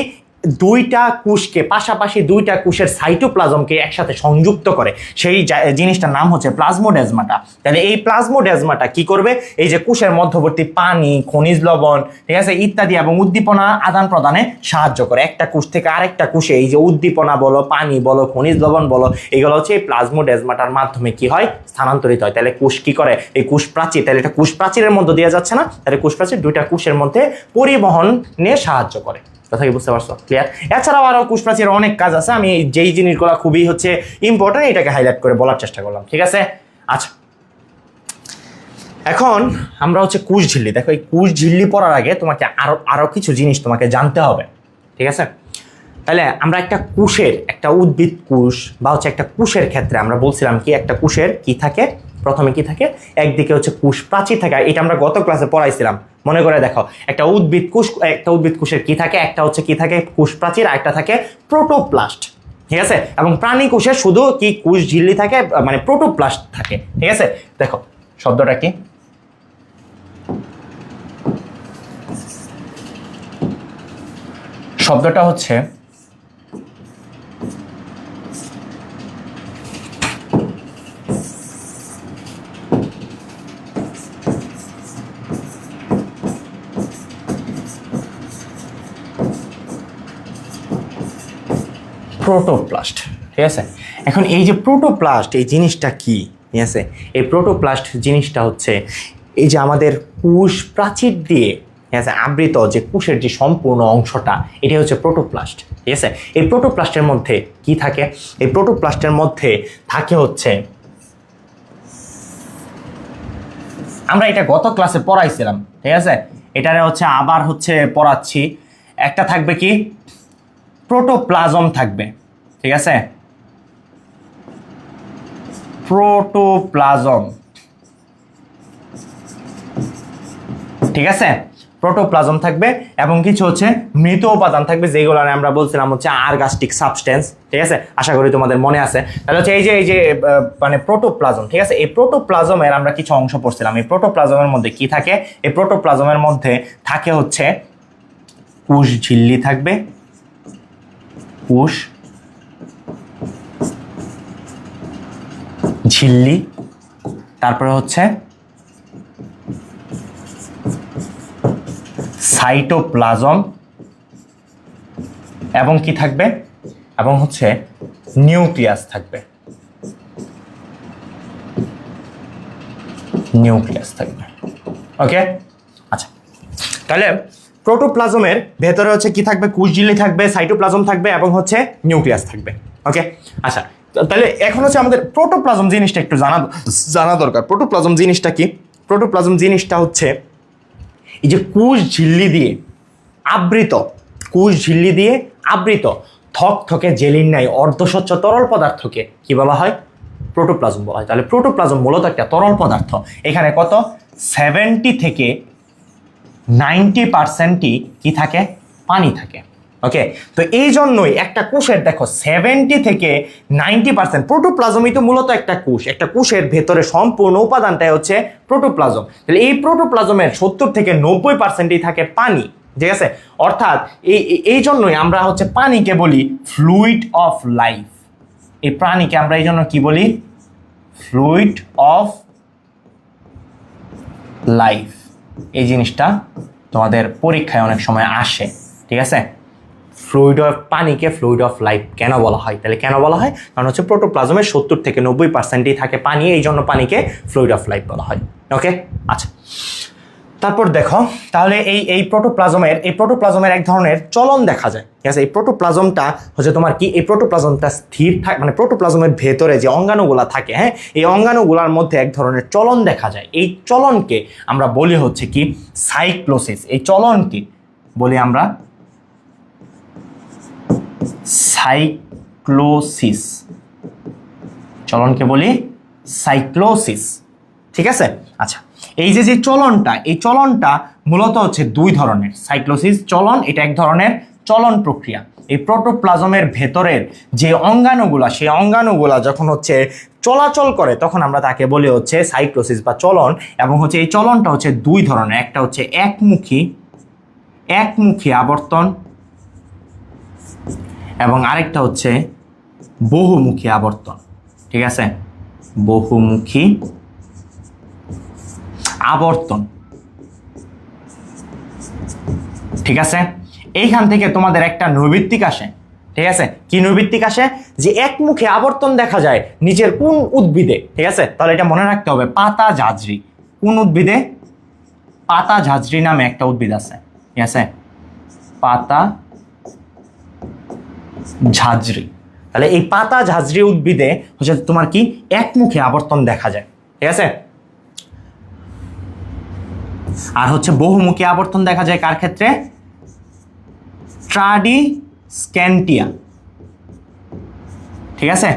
দুইটা কোষকে, পাশাপাশি দুইটা কোষের সাইটোপ্লাজমকে একসাথে সংযুক্ত করে, সেই জিনিসটার নাম হচ্ছে প্লাজমোডেজমাটা। তাহলে এই প্লাজমোডেজমাটা কি করবে? এই যে কোষের মধ্যবর্তী পানি, খনিজ লবণ, ঠিক আছে, ইত্যাদি এবং উদ্দীপনা আদান প্রদানে সাহায্য করে। একটা কোষ থেকে আরেকটা কোষে এই যে উদ্দীপনা বলো, পানি বলো, খনিজ লবণ বলো, এগুলো হচ্ছে এই প্লাজমোডেজমাটার মাধ্যমে কি হয়? স্থানান্তরিত হয়। তাহলে কোষ কি করে? এই কোষ প্রাচীর, তাহলে এটা কোষ প্রাচীরের মধ্যে দিয়ে যাচ্ছে না, তাহলে কোষ প্রাচীর দুইটা কোষের মধ্যে পরিবহন নিয়ে সাহায্য করে। কথা কি বুঝতে পারছো? ক্লিয়ার? এছাড়াও আরো কোষ প্রাচীরের অনেক কাজ আছে, আমি যেই জিনিসগুলো খুবই হচ্ছে ইম্পর্টেন্ট এটাকে হাইলাইট করে বলার চেষ্টা করলাম, ঠিক আছে? আচ্ছা, এখন আমরা হচ্ছে কোষ ঝিল্লি। দেখো এই কোষ ঝিল্লি পড়ার আগে তোমাকে আরো কিছু জিনিস তোমাকে জানতে হবে, ঠিক আছে? তাহলে আমরা একটা কোষের, একটা উদ্ভিদ কোষ বা হচ্ছে একটা কোষের ক্ষেত্রে আমরা বলছিলাম কি একটা কোষের কি থাকে? প্রথমে কি থাকে? একদিকে হচ্ছে কোষ প্রাচীর থাকে, এটা আমরা গত ক্লাসে পড়াইছিলাম, মনে করে দেখো। একটা উদ্ভিদ কোষের কি থাকে? একটা হচ্ছে কি থাকে? কোষ প্রাচীর, আর একটা থাকে প্রোটোপ্লাস্ট, ঠিক আছে? এবং প্রাণী কোষের শুধু কি কোষ ঝিল্লি থাকে, মানে প্রোটোপ্লাস্ট থাকে, ঠিক আছে? দেখো শব্দটা কি? শব্দটা হচ্ছে প্রোটোপ্লাস্ট, ঠিক আছে? এখন এই যে প্রোটোপ্লাস্ট, এই জিনিসটা কি, ঠিক আছে? এই প্রোটোপ্লাস্ট জিনিসটা হচ্ছে এই যে আমাদের কোষ প্রাচীর দিয়ে, ঠিক আছে, আবৃত যে কোষের যে সম্পূর্ণ অংশটা, এটা হচ্ছে প্রোটোপ্লাস্ট, ঠিক আছে? এই প্রোটোপ্লাস্টের মধ্যে কি থাকে? এই প্রোটোপ্লাস্টের মধ্যে থাকে হচ্ছে, আমরা এটা গত ক্লাসে পড়াইছিলাম, ঠিক আছে? এটারে হচ্ছে আবার হচ্ছে পড়াচ্ছি। একটা থাকবে কি? প্রোটোপ্লাজম থাকবে, ঠিক আছে? প্রোটোপ্লাজম, ঠিক আছে, প্রোটোপ্লাজম থাকবে এবং কিছু হচ্ছে মৃত উপাদান থাকবে, যেগুলো আমরা বলছিলাম হচ্ছে আরগাস্টিক সাবস্টেন্স। ঠিক আছে, আশা করি তোমাদের মনে আছে। তাহলে হচ্ছে এই যে মানে প্রোটোপ্লাজম, ঠিক আছে, এই প্রোটোপ্লাজমের আমরা কিছু অংশ পড়ছিলাম। এই প্রোটোপ্লাজমের মধ্যে কি থাকে? এই প্রোটোপ্লাজমের মধ্যে থাকে হচ্ছে কোষ ঝিল্লি থাকবে, কোষ ঝিল্লি, তারপরে হচ্ছে সাইটোপ্লাজম, এবং কি থাকবে? এবং হচ্ছে নিউক্লিয়াস থাকবে, নিউক্লিয়াস থাকবে। ওকে, আচ্ছা, তাহলে প্রোটোপ্লাজমের ভেতরে হচ্ছে কি থাকবে? কোষ ঝিল্লি থাকবে, সাইটোপ্লাজম থাকবে এবং হচ্ছে নিউক্লিয়াস থাকবে। ওকে, আচ্ছা, তাহলে এখন হচ্ছে আমাদের প্রোটোপ্লাজম জিনিসটা একটু জানা দরকার। প্রোটোপ্লাজম জিনিসটা কি? প্রোটোপ্লাজম জিনিসটা হচ্ছে এই যে কোষ ঝিল্লি দিয়ে আবৃত, কোষ ঝিল্লি দিয়ে আবৃত থকথকে জেলির ন্যায় অর্ধস্বচ্ছ তরল পদার্থকে কি বলা হয়? প্রোটোপ্লাজম বলা হয়। তাহলে প্রোটোপ্লাজম মূলত একটা তরল পদার্থ। এখানে কত 70 থেকে 90% কি থাকে? পানি থাকে। ওকে, তো এই জন্যই একটা কোষের দেখো 70 থেকে 90% প্রোটোপ্লাজমই তো মূলত একটা কোষ। একটা কোষের ভেতরে সম্পূর্ণ উপাদানটাই হচ্ছে প্রোটোপ্লাজম। তাহলে এই প্রোটোপ্লাজমের 70 থেকে 90%ই থাকে পানি। ঠিক আছে, অর্থাৎ এই জন্যই আমরা হচ্ছে পানিকে বলি ফ্লুইড অফ লাইফ। এই প্রাণীকে আমরা এই জন্য কি বলি? Fluid of life. এই জিনিসটা তোমাদের পরীক্ষায় অনেক সময় আসে। ঠিক আছে, ফ্লুইড অফ, পানিকে ফ্লুইড অফ লাইফ কেন বলা হয়? তাহলে কেন বলা হয়? কারণ হচ্ছে প্রোটোপ্লাজমের 70 থেকে 90%ই থাকে পানি, এই জন্য পানিকে ফ্লুইড অফ লাইফ বলা হয়। ওকে, আচ্ছা, তারপর দেখো, তাহলে এই প্রোটোপ্লাজমের এক ধরনের চলন দেখা যায়। ঠিক আছে, এই প্রোটোপ্লাজমটা হচ্ছে তোমার কি? এই প্রোটোপ্লাজমটা স্থির থাকে, মানে প্রোটোপ্লাজমের ভেতরে যে অঙ্গাণুগুলা থাকে, হ্যাঁ, এই অঙ্গাণুগুলার মধ্যে এক ধরনের চলন দেখা যায়। এই চলনকে আমরা বলি হচ্ছে কি? সাইক্লোসিস। এই চলনকে বলি আমরা সাইক্লোসিস। চলনকে বলি সাইক্লোসিস। ঠিক আছে, আচ্ছা, এই যে চলনটা, এই চলনটা মূলত হচ্ছে দুই ধরনের। সাইক্লোসিস চলন, এটা এক ধরনের চলন প্রক্রিয়া। এই প্রোটোপ্লাজমের ভেতরের যে অঙ্গাণুগুলা, সেই অঙ্গাণুগুলা যখন হচ্ছে চলাচল করে তখন আমরা তাকে বলি হচ্ছে সাইক্লোসিস বা চলন। এবং হচ্ছে এই চলনটা হচ্ছে দুই ধরনের। একটা হচ্ছে একমুখী আবর্তন এবং আরেকটা হচ্ছে বহুমুখী আবর্তন। ঠিক আছে, বহুমুখী আবর্তন। ঠিক আছে, এইখান থেকে তোমাদের একটা নৈর্ব্যক্তিক আসে। ঠিক আছে, কি নৈর্ব্যক্তিক আসে? যে একমুখী আবর্তন দেখা যায় নিচের কোন উদ্ভিদে? ঠিক আছে, তাহলে এটা মনে রাখতে হবে, পাতা ঝাঁঝরি। কোন উদ্ভিদে? পাতা ঝাঁঝরি নামে একটা উদ্ভিদ আছে। ঠিক আছে, পাতা ঝাঁঝরি। তাহলে এই পাতা ঝাঁঝরি উদ্ভিদে হচ্ছে তোমার কি? একমুখী আবর্তন দেখা যায়। ঠিক আছে, আর হচ্ছে বহুমুখী আবর্তন দেখা যায় কার ক্ষেত্রে? ট্রাডিস্ক্যান্টিয়া। ঠিক আছে,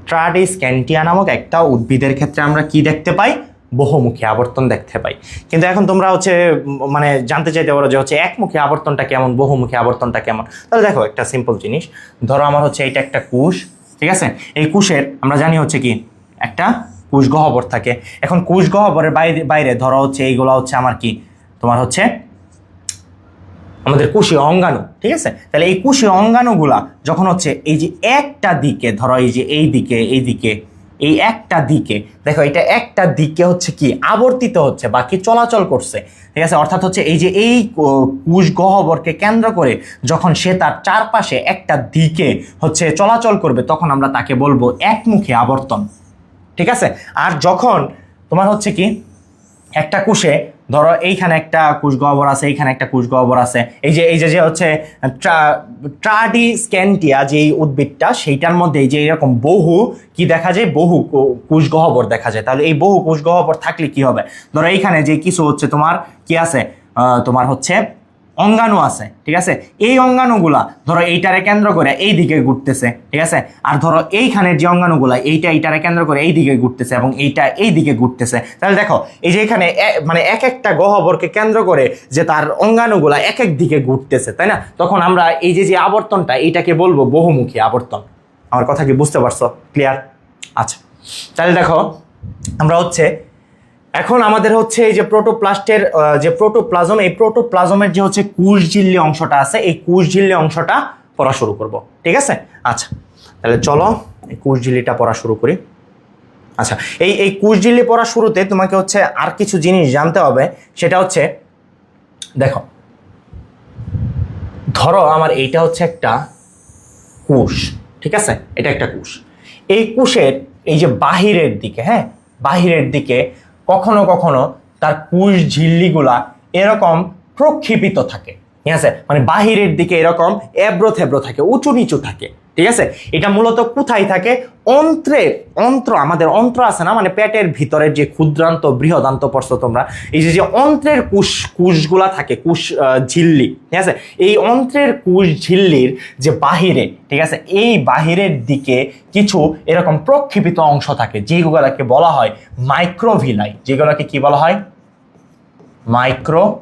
ট্রাডিস্ক্যান্টিয়া নামক একটা উদ্ভিদের ক্ষেত্রে আমরা কি দেখতে পাই? বহুমুখী আবর্তন দেখতে পাই। কিন্তু এখন তোমরা হচ্ছে মানে জানতে চাইতে পারো যে হচ্ছে একমুখী আবর্তনটা কেমন, বহুমুখী আবর্তনটা কেমন। তাহলে দেখো, একটা সিম্পল জিনিস, ধরো আমার হচ্ছে এটা একটা কোষ। ঠিক আছে, এই কোষের আমরা জানি হচ্ছে কি একটা কোষ গহ্বর থাকে। এখন কোষ গহ্বরের বাইরে ধরো হচ্ছে এইগুলা হচ্ছে আমার কি? তোমার হচ্ছে আমাদের কোষীয় অঙ্গাণু। ঠিক আছে, তাহলে এই কোষীয় অঙ্গাণুগুলা যখন হচ্ছে এই যে একটা দিকে, ধরো এই যে এইদিকে এই একটা দিকে, দেখো এটা একটা দিকে হচ্ছে কি আবর্তিত হচ্ছে বা কি চলাচল করছে। ঠিক আছে, অর্থাৎ হচ্ছে এই যে এই কোষ গহ্বরকে কেন্দ্র করে যখন সে তার চারপাশে একটা দিকে হচ্ছে চলাচল করবে, তখন আমরা তাকে বলবো একমুখী আবর্তন। ঠিক আছে, আর যখন তোমার হচ্ছে কি একটা কোষে, ধরো এইখানে একটা কোষ গহ্বর আছে, এইখানে একটা কোষ গহ্বর আছে, এই যে হচ্ছে ট্রাডিস্ক্যান্টিয়া যে উদ্ভিদটা, সেইটার মধ্যে এই যে এরকম বহু কি দেখা যায়? বহু কোষ গহ্বর দেখা যায়। তাহলে এই বহু কোষ গহ্বর থাকলে কি হবে? ধরো এইখানে যে কিছু হচ্ছে তোমার কি আছে, তোমার হচ্ছে অঙ্গাণু আছে, ঠিক আছে, এই অঙ্গাণুগুলা ধরো এইটারে কেন্দ্র করে এই দিকে ঘুরতেছে, ঠিক আছে, আর ধরো এইখানের যে অঙ্গাণুগুলা এইটারে কেন্দ্র করে এই দিকে ঘুরতেছে এবং এইটা এই দিকে ঘুরতেছে। তাহলে দেখো এই যে এখানে মানে এক একটা গহ্বরকে কেন্দ্র করে যে তার অঙ্গাণুগুলা এক এক দিকে ঘুরতেছে, তাই না? তখন আমরা এই যে আবর্তনটা এইটাকে বলবো বহুমুখী আবর্তন। আমার কথা কি বুঝতে পারছো? ক্লিয়ার? আচ্ছা, তাহলে দেখো আমরা হচ্ছে এখন আমাদের হচ্ছে এই যে প্রোটোপ্লাস্টের যে প্রোটোপ্লাজম, এই প্রোটোপ্লাজমের যে হচ্ছে কোষঝিল্লি অংশটা আছে, এই কোষঝিল্লি অংশটা পড়া শুরু করব, ঠিক আছে? আচ্ছা, তাহলে চলো এই কোষঝিল্লিটা পড়া শুরু করি। আচ্ছা, এই কোষঝিল্লি পড়া শুরুতে তোমাকে হচ্ছে আর কিছু জিনিস জানতে হবে। সেটা হচ্ছে দেখো, ধরো আমার এইটা হচ্ছে একটা কোষ, ঠিক আছে, এটা একটা কোষ। এই কোষের এই যে বাহিরের দিকে, হ্যাঁ, বাহিরের দিকে কখনো কখনো তার কোষ ঝিল্লিগুলা এরকম প্রক্ষেপিত থাকে, ঠিক আছে, মানে বাহিরের দিকে এরকম এবড়ো থেবড়ো থাকে, উঁচু নিচু থাকে, ঠিক আছে। এটা মূলত কোথায় থাকে? অন্ত্র, আমাদের অন্ত্র আছে না, মানে পেটের ভিতরের যে ক্ষুদ্রান্ত বৃহদান্ত পড়ছো তোমরা, এই যে অন্ত্রের কোষগুলা থাকে, কোষ ঝিল্লি, ঠিক আছে, এই অন্ত্রের কোষ ঝিল্লির যে বাহিরে, ঠিক আছে, এই বাহিরের দিকে কিছু এরকম প্রক্ষেপিত অংশ থাকে যেগুলোকে বলা হয় মাইক্রোভিলাই। যেগুলোকে কি বলা হয়? মাইক্রোভিলাই,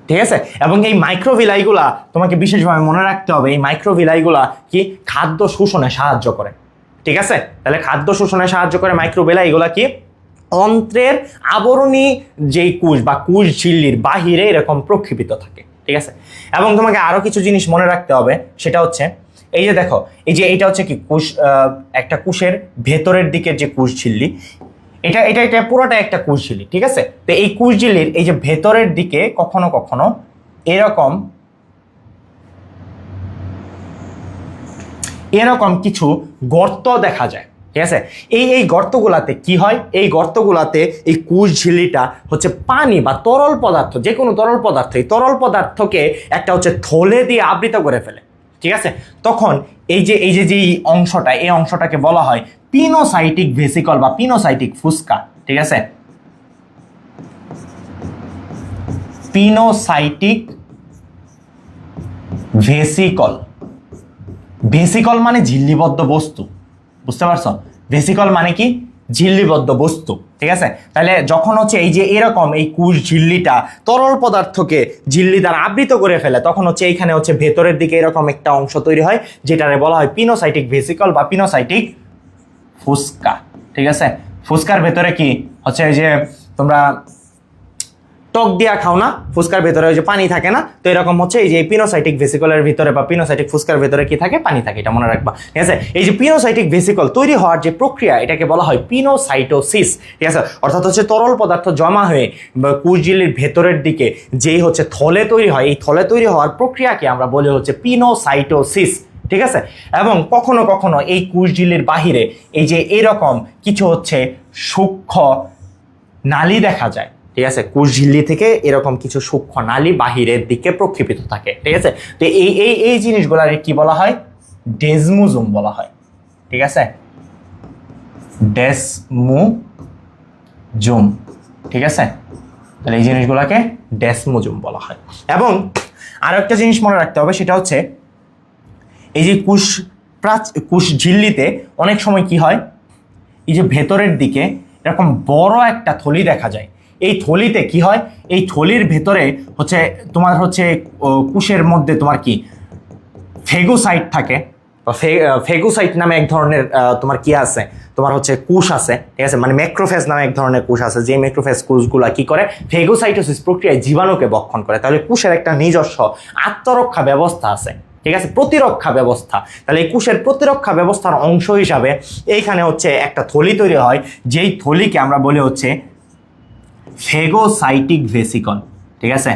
ঠিক আছে। এবং এই মাইক্রোভিলাইগুলা তোমাকে বিশেষভাবে মনে রাখতে হবে, এই মাইক্রোভিলাইগুলা কি খাদ্য শোষণে সাহায্য করে, ঠিক আছে। তাহলে খাদ্য শোষণে সাহায্য করে মাইক্রোভিলাইগুলা কি অন্ত্রের আবরণী যেই কোষ বা কোষ ঝিল্লির বাহিরে এরকম প্রক্ষেপিত থাকে, ঠিক আছে। এবং তোমাকে আরো কিছু জিনিস মনে রাখতে হবে, সেটা হচ্ছে এই যে দেখো, এই যে এটা হচ্ছে কি কোষ, একটা কোষের ভেতরের দিকের যে কোষ ঝিল্লি, এটা এটা এটা পুরোটা একটা কোষঝিল্লি, ঠিক আছে। তো এই কোষঝিল্লির এই যে ভেতরের দিকে কখনো কখনো এরকম কিছু গর্ত দেখা যায়, ঠিক আছে। এই গর্তগুলাতে কি হয়? এই গর্তগুলাতে এই কোষঝিল্লিটা হচ্ছে পানি বা তরল পদার্থ, যে কোনো তরল পদার্থ, এই তরল পদার্থকে একটা হচ্ছে থলে দিয়ে আবৃত করে ফেলে, ঠিক আছে। তখন এই যে অংশটা, এই অংশটাকে বলা হয় পিনোসাইটিক ভেসিকল বা পিনোসাইটিক ফুসকা, ঠিক আছে। পিনোসাইটিক ভেসিকল, ভেসিকল মানে ঝিল্লিবদ্ধ বস্তু, বুঝতে পারছো? ভেসিকল মানে কি? ঝিল্লিবদ্ধ বস্তু, ঠিক আছে। তাহলে যখন হচ্ছে এই যে এরকম এই কোষ ঝিল্লিটা তরল পদার্থকে ঝিল্লি দ্বারা আবৃত করে ফেলে, তখন হচ্ছে এইখানে হচ্ছে ভেতরের দিকে এরকম একটা অংশ তৈরি হয়, যেটারে বলা হয় পিনোসাইটিক ভেসিকল বা পিনোসাইটিক ফুসকা, ঠিক আছে। ফুসকার ভেতরে কি হচ্ছে, এই যে তোমরা টক দিয়া খাও না, ফুসকার ভেতরে ওই যে পানি থাকে না, তো এরকম হচ্ছে এই যে পিনোসাইটিক ভেসিকলের ভিতরে বা পিনোসাইটিক ফুসকার ভেতরে কি থাকে? পানি থাকে, এটা মনে রাখবা, ঠিক আছে। এই যে পিনোসাইটিক ভেসিকল তৈরি হওয়ার যে প্রক্রিয়া, এটাকে বলা হয় পিনোসাইটোসিস, ঠিক আছে। অর্থাৎ হচ্ছে তরল পদার্থ জমা হয়ে কোষঝিল্লির ভেতরের দিকে যেই হচ্ছে থলে তৈরি হয়, এই থলে তৈরি হওয়ার প্রক্রিয়াকে আমরা বলি হচ্ছে পিনোসাইটোসিস, ঠিক আছে। এবং কখনো কখনো এই কোষঝিল্লির বাহিরে এই যে এরকম কিছু হচ্ছে সূক্ষ্ম নালী দেখা যায়, ঠিক আছে। কোষঝিল্লি থেকে এরকম কিছু সূক্ষ্ম নালী বাহিরের দিকে প্রক্ষেপিত থাকে, ঠিক আছে। তো এই জিনিসগুলার কি বলা হয়? ডেসমোজোম বলা হয়, ঠিক আছে, ডেসমোজোম, ঠিক আছে। তাহলে এই জিনিসগুলোকে ডেসমোজোম বলা হয়। এবং আরো একটা জিনিস মনে রাখতে হবে, সেটা হচ্ছে এই যে কোষঝিল্লিতে অনেক সময় কি হয়, এই যে ভেতরের দিকে এরকম বড় একটা থলি দেখা যায়। এই থলিতে কি হয়? এই থলির ভেতরে হচ্ছে তোমার হচ্ছে কোষের মধ্যে তোমার কি ফেগোসাইট থাকে, ফেগোসাইট নামে এক ধরনের তোমার কি আছে, তোমার হচ্ছে কোষ আছে, ঠিক আছে, মানে ম্যাক্রোফেজ নামে এক ধরনের কোষ আছে, যে ম্যাক্রোফেজ কোষগুলা কি করে? ফেগোসাইটোসিস প্রক্রিয়ায় জীবাণুকে ভক্ষণ করে। তাহলে কোষের একটা নিজস্ব আত্মরক্ষা ব্যবস্থা আছে, ঠিক আছে, প্রতিরক্ষা ব্যবস্থা। তাহলে এই কোষের প্রতিরক্ষা ব্যবস্থার অংশ হিসাবে এইখানে হচ্ছে একটা থলি তৈরি হয়, যেই থলিকে আমরা বলি হচ্ছে ফেগোসাইটিক ভেসিকল, ঠিক আছে,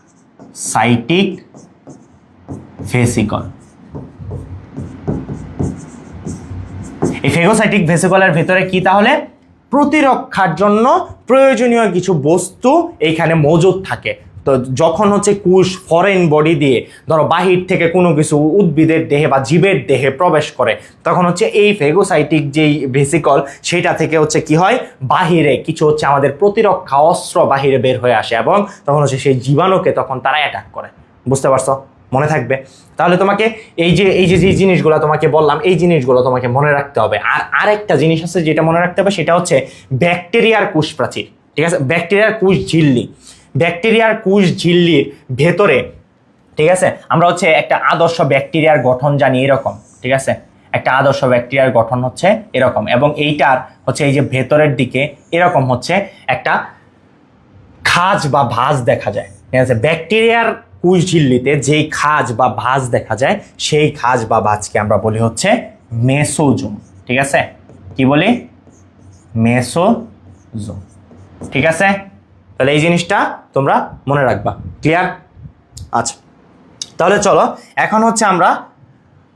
ফেগোসাইটিক ভেসিকল। এই ফেগোসাইটিক ভেসিকলের ভিতরে কি তাহলে? প্রতিরক্ষার জন্য প্রয়োজনীয় কিছু বস্তু এইখানে মজুদ থাকে। তো যখন হচ্ছে কোষ ফরেন বডি দিয়ে ধরো বাহির থেকে কোনো কিছু উদ্ভিদের দেহে বা জীবের দেহে প্রবেশ করে, তখন হচ্ছে এই ফেগোসাইটিক যেই ভেসিকল সেটা থেকে হচ্ছে কি হয়, বাহিরে কিছু হচ্ছে আমাদের প্রতিরক্ষা অস্ত্র বাহিরে বের হয়ে আসে এবং তখন হচ্ছে সেই জীবাণুকে তখন তারা অ্যাটাক করে। বুঝতে পারছো? মনে থাকবে। তাহলে তোমাকে এই যে জিনিসগুলো তোমাকে বললাম, এই জিনিসগুলো তোমাকে মনে রাখতে হবে। আর আরেকটা জিনিস আছে যেটা মনে রাখতে হবে, সেটা হচ্ছে ব্যাকটেরিয়ার কোষ প্রাচীর। ঠিক আছে, ব্যাকটেরিয়ার কোষ ঝিল্লি। ব্যাকটেরিয়ার কোষ ঝিল্লির ভেতরে, ঠিক আছে, আমরা হচ্ছে একটা আদর্শ ব্যাকটেরিয়ার গঠন জানি এরকম। ঠিক আছে, একটা আদর্শ ব্যাকটেরিয়ার গঠন হচ্ছে এরকম, এবং এইটার হচ্ছে এই যে ভেতরের দিকে এরকম হচ্ছে একটা খাঁজ বা ভাঁজ দেখা যায়। ঠিক আছে, ব্যাকটেরিয়ার কোষ ঝিল্লিতে যেই খাঁজ বা ভাঁজ দেখা যায়, সেই খাঁজ বা ভাঁজকে আমরা বলি হচ্ছে মেসোজোম। ঠিক আছে, কি বলি? মেসোজোম। ঠিক আছে, তাহলে এই জিনিসটা তোমরা মনে রাখবা। ক্লিয়ার? আচ্ছা, তাহলে চলো এখন হচ্ছে আমরা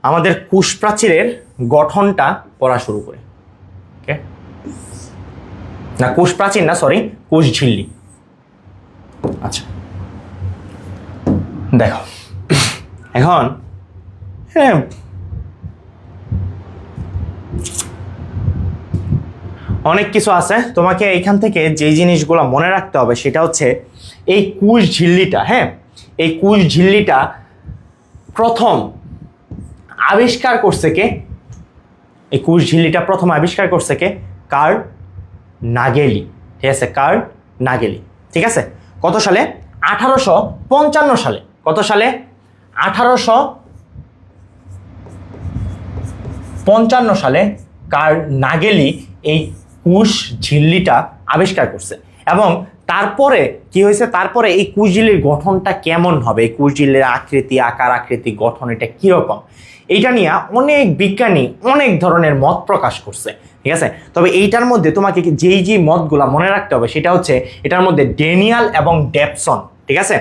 আমাদের কোষ প্রাচীরের গঠনটা পড়া শুরু করি। ওকে, না কোষ প্রাচীর না, সরি, কোষ ঝিল্লি। আচ্ছা, দেখো এখন অনেক কিছু আছে, তোমাকে এখান থেকে যে জিনিসগুলো মনে রাখতে হবে সেটা হচ্ছে এই কোষ ঝিল্লিটা। হ্যাঁ, এই কোষ ঝিল্লিটা প্রথম আবিষ্কার করছে কে? এই কোষ ঝিল্লিটা প্রথম আবিষ্কার করছে কে? কার্ল নাগেলি। ঠিক আছে, কার্ল নাগেলি। ঠিক আছে, কত সালে? 1855 সালে। কত সালে? 1855 সালে কার্ল নাগেলি এই কোষ ঝিল্লিটা আবিষ্কার করছে। এবং তারপরে কি হয়েছে, তারপরে এই কোষ ঝিল্লির গঠনটা কেমন হবে, এই কোষ ঝিল্লির আকৃতি, আকার আকৃতি, গঠন এটা কিরকম, এইটা নিয়ে অনেক বিজ্ঞানী অনেক ধরনের মত প্রকাশ করছে। ঠিক আছে, তবে এইটার মধ্যে তোমাকে যেই মতগুলা মনে রাখতে হবে সেটা হচ্ছে এটার মধ্যে ড্যানিয়াল এবং ডেপসন। ঠিক আছে,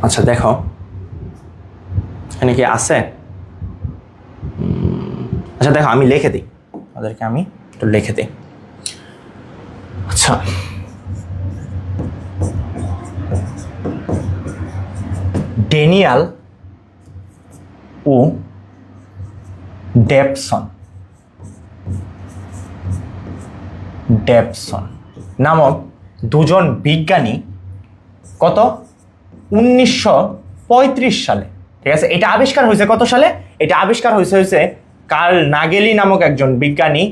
আচ্ছা দেখো এখানে কি আছে? আচ্ছা দেখো, আমি লিখে দিই ওদেরকে, আমি একটু লিখে দিই। আচ্ছা, ড্যানিয়াল ও ডেপসন নামক দুজন বিজ্ঞানী কত 1935 সালে, ঠিক আছে, এটা আবিষ্কার হয়েছে কত সালে? এটা আবিষ্কার হয়েছে কার্ল নাগেলি নামক একজন বিজ্ঞানী।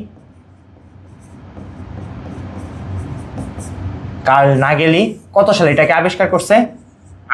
কার্ল নাগেলি কত সালে এটাকে আবিষ্কার করছে?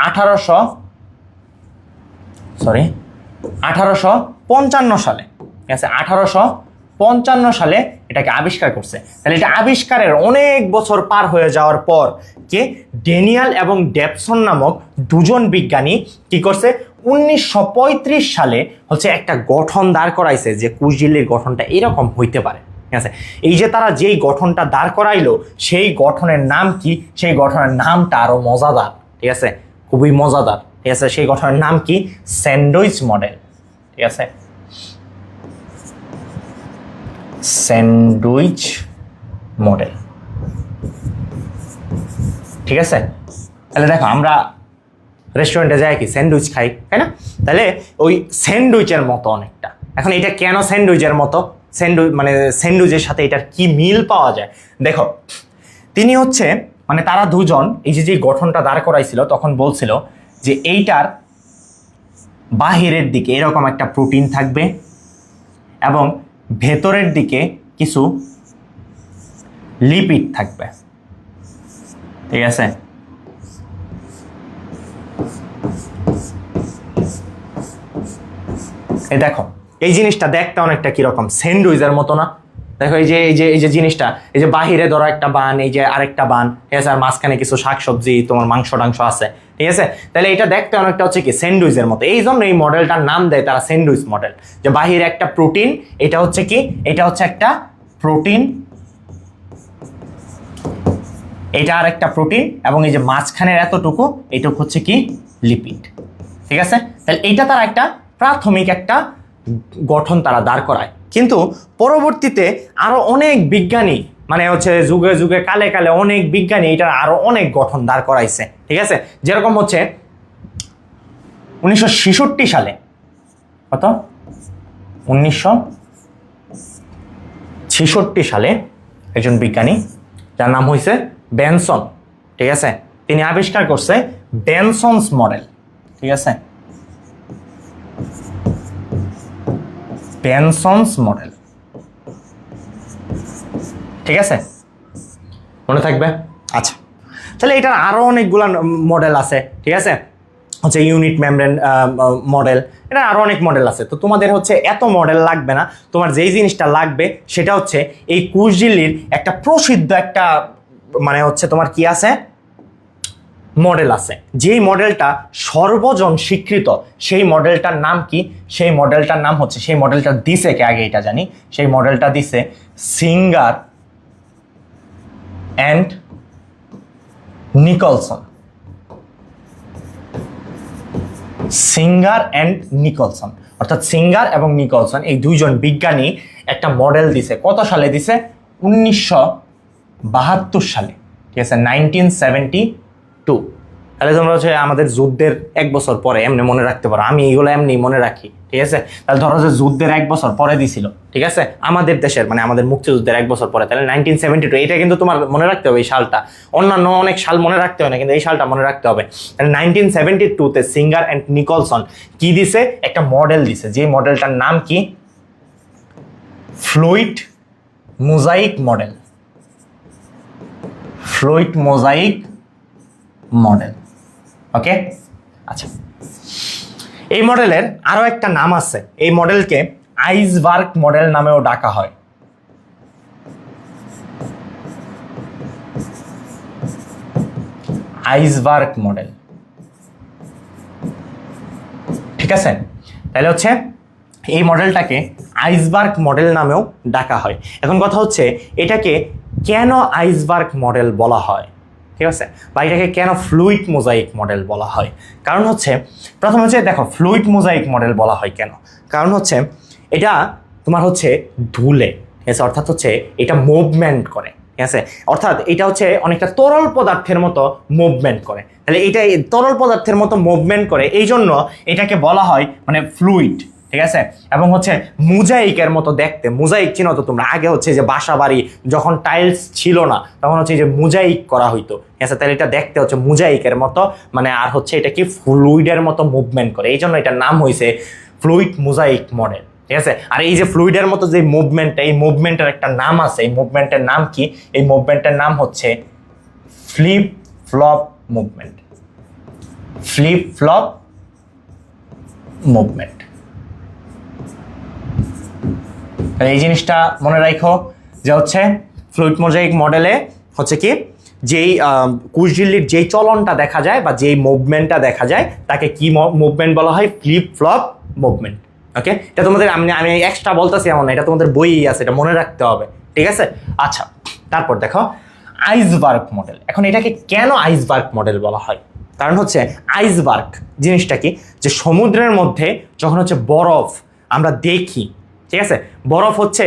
1855 সালে। ঠিক আছে, 1855 সালে এটাকে আবিষ্কার করছে। তাহলে এটা আবিষ্কারের অনেক বছর পার হয়ে যাওয়ার পর কে ড্যানিয়াল এবং ডেপসন নামক দুজন বিজ্ঞানী কি করছে? 1935 সালে হচ্ছে একটা গঠন দাঁড় করাইছে যে কোষ ঝিল্লির গঠনটা এরকম হইতে পারে। ঠিক আছে, এই যে তারা যেই গঠনটা দাঁড় করাইলো সেই গঠনের নাম কি? সেই গঠনের নামটা আরো মজাদার। ঠিক আছে, খুবই মজাদার। ঠিক আছে, সেই গঠনের নাম কি? Sandwich model. ঠিক আছে, স্যান্ডউইচ মডেল। ঠিক আছে, তাহলে দেখো আমরা রেস্টুরেন্টে যাই কি স্যান্ডউইচ খাই, তাই না? তাহলে ওই স্যান্ডউইচের মতো অনেকটা। এখন এটা কেন স্যান্ডউইচের মতো? স্যান্ডউইচের সাথে এটার কি মিল পাওয়া যায়? দেখো, তিনি হচ্ছে তারা দুজন এই যে গঠনটা দাঁড় করাইছিল তখন বলছিল যে এইটার বাহিরের দিকে এরকম একটা প্রোটিন থাকবে এবং ভেতরের দিকে কিছু লিপিড থাকবে। ঠিক আছে, এই দেখো এই জিনিসটা দেখতে অনেকটা কিরকম স্যান্ডউইচের মতো না? দেখো এই যে জিনিসটা, এই যে বাহিরে ধরো একটা বান, এই যে আরেকটা বান, ঠিক আছে, আর মাঝখানে কিছু শাকসবজি, তোমার মাংস টাংস আছে। ঠিক আছে, তাহলে এটা দেখতে অনেকটা হচ্ছে কি স্যান্ডউইচের মতো। এই জন্য এই মডেলটার নাম দেয় তারা স্যান্ডউইচ মডেল, যে বাহিরে একটা প্রোটিন, এটা হচ্ছে কি, এটা হচ্ছে একটা প্রোটিন, এটা আর একটা প্রোটিন, এবং এই যে মাঝখানের এতটুকু এটুকু হচ্ছে কি লিপিড। ঠিক আছে, তাহলে এইটা তার একটা প্রাথমিক একটা গঠন তারা দাঁড় করায়। কিন্তু পরবর্তীতে আরো অনেক বিজ্ঞানী মানে হচ্ছে যুগে যুগে কালে কালে অনেক বিজ্ঞানী এটার আরো অনেক গঠন দাঁড় করাইছে, ঠিক আছে। যেরকম হচ্ছে 1966 সালে, কত 1966 সালে একজন বিজ্ঞানী যার নাম হয়েছে বেনসন, ঠিক আছে, তিনি আবিষ্কার করছে বেনসনস মডেল, ঠিক আছে, বেনসনস মডেল, ঠিক আছে, মনে থাকবে। আচ্ছা, তাহলে এটার আরো অনেকগুলা মডেল আছে, ঠিক আছে, হচ্ছে ইউনিট মেমব্রেন মডেল, এটা আরো অনেক মডেল আছে। তো তোমাদের হচ্ছে এত মডেল লাগবে না, তোমার যেই জিনিসটা লাগবে সেটা হচ্ছে এই কোষঝিল্লির একটা প্রসিদ্ধ একটা মানে হচ্ছে তোমার কি আছে মডেল আছে, যেই মডেলটা সর্বজন স্বীকৃত, সেই মডেলটার নাম কি? সেই মডেলটার নাম হচ্ছে, সেই মডেলটা দিছে কে আগে এটা জানি, সেই মডেলটা দিছে singer and Nicholson, singer and Nicholson, অর্থাৎ সিঙ্গার এবং নিকলসন এই দুইজন বিজ্ঞানী একটা মডেল দিছে। কত সালে দিছে? 1972 সালে, ঠিক আছে, 1972। তাহলে তোমরা হচ্ছে আমাদের যুদ্ধের 1 বছর পরে এমনি মনে রাখতে পারো, আমি এইগুলো এমনি মনে রাখি, ঠিক আছে। তাহলে ধরো যে যুদ্ধের 1 বছর পরে দিছিল, ঠিক আছে, আমাদের দেশের মানে আমাদের মুক্তিযুদ্ধের 1 বছর পরে, তাহলে 1972। এটা কিন্তু তোমার মনে রাখতে হবে এই সালটা, অন্যান্য অনেক সাল মনে রাখতে হয় না, কিন্তু এই সালটা মনে রাখতে হবে। তাহলে 1972-তে সিঙ্গার অ্যান্ড নিকলসন কি দিছে? একটা মডেল দিছে, যে মডেলটার নাম কি? Fluid mosaic model, fluid mosaic model, okay. আচ্ছা, এই মডেলের আরো একটা নাম আছে, এই মডেলকে আইসবার্গ মডেল নামেও ডাকা হয়। আইসবার্গ মডেল, ঠিক আছে। তাহলে হচ্ছে এই মডেলটাকে আইসবার্গ মডেল নামেও ডাকা হয়। এখন কথা হচ্ছে এটাকে কেন আইসবার্গ মডেল বলা হয়, ঠিক আছে, বা এটাকে কেন ফ্লুইড মোজাইক মডেল বলা হয়? কারণ হচ্ছে প্রথম হচ্ছে দেখো, ফ্লুইড মোজাইক মডেল বলা হয় কেন? কারণ হচ্ছে এটা তোমার হচ্ছে ধুলে, ঠিক আছে, অর্থাৎ হচ্ছে এটা মুভমেন্ট করে, ঠিক আছে, অর্থাৎ এটা হচ্ছে অনেকটা তরল পদার্থের মতো মুভমেন্ট করে। তাহলে এটা তরল পদার্থের মতো মুভমেন্ট করে, এই জন্য এটাকে বলা হয় মানে ফ্লুইড, ঠিক আছে। এবং হচ্ছে মোজাইকের মতো দেখতে, মোজাইক চিনো তো তোমরা, আগে হচ্ছে যে বাসা বাড়ি যখন টাইলস ছিল না তখন হচ্ছে যে মোজাইক করা হইতো, ঠিক আছে, তাহলে এটা দেখতে হচ্ছে মোজাইকের মতো মানে, আর হচ্ছে এটা কি ফ্লুইডের মতো মুভমেন্ট করে, এই জন্য এটার নাম হয়েছে ফ্লুইড মোজাইক মডেল, ঠিক আছে। আর এই যে ফ্লুইডের মতো যে মুভমেন্টটা, এই মুভমেন্টের একটা নাম আছে, এই মুভমেন্টের নাম কি? এই মুভমেন্টের নাম হচ্ছে flip flop movement, flip flop movement. এই জিনিসটা মনে রাখো যে হচ্ছে ফ্লুইড মোজাইক মডেলে হচ্ছে কি, যেই কোষঝিল্লির যেই চলনটা দেখা যায় বা যেই মুভমেন্টটা দেখা যায় তাকে কি মুভমেন্ট বলা হয়? ফ্লিপ ফ্লপ মুভমেন্ট, ওকে। এটা তোমাদের আমি এক্সট্রা বলতেছি এমন না, এটা তোমাদের বইই আছে, এটা মনে রাখতে হবে, ঠিক আছে। আচ্ছা, তারপর দেখো আইসবার্গ মডেল। এখন এটাকে কেন আইসবার্গ মডেল বলা হয়? কারণ হচ্ছে আইসবার্গ জিনিসটা কি, যে সমুদ্রের মধ্যে যখন হচ্ছে বরফ আমরা দেখি, ঠিক আছে, বরফ হচ্ছে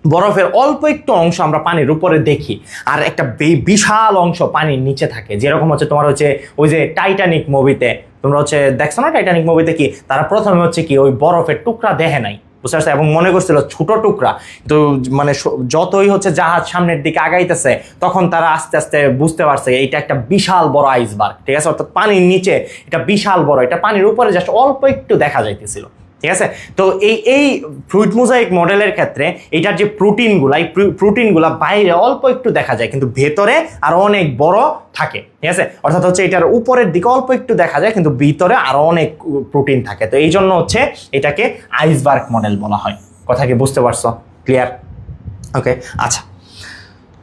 বরফের অল্প একটু অংশ আমরা পানির উপরে দেখি, আর একটা বিশাল অংশ পানির নিচে থাকে। যেরকম হচ্ছে তোমার হচ্ছে ওই যে টাইটানিক মুভিতে তোমরা হচ্ছে দেখছো না, টাইটানিক মুভিতে কি তারা প্রথমে হচ্ছে কি ওই বরফের টুকরা দেখে নাই, বুঝতে পারছো, এবং মনে করছিল ছোট টুকরা, তো মানে যতই হচ্ছে জাহাজ সামনের দিকে আগাইতেছে তখন তারা আস্তে আস্তে বুঝতে পারছে এইটা একটা বিশাল বড় আইসবার্গ, ঠিক আছে, অর্থাৎ পানির নিচে এটা বিশাল বড়, এটা পানির উপরে জাস্ট অল্প একটু দেখা যাইতেছিল, ঠিক আছে। তো এই ফ্লুইড মোজাইক মডেলের ক্ষেত্রে এটার যে প্রোটিনগুলা, এই প্রোটিনগুলা বাইরে অল্প একটু দেখা যায় কিন্তু ভেতরে আরো অনেক বড় থাকে, ঠিক আছে, অর্থাৎ হচ্ছে এটার উপরের দিকে অল্প একটু দেখা যায় কিন্তু ভিতরে আরো অনেক প্রোটিন থাকে। তো এই জন্য হচ্ছে এটাকে আইসবার্গ মডেল বলা হয়। কথা কি বুঝতে পারছো? ক্লিয়ার? ওকে, আচ্ছা,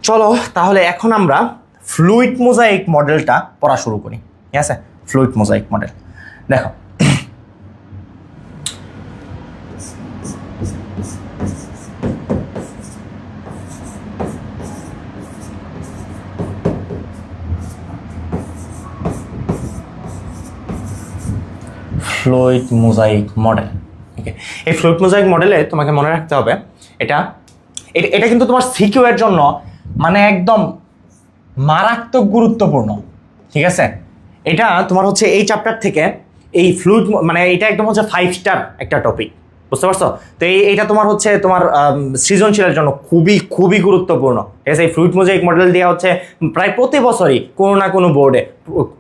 চলো তাহলে এখন আমরা ফ্লুইড মোজাইক মডেলটা পড়া শুরু করি, ঠিক আছে। ফ্লুইড মোজাইক মডেল দেখো, ফ্লুইড মোজাইক মডেল, ওকে, এই ফ্লুইড মোজাইক মডেলে তোমাকে মনে রাখতে হবে এটা এটা কিন্তু তোমার সিকিউ এর জন্য মানে একদম মারাত্মক গুরুত্বপূর্ণ, ঠিক আছে? এটা তোমার হচ্ছে এই চ্যাপ্টার থেকে এই ফ্লুইড মানে এটা একদম হচ্ছে 5 স্টার একটা টপিক, বুঝতে পারছো? তো এটা তোমার হচ্ছে তোমার সৃজনশীলের জন্য খুবই খুবই গুরুত্বপূর্ণ, ঠিক আছে? এই ফ্লুইড মোজাইক মডেল দেওয়া হচ্ছে প্রায় প্রতি বছরই কোনো না কোনো বোর্ডে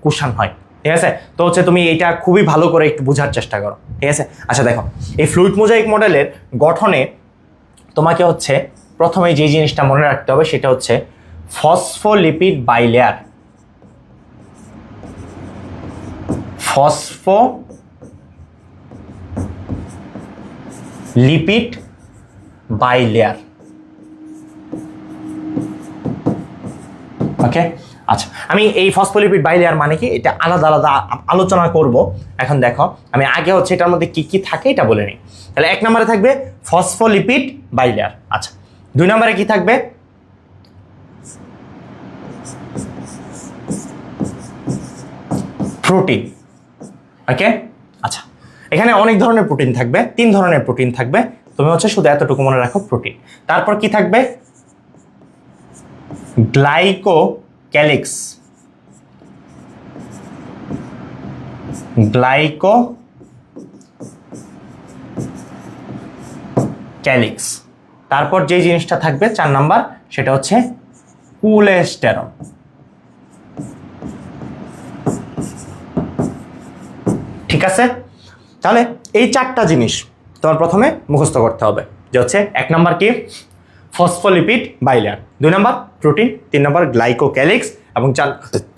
কোশ্চেন হয়, ঠিক আছে? তো হচ্ছে তুমি এটা খুবই ভালো করে একটু বোঝার চেষ্টা করো, ঠিক আছে? আচ্ছা দেখো, এই ফ্লুইড মোজাইক মডেলের গঠনে তোমাকে হচ্ছে প্রথমে যে জিনিসটা মনে রাখতে হবে সেটা হচ্ছে ফসফোলিপিড বাইলেয়ার। ফসফোলিপিড বাইলেয়ার, ওকে? আচ্ছা, আমি এই ফসফোলিপিড বাইলেয়ার মানে কি এটা আলাদা আলাদা আলোচনা করব। এখন দেখো, আমি আগে হচ্ছে এটার মধ্যে কি কি থাকে এটা বলে নিই। তাহলে 1 নম্বরে থাকবে ফসফোলিপিড বাইলেয়ার। আচ্ছা, 2 নম্বরে কি থাকবে? প্রোটিন, ওকে? আচ্ছা, এখানে অনেক ধরনের প্রোটিন থাকবে, 3 ধরনের প্রোটিন থাকবে। তুমি হচ্ছে শুধু এতটুকু মনে রাখো, প্রোটিন। তারপর কি থাকবে? Glycocalyx, glycocalyx. তারপর যে জিনিসটা থাকবে 4 নাম্বার সেটা হচ্ছে কোলেস্টেরল। ঠিক আছে? তাহলে এই 4টা জিনিস তোমার প্রথমে মুখস্থ করতে হবে, যে হচ্ছে 1 নাম্বার কি? Phospholipid bilayer, 2 number protein, 3 number glycocalyx এবং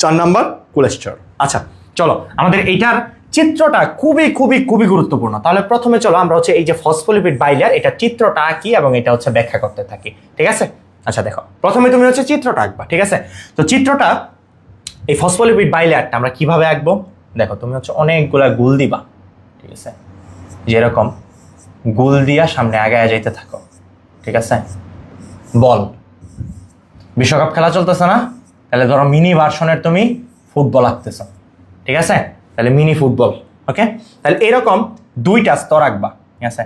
4 নাম্বার কোলেস্টেরল। আচ্ছা চলো, আমাদের এইটার চিত্রটা খুবই খুবই খুবই গুরুত্বপূর্ণ। তাহলে প্রথমে চলো আমরা হচ্ছে এই যে ফসফোলিপিড বাইলেয়ার এটা চিত্রটা কি এবং এটা হচ্ছে ব্যাখ্যা করতে থাকি, ঠিক আছে? আচ্ছা দেখো, প্রথমে তুমি হচ্ছে চিত্রটা আঁকবা, ঠিক আছে? তো চিত্রটা এই ফসফোলিপিড বাইলেয়ারটা আমরা কিভাবে আঁকবো? দেখো, তুমি হচ্ছে অনেকগুলা গোল দিবা, ঠিক আছে? যেরকম গোল দিয়া সামনে আগায় যাইতে থাকো, ঠিক আছে? বল, বিশ্বকাপ খেলা চলতেছে না? তাহলে ধরো মিনি ভার্সনের তুমি ফুটবল আঁকতেছ, ঠিক আছে? তাহলে মিনি ফুটবল, ওকে? তাহলে এরকম 2টা স্তর আঁকবা, ঠিক আছে?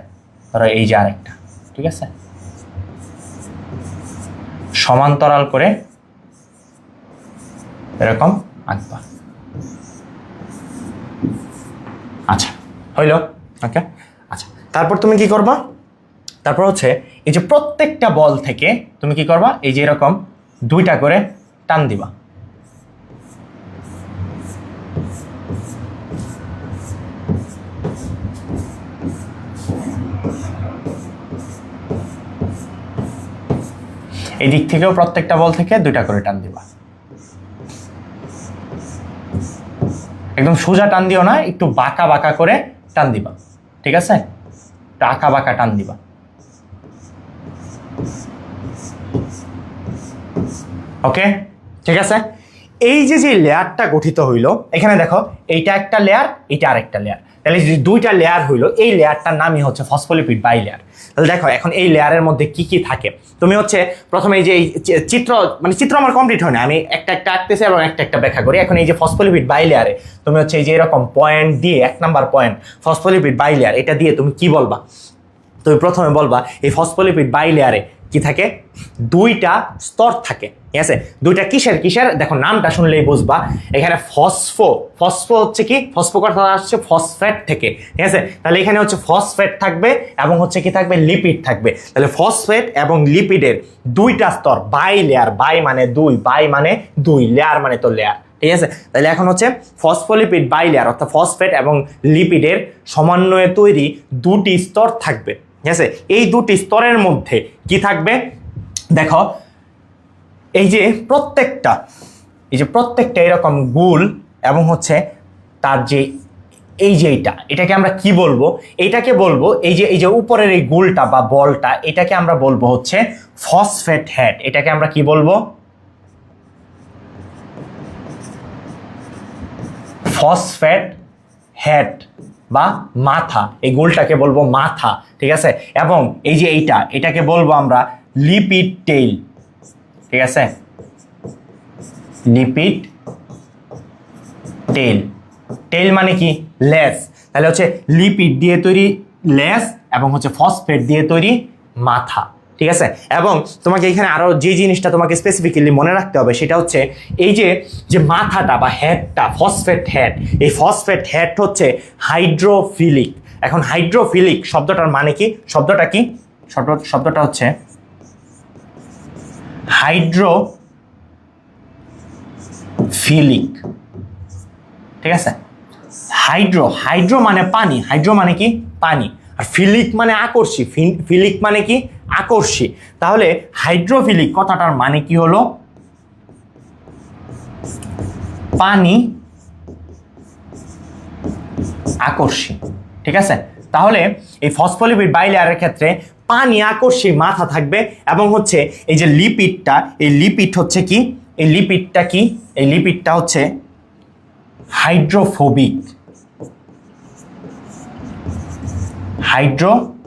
ধরো এই যে আরেকটা, ঠিক আছে? সমান্তরাল করে এরকম আঁকবা। আচ্ছা, হইল, ওকে? আচ্ছা, তারপর তুমি কি করবা? তারপর হচ্ছে এই যে প্রত্যেকটা বল থেকে তুমি কি করবা? এই যে এরকম 2টা করে টান দিবা, এই দিক থেকেও প্রত্যেকটা বল থেকে 2টা করে টান দিবা। একদম সোজা টান দিও না, একটু বাঁকা বাঁকা করে টান দিবা, ঠিক আছে? একটু আঁকা বাঁকা টান দিবা, ওকে? ঠিক আছে? এই যে যে লেয়ারটা গঠিত হইল, এখানে দেখো এইটা একটা লেয়ার, এটা আরেকটা লেয়ার, তাহলে যে 2টা লেয়ার হইলো, এই লেয়ারটার নামই হচ্ছে ফসফোলিপিড বাইলেয়ার। তাহলে দেখো এখন এই লেয়ারের মধ্যে কি কি থাকে। তুমি হচ্ছে প্রথমে এই যে চিত্র মানে চিত্র আমার কমপ্লিট হয় না, আমি একটা একটা আঁকতেছি এবং একটা একটা ব্যাখ্যা করি। এখন এই যে ফসফোলিপিড বাইলেয়ারে তুমি হচ্ছে এই যে এরকম পয়েন্ট দিয়ে 1 নাম্বার পয়েন্ট ফসফোলিপিড বাইলেয়ার, এটা দিয়ে তুমি কি বলবা? তুমি প্রথমে বলবা এই ফসফোলিপিড বাইলেয়ারে কি থাকে? 2টা স্তর থাকে, ঠিক আছে? 2টা কিসের কিসের? দেখো নামটা শুনলেই বুঝবা। এখানে ফসফো হচ্ছে কি? ফসফো কথা আসছে ফসফেট থেকে, ঠিক আছে? তাহলে এখানে হচ্ছে ফসফেট থাকবে এবং হচ্ছে কি থাকবে? লিপিড থাকবে। তাহলে ফসফেট এবং লিপিডের 2টা স্তর, বাই লেয়ার, বাই মানে 2, বাই মানে 2, লেয়ার মানে তো লেয়ার, ঠিক আছে? তাহলে এখন হচ্ছে ফসফোলিপিড বাইলেয়ার অর্থাৎ ফসফেট এবং লিপিডের সমন্বয়ে তৈরি 2টি স্তর থাকবে, ঠিক আছে? এই 2টি স্তরের মধ্যে কি থাকবে? দেখো এই যে প্রত্যেকটা এরকম গোল এবং হচ্ছে তার যে এই যে এটাকে আমরা কি বলবো? এটাকে বলবো এই যে উপরের এই গোলটা বা বলটা, এটাকে আমরা বলবো হচ্ছে ফসফেট হেড। এটাকে আমরা কি বলবো? ফসফেট হেড বা মাথা। এই গোলটাকে বলবো মাথা, ঠিক আছে? এবং এই যে এটাকে বলবো আমরা লিপিড টেইল, ঠিক আছে? লিপিড টেইল, টেইল মানে কি? লেজ। তাহলে হচ্ছে লিপিড দিয়ে তৈরি লেজ এবং হচ্ছে ফসফেট দিয়ে তৈরি মাথা। ঠিক আছে, এবং তোমাকে এখানে আরো যে জিনিসটা তোমাকে স্পেসিফিক্যালি মনে রাখতে হবে সেটা হচ্ছে এই যে যে মাথাটা বা হেডটা ফসফেট হেড, এই ফসফেট হেড হচ্ছে হাইড্রোফিলিক। এখন হাইড্রোফিলিক শব্দটার মানে কি? শব্দটা হচ্ছে হাইড্রোফিলিক। ঠিক আছে, হাইড্রো মানে পানি, হাইড্রো মানে কি? পানি। আর ফিলিক মানে আকর্ষী, ফিলিক মানে কি? আকর্ষী। তাহলে হাইড্রোফিলিক কথাটার মানে কি হলো? পানি আকর্ষী। ঠিক আছে, তাহলে এই ফসফোলিপিড বাইলেয়ারের ক্ষেত্রে পানি আকর্ষী মাথা থাকবে এবং হচ্ছে এই যে লিপিডটা, এই লিপিড হচ্ছে কি? এই লিপিডটা কি? এই লিপিডটা হচ্ছে হাইড্রোফোবিক। হাইড্রোফোবিক।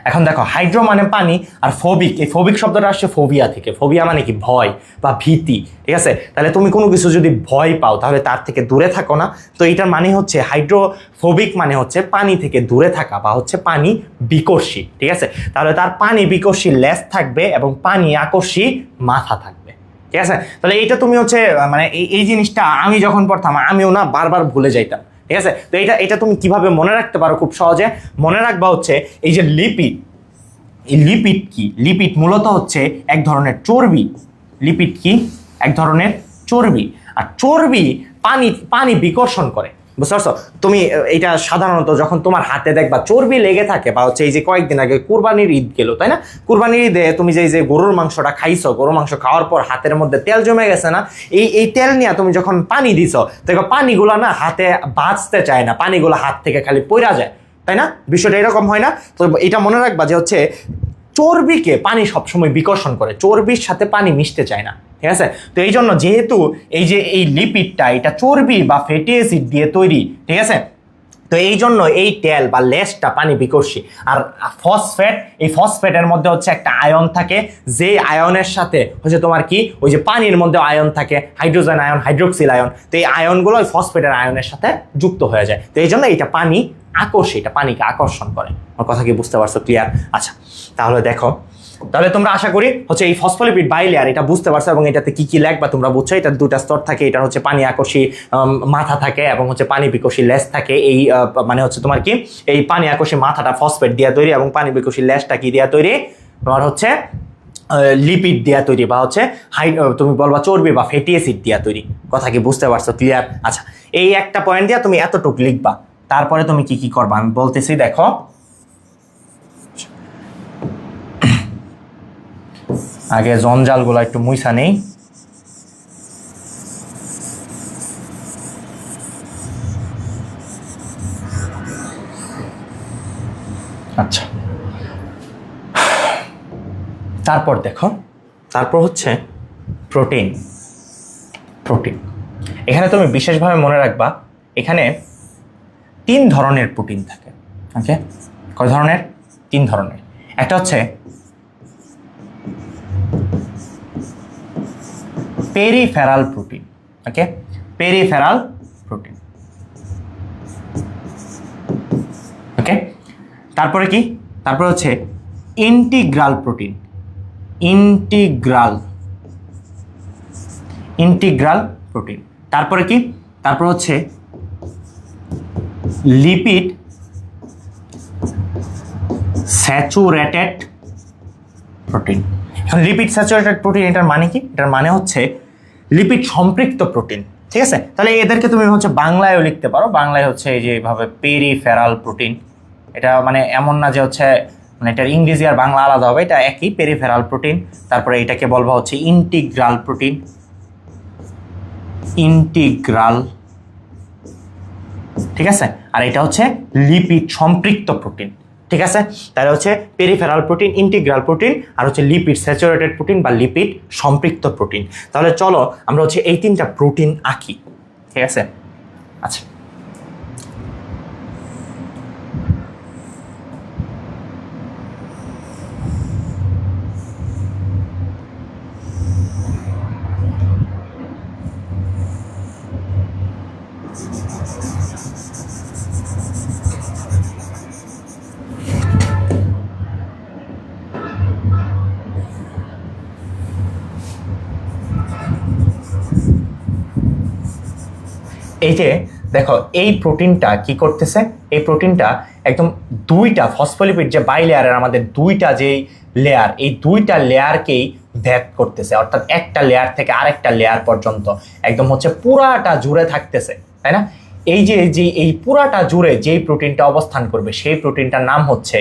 এখন দেখো, হাইড্রো মানে পানি আর ফোবিক, এই ফোবিক শব্দটা আসছে ফোবিয়া থেকে। ফোবিয়া মানে কি? ভয় বা ভীতি। ঠিক আছে, তাহলে তুমি কোনো কিছু যদি ভয় পাও তাহলে তার থেকে দূরে থাকো না। তো এটার মানে হচ্ছে হাইড্রোফোবিক মানে হচ্ছে পানি থেকে দূরে থাকা বা হচ্ছে পানি বিকর্ষী। ঠিক আছে, তাহলে তার পানি বিকর্ষী লেজ থাকবে এবং পানি আকর্ষী মাথা থাকবে। ঠিক আছে, তাহলে এইটা তুমি হচ্ছে মানে এই জিনিসটা আমি যখন পড়তাম আমিও না বারবার ভুলে যাইতাম। ঠিক আছে, তো এটা তুমি কিভাবে মনে রাখতে পারো? খুব সহজে মনে রাখবা হচ্ছে এই যে লিপিড, এই লিপিড কি? লিপিড মূলত হচ্ছে এক ধরনের চর্বি। লিপিড কি? এক ধরনের চর্বি। আর চর্বি পানি বিকর্ষণ করে, বুঝতে পারছো? তুমি এটা সাধারণত যখন তোমার হাতে দেখবা চর্বি লেগে থাকে, বা হচ্ছে এই যে কয়েকদিন আগে কুরবানির ঈদ গেল, তাই না? কুরবানির ঈদে তুমি যে গরুর মাংসটা খাইছো, গরুর মাংস খাওয়ার পর হাতের মধ্যে তেল জমে গেছে না? এই তেল নিয়ে তুমি যখন পানি দিছো, দেখো পানিগুলো না হাতে বাঁচতে চায় না, পানিগুলো হাত থেকে খালি পড়া যায়, তাই না? বিষয়টা এরকম হয় না? তো এটা মনে রাখবা যে হচ্ছে চর্বিকে পানি সবসময় বিকর্ষণ করে, চর্বির সাথে পানি মিশতে চায় না। ঠিক আছে, তো এই জন্য যেহেতু এই যে এই লিপিডটা এটা চর্বি বা ফ্যাটি অ্যাসিড দিয়ে তৈরি, ঠিক আছে, তো এই জন্য এই তেল বা লেজটা পানি বিকর্ষী। আর ফসফেট, এই ফসফেটের মধ্যে হচ্ছে একটা আয়ন থাকে, যে আয়নের সাথে হচ্ছে তোমার কি ওই যে পানির মধ্যে আয়ন থাকে, হাইড্রোজেন আয়ন, হাইড্রোক্সিল আয়ন। তো এই আয়নগুলো ওই ফসফেটের আয়নের সাথে যুক্ত হয়ে যায়। তো এই জন্য এটা পানি আকর্ষী, এটা পানিকে আকর্ষণ করে। আমার কথা কি বুঝতে পারছো? ক্লিয়ার? আচ্ছা, তাহলে দেখো, তাহলে তোমরা আশা করি হচ্ছে এই ফসফোলিপিড বাইলেয়ার এটা বুঝতে পারছো এবং এটাতে কি কি লাগবে তোমরা বুঝছো। এটা দুটা স্তর থাকে, এটা হচ্ছে পানি আকর্ষী মাথা থাকে এবং হচ্ছে পানি বিকর্ষী লেজ থাকে। এই মানে হচ্ছে তোমার কি এই পানি আকর্ষী মাথাটা ফসফেট দিয়ে তৈরি এবং পানি বিকর্ষী লেজটা কি দিয়ে তৈরি? তোমার হচ্ছে লিপিড দিয়া তৈরি, বা হচ্ছে তুমি বলবা চর্বি বা ফ্যাটি অ্যাসিড দিয়া তৈরি। কথা কি বুঝতে পারছো? ক্লিয়ার? আচ্ছা, এই একটা পয়েন্ট দিয়া তুমি এতটুকু লিখবা, তারপরে তুমি কি কি করবা আমি বলতেছি। দেখো, আগে জঞ্জালগুলো একটু মুইসা নেই। আচ্ছা, তারপর দেখো, তারপর হচ্ছে প্রোটিন। প্রোটিন এখানে তুমি বিশেষভাবে মনে রাখবা, এখানে 3 ধরনের প্রোটিন থাকে। ওকে, কয় ধরনের? 3 ধরনের। একটা হচ্ছে পেরিফেরাল প্রোটিন। ওকে, পেরিফেরাল প্রোটিন। ওকে, তারপরে কি? তারপরে হচ্ছে ইন্টিগ্রাল প্রোটিন। Integral protein. তারপরে কি? তারপর হচ্ছে লিপিড স্যাচুরেটেড প্রোটিন। এখন লিপিড স্যাচুরেটেড প্রোটিন এটার মানে কি? এটার মানে হচ্ছে লিপিড সম্পৃক্ত প্রোটিন। ঠিক আছে, তাহলে এদেরকে তুমি হচ্ছে বাংলায়ও লিখতে পারো। বাংলায় হচ্ছে এই যে এভাবে পেরিফেরাল প্রোটিন। এটা মানে এমন না যে হচ্ছে মানে এটার ইংরেজি আর বাংলা আলাদা হবে, এটা একই, পেরিফেরাল প্রোটিন। তারপরে এটাকে বলবা হচ্ছে ইন্টিগ্রাল প্রোটিন। ইন্টিগ্রাল, ঠিক আছে, আর এটা হচ্ছে লিপিড সম্পৃক্ত প্রোটিন। ঠিক আছে, তাহলে হচ্ছে পেরিফেরাল প্রোটিন, ইন্টিগ্রাল প্রোটিন, আর হচ্ছে লিপিড স্যাচুরেটেড প্রোটিন বা লিপিড সম্পৃক্ত প্রোটিন। তাহলে চলো আমরা হচ্ছে এই 3টা প্রোটিন আঁকি। ঠিক আছে, আচ্ছা, এই যে দেখো এই প্রোটিনটা কি করতেছে, এই প্রোটিনটা একদম দুইটা ফসফোলিপিড যে বাই লেয়ারের আমাদের দুইটা যেই লেয়ার, এই দুইটা লেয়ারকেই ভেদ করতেছে, অর্থাৎ একটা লেয়ার থেকে আরেকটা লেয়ার পর্যন্ত একদম হচ্ছে পুরাটা জুড়ে থাকতেছে, তাই না? এই যে এই পুরাটা জুড়ে যেই প্রোটিনটা অবস্থান করবে সেই প্রোটিনটার নাম হচ্ছে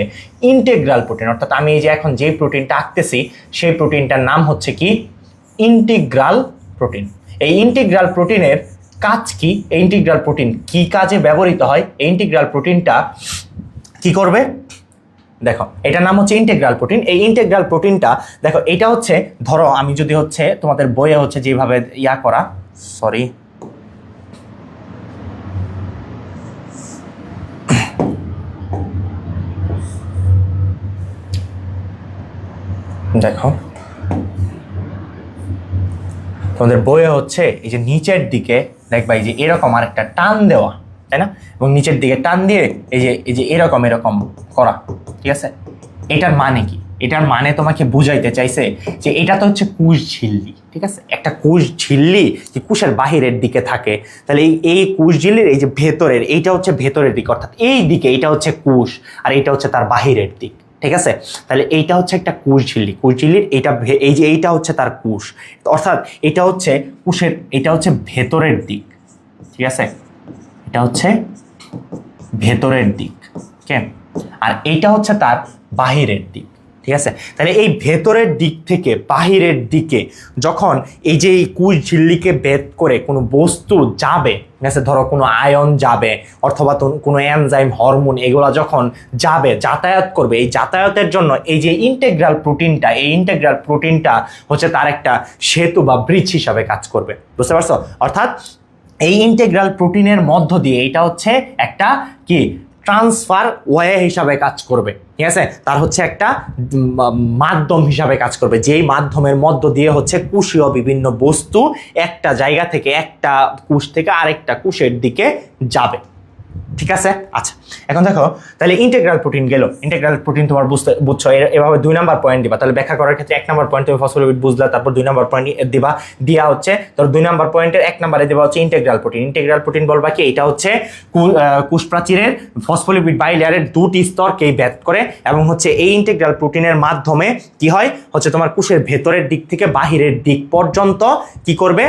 ইন্টিগ্রাল প্রোটিন। অর্থাৎ আমি এই যে এখন যেই প্রোটিনটা আঁকতেছি সেই প্রোটিনটার নাম হচ্ছে কি ইন্টিগ্রাল প্রোটিন। এই ইন্টিগ্রাল প্রোটিনের কাজ কি, এই ইন্টিগ্রাল প্রোটিন কি কাজে ব্যবহৃত হয়, এই ইন্টিগ্রাল প্রোটিনটা কি করবে দেখো, এটার নাম হচ্ছে ইন্টিগ্রাল প্রোটিন। এই ইন্টিগ্রাল প্রোটিনটা দেখো, এটা হচ্ছে ধরো আমি যদি হচ্ছে তোমাদের বইয়ে হচ্ছে যেভাবে ইয়া করা, সরি দেখো তোমাদের বইয়ে হচ্ছে এই যে নিচের দিকে দেখবা এই যে এরকম আরেকটা টান দেওয়া, তাই না? এবং নিচের দিকে টান দিয়ে এই যে এরকম করা, ঠিক আছে? এটার মানে কি? এটার মানে তোমাকে বুঝাইতে চাইছে যে এটা তো হচ্ছে কোষ ঝিল্লি, ঠিক আছে? একটা কোষ ঝিল্লি যে কোষের বাহিরের দিকে থাকে, তাহলে এই কোষ ঝিল্লির এই যে ভেতরের এইটা হচ্ছে ভেতরের দিক, অর্থাৎ এই দিকে এইটা হচ্ছে কোষ আর এইটা হচ্ছে তার বাহিরের দিক, ঠিক আছে? তাহলে এইটা হচ্ছে একটা কোষ ঝিল্লি, কোষ ঝিল্লির এইটা এই যে এইটা হচ্ছে তার কোষ, অর্থাৎ এটা হচ্ছে কোষের, এটা হচ্ছে ভেতরের দিক, ঠিক আছে? এটা হচ্ছে ভেতরের দিক, ওকে? আর এইটা হচ্ছে তার বাহিরের দিক, ঠিক আছে? তাহলে এই ভেতরের দিক থেকে বাহিরের দিকে যখন এই যে এই কোষ ঝিল্লিকে ভেদ করে কোনো বস্তু যাবে, ঠিক আছে, ধরো কোনো আয়ন যাবে অথবা কোনো এনজাইম হরমোন এগুলা যখন যাবে যাতায়াত করবে, এই যাতায়াতের জন্য এই যে ইন্টিগ্রাল প্রোটিনটা, এই ইন্টিগ্রাল প্রোটিনটা হচ্ছে তার একটা সেতু বা ব্রিজ হিসাবে কাজ করবে, বুঝতে পারছো? অর্থাৎ এই ইন্টিগ্রাল প্রোটিনের মধ্য দিয়ে এটা হচ্ছে একটা কি ট্রান্সফার ওয়ে হিসাবে কাজ করবে, ঠিক আছে? তার হচ্ছে একটা মাধ্যম হিসাবে কাজ করবে, যেই মাধ্যমের মধ্য দিয়ে হচ্ছে কোষীয় বিভিন্ন বস্তু একটা জায়গা থেকে, একটা কোষ থেকে আরেকটা কোষের দিকে যাবে, ঠিক আছে? আচ্ছা, এখন দেখো তাহলে ইন্টিগ্রাল প্রোটিন গেল, ইন্টিগ্রাল প্রোটিন তোমার বুঝছো, এভাবে 2 নাম্বার পয়েন্ট দিবা। তাহলে ব্যাখ্যা করার ক্ষেত্রে 1 নাম্বার পয়েন্ট তুমি ফসফোলিপিড বুঝলা, তারপর 2 নাম্বার পয়েন্ট দিবা, দিয়া হচ্ছে ধর 2 নাম্বার পয়েন্টের 1 নাম্বারে দেবা হচ্ছে ইন্টিগ্রাল প্রোটিন। ইন্টিগ্রাল প্রোটিন বলবা কি এটা হচ্ছে কোষ প্রাচীরের ফসফোলিপিড বাই লেয়ারের দুটি স্তরকেই ভেদ করে, এবং হচ্ছে এই ইন্টিগ্রাল প্রোটিনের মাধ্যমে কি হয় হচ্ছে তোমার কোষের ভেতরের দিক থেকে বাহিরের দিক পর্যন্ত কি করবে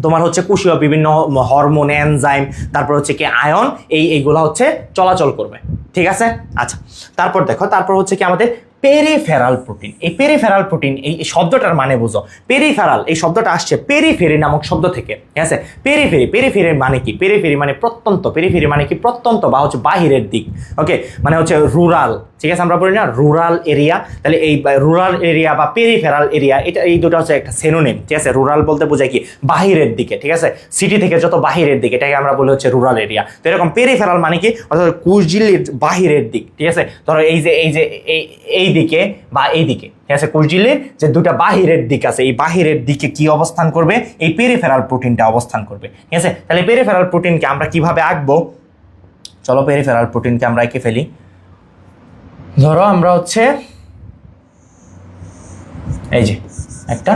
তোমার হচ্ছে কোষীয় বিভিন্ন হরমোন, এনজাইম, তারপর হচ্ছে কি আয়ন, এইগুলো হচ্ছে চলাচল করবে, ঠিক আছে? আচ্ছা, তারপর দেখো, তারপর হচ্ছে কি আমাদের পেরিফেরাল প্রোটিন। এই পেরিফেরাল প্রোটিন এই শব্দটার মানে বুঝো, পেরিফেরাল এই শব্দটা আসছে পেরিফেরি নামক শব্দ থেকে, ঠিক আছে? পেরিফেরির মানে কি? পেরিফেরি মানে প্রত্যন্ত, পেরিফেরি মানে কি প্রত্যন্ত বা হচ্ছে বাহিরের দিক, ওকে? মানে হচ্ছে রুরাল, ঠিক আছে? আমরা বলি না রুরাল এরিয়া, তাহলে এই রুরাল এরিয়া বা পেরিফেরাল এরিয়া, এটা এই দুটো হচ্ছে একটা সিনোনিম, ঠিক আছে? রুরাল বলতে বোঝায় কি বাহিরের দিকে, ঠিক আছে? সিটি থেকে যত বাহিরের দিকে এটাকে আমরা বলি হচ্ছে রুরাল এরিয়া। তো এরকম পেরিফেরাল মানে কি অর্থাৎ কোষ ঝিল্লির বাহিরের দিক, ঠিক আছে? ধরো এই দিকে বা এই দিকে, ঠিক আছে? কোষ ঝিল্লির যে দুটা বাহিরের দিক আছে, এই বাহিরের দিকে কি অবস্থান করবে? এই পেরিফেরাল প্রোটিনটা অবস্থান করবে, ঠিক আছে? তাহলে পেরিফেরাল প্রোটিনকে আমরা কিভাবে আঁকবো? চলো পেরিফেরাল প্রোটিনকে আমরা এঁকে ফেলি। ধরো আমরা হচ্ছে এই যে একটা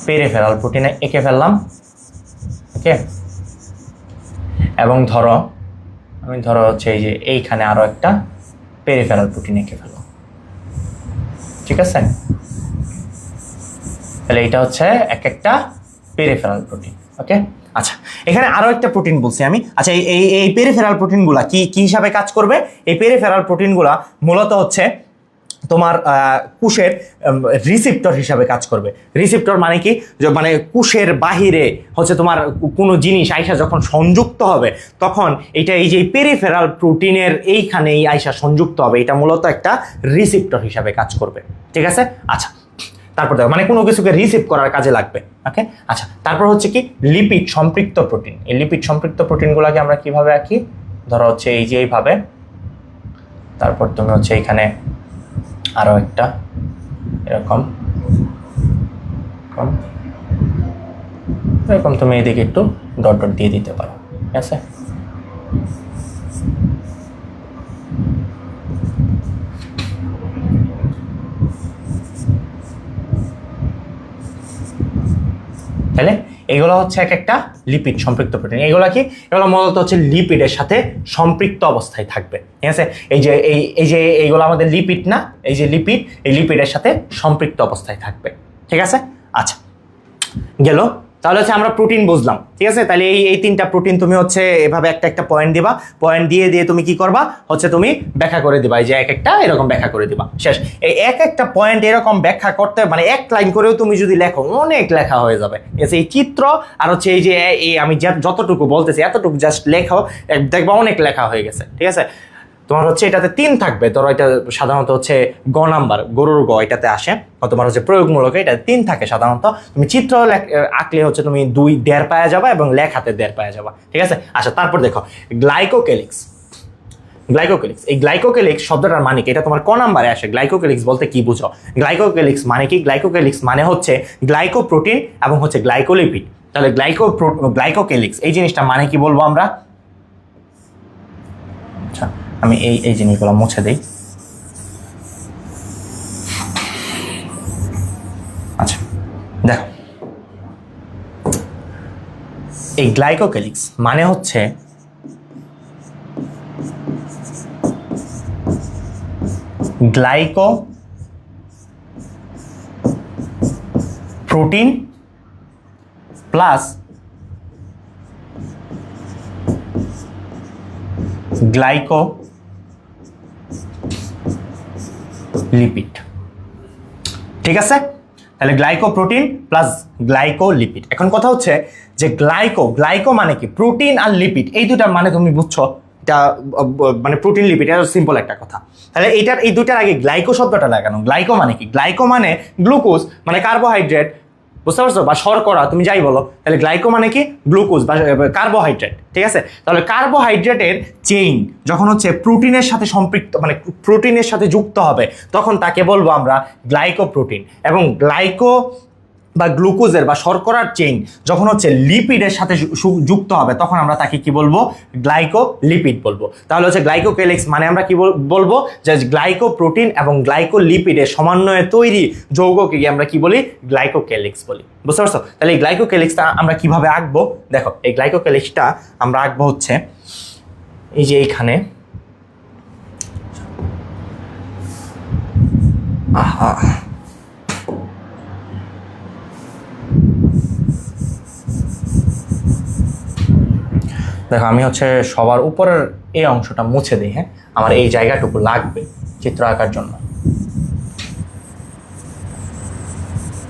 পেরিফেরাল প্রোটিনে এঁকে ফেললাম, ওকে? এবং ধরো হচ্ছে এই যে এইখানে আরো একটা পেরিফেরাল প্রোটিন এঁকে ফেললাম, ঠিক আছে? তাহলে এটা হচ্ছে একটা পেরিফেরাল প্রোটিন, ওকে? আচ্ছা, এখানে আরো একটা প্রোটিন বলছি আমি। আচ্ছা, এই পেরিফেরাল প্রোটিনগুলা কি হিসাবে কাজ করবে? এই পেরিফেরাল প্রোটিনগুলা মূলত হচ্ছে তোমার কোষের রিসিপ্টর হিসাবে কাজ করবে। রিসিপ্টর মানে কি? মানে কোষের বাহিরে হচ্ছে তোমার কোনো জিনিস আইসা যখন সংযুক্ত হবে তখন এটা এই যে পেরিফেরাল প্রোটিনের এইখানে এই আইসা সংযুক্ত হবে, এটা মূলত একটা রিসিপ্টর হিসাবে কাজ করবে, ঠিক আছে? আচ্ছা, তারপর দেখো মানে কোনো কিছুকে রিসিভ করার কাজে লাগবে, ওকে? আচ্ছা, তারপর হচ্ছে কি লিপিড সম্পৃক্ত প্রোটিন। এই লিপিড সম্পৃক্ত প্রোটিনগুলোকে আমরা কিভাবে আঁকি? ধরো হচ্ছে এই যে এইভাবে, তারপর তুমি হচ্ছে এইখানে আরো একটা এরকম তুমি এদিকে একটু ডট দিয়ে দিতে পারো, ঠিক আছে? তাহলে এগুলো হচ্ছে এক একটা লিপিড সম্পৃক্ত প্রোটিন। এগুলো কি? এগুলো মূলত হচ্ছে লিপিডের সাথে সম্পৃক্ত অবস্থায় থাকবে, ঠিক আছে? এই যে এইগুলো আমাদের লিপিড না, এই যে লিপিড, এই লিপিডের সাথে সম্পৃক্ত অবস্থায় থাকবে, ঠিক আছে? আচ্ছা, গেল। তাহলে হচ্ছে আমরা প্রোটিন বুঝলাম, ঠিক আছে? তাহলে এই তিনটা প্রোটিন তুমি হচ্ছে এভাবে একটা একটা পয়েন্ট দিবা, পয়েন্ট দিয়ে তুমি কি করবা হচ্ছে তুমি ব্যাখ্যা করে দিবা, এই যে এক একটা এরকম ব্যাখ্যা করে দিবা, শেষ। এই এক একটা পয়েন্ট এরকম ব্যাখ্যা করতে মানে এক লাইন করেও তুমি যদি লেখো অনেক লেখা হয়ে যাবে, ঠিক আছে? এই চিত্র আর হচ্ছে এই যে এই আমি যতটুকু বলতেছি এতটুকু জাস্ট লেখো, দেখবা অনেক লেখা হয়ে গেছে, ঠিক আছে? তোমার হচ্ছে এটাতে 3 থাকবে, ধরো এটা সাধারণত হচ্ছে গ নাম্বার, গরুর গ এটাতে আসে, তোমার হচ্ছে প্রয়োগমূলক এটা 3 থাকে সাধারণত। তুমি চিত্র আঁকলে হচ্ছে তুমি 2.5 পাওয়া যাবা এবং লেখাতে 1.5 পাওয়া যাবা, ঠিক আছে? আচ্ছা, তারপর দেখো গ্লাইকোক্যালিক্স। গ্লাইকোক্যালিক্স, এই গ্লাইকোক্যালিক্স শব্দটার মানে কি? এটা তোমার ক নাম্বারে আসে? গ্লাইকোক্যালিক্স বলতে কি বুঝো? গ্লাইকোক্যালিক্স মানে কি? গ্লাইকোক্যালিক্স মানে হচ্ছে গ্লাইকোপ্রোটিন এবং হচ্ছে গ্লাইকোলিপিড। তাহলে গ্লাইকোক্যালিক্স এই জিনিসটা মানে কি বলবো আমরা? আচ্ছা, আমি এই জিনিসগুলো মুছে দিই। আচ্ছা, দেখো, এই গ্লাইকোক্যালিক্স মানে হচ্ছে গ্লাইকো প্রোটিন প্লাস গ্লাইকো লিপিড, ঠিক আছে? তাহলে গ্লাইকোপ্রোটিন প্লাস গ্লাইকোলিপিড। এখন কথা হচ্ছে যে গ্লাইকো মানে কি? প্রোটিন আর লিপিড, এই দুটার মানে তুমি বুঝছো? এটা মানে প্রোটিন লিপিড, এটা সিম্পল একটা কথা। তাহলে এই দুটার আগে গ্লাইকো শব্দটা লাগানো। গ্লাইকো মানে কি? গ্লাইকো মানে গ্লুকোজ, মানে কার্বোহাইড্রেট, বুঝতে পারছো? বা শর্করা, তুমি যাই বলো। তাহলে গ্লাইকো মানে কি? গ্লুকোজ বা কার্বোহাইড্রেট, ঠিক আছে? তাহলে কার্বোহাইড্রেটের চেইন যখন হচ্ছে প্রোটিনের সাথে সম্পৃক্ত, মানে প্রোটিনের সাথে যুক্ত হবে, তখন তাকে বলবো আমরা গ্লাইকোপ্রোটিন। এবং গ্লাইকো বা গ্লুকোজের বা শর্করার চেইন যখন হচ্ছে লিপিডের সাথে যুক্ত হবে, তখন আমরা তাকে কি বলবো? গ্লাইকোলিপিড বলবো। তাহলে হচ্ছে গ্লাইকোক্যালিক্স মানে আমরা কি বলবো? যে গ্লাইকোপ্রোটিন এবং গ্লাইকোলিপিডের সমন্বয়ে তৈরি যৌগকে আমরা কি বলি? গ্লাইকোক্যালিক্স বলি, বুঝতে পারছো? তাহলে এই গ্লাইকোক্যালিক্সটা আমরা কিভাবে আঁকবো? দেখো, এই গ্লাইকোক্যালিক্সটা আমরা আঁকবো হচ্ছে এই যে এইখানে, আহা, দেখো, আমি হচ্ছে সবার উপরের এই অংশটা মুছে দিই, হ্যাঁ? আমার এই জায়গাটুকু লাগবে চিত্র আঁকার জন্য।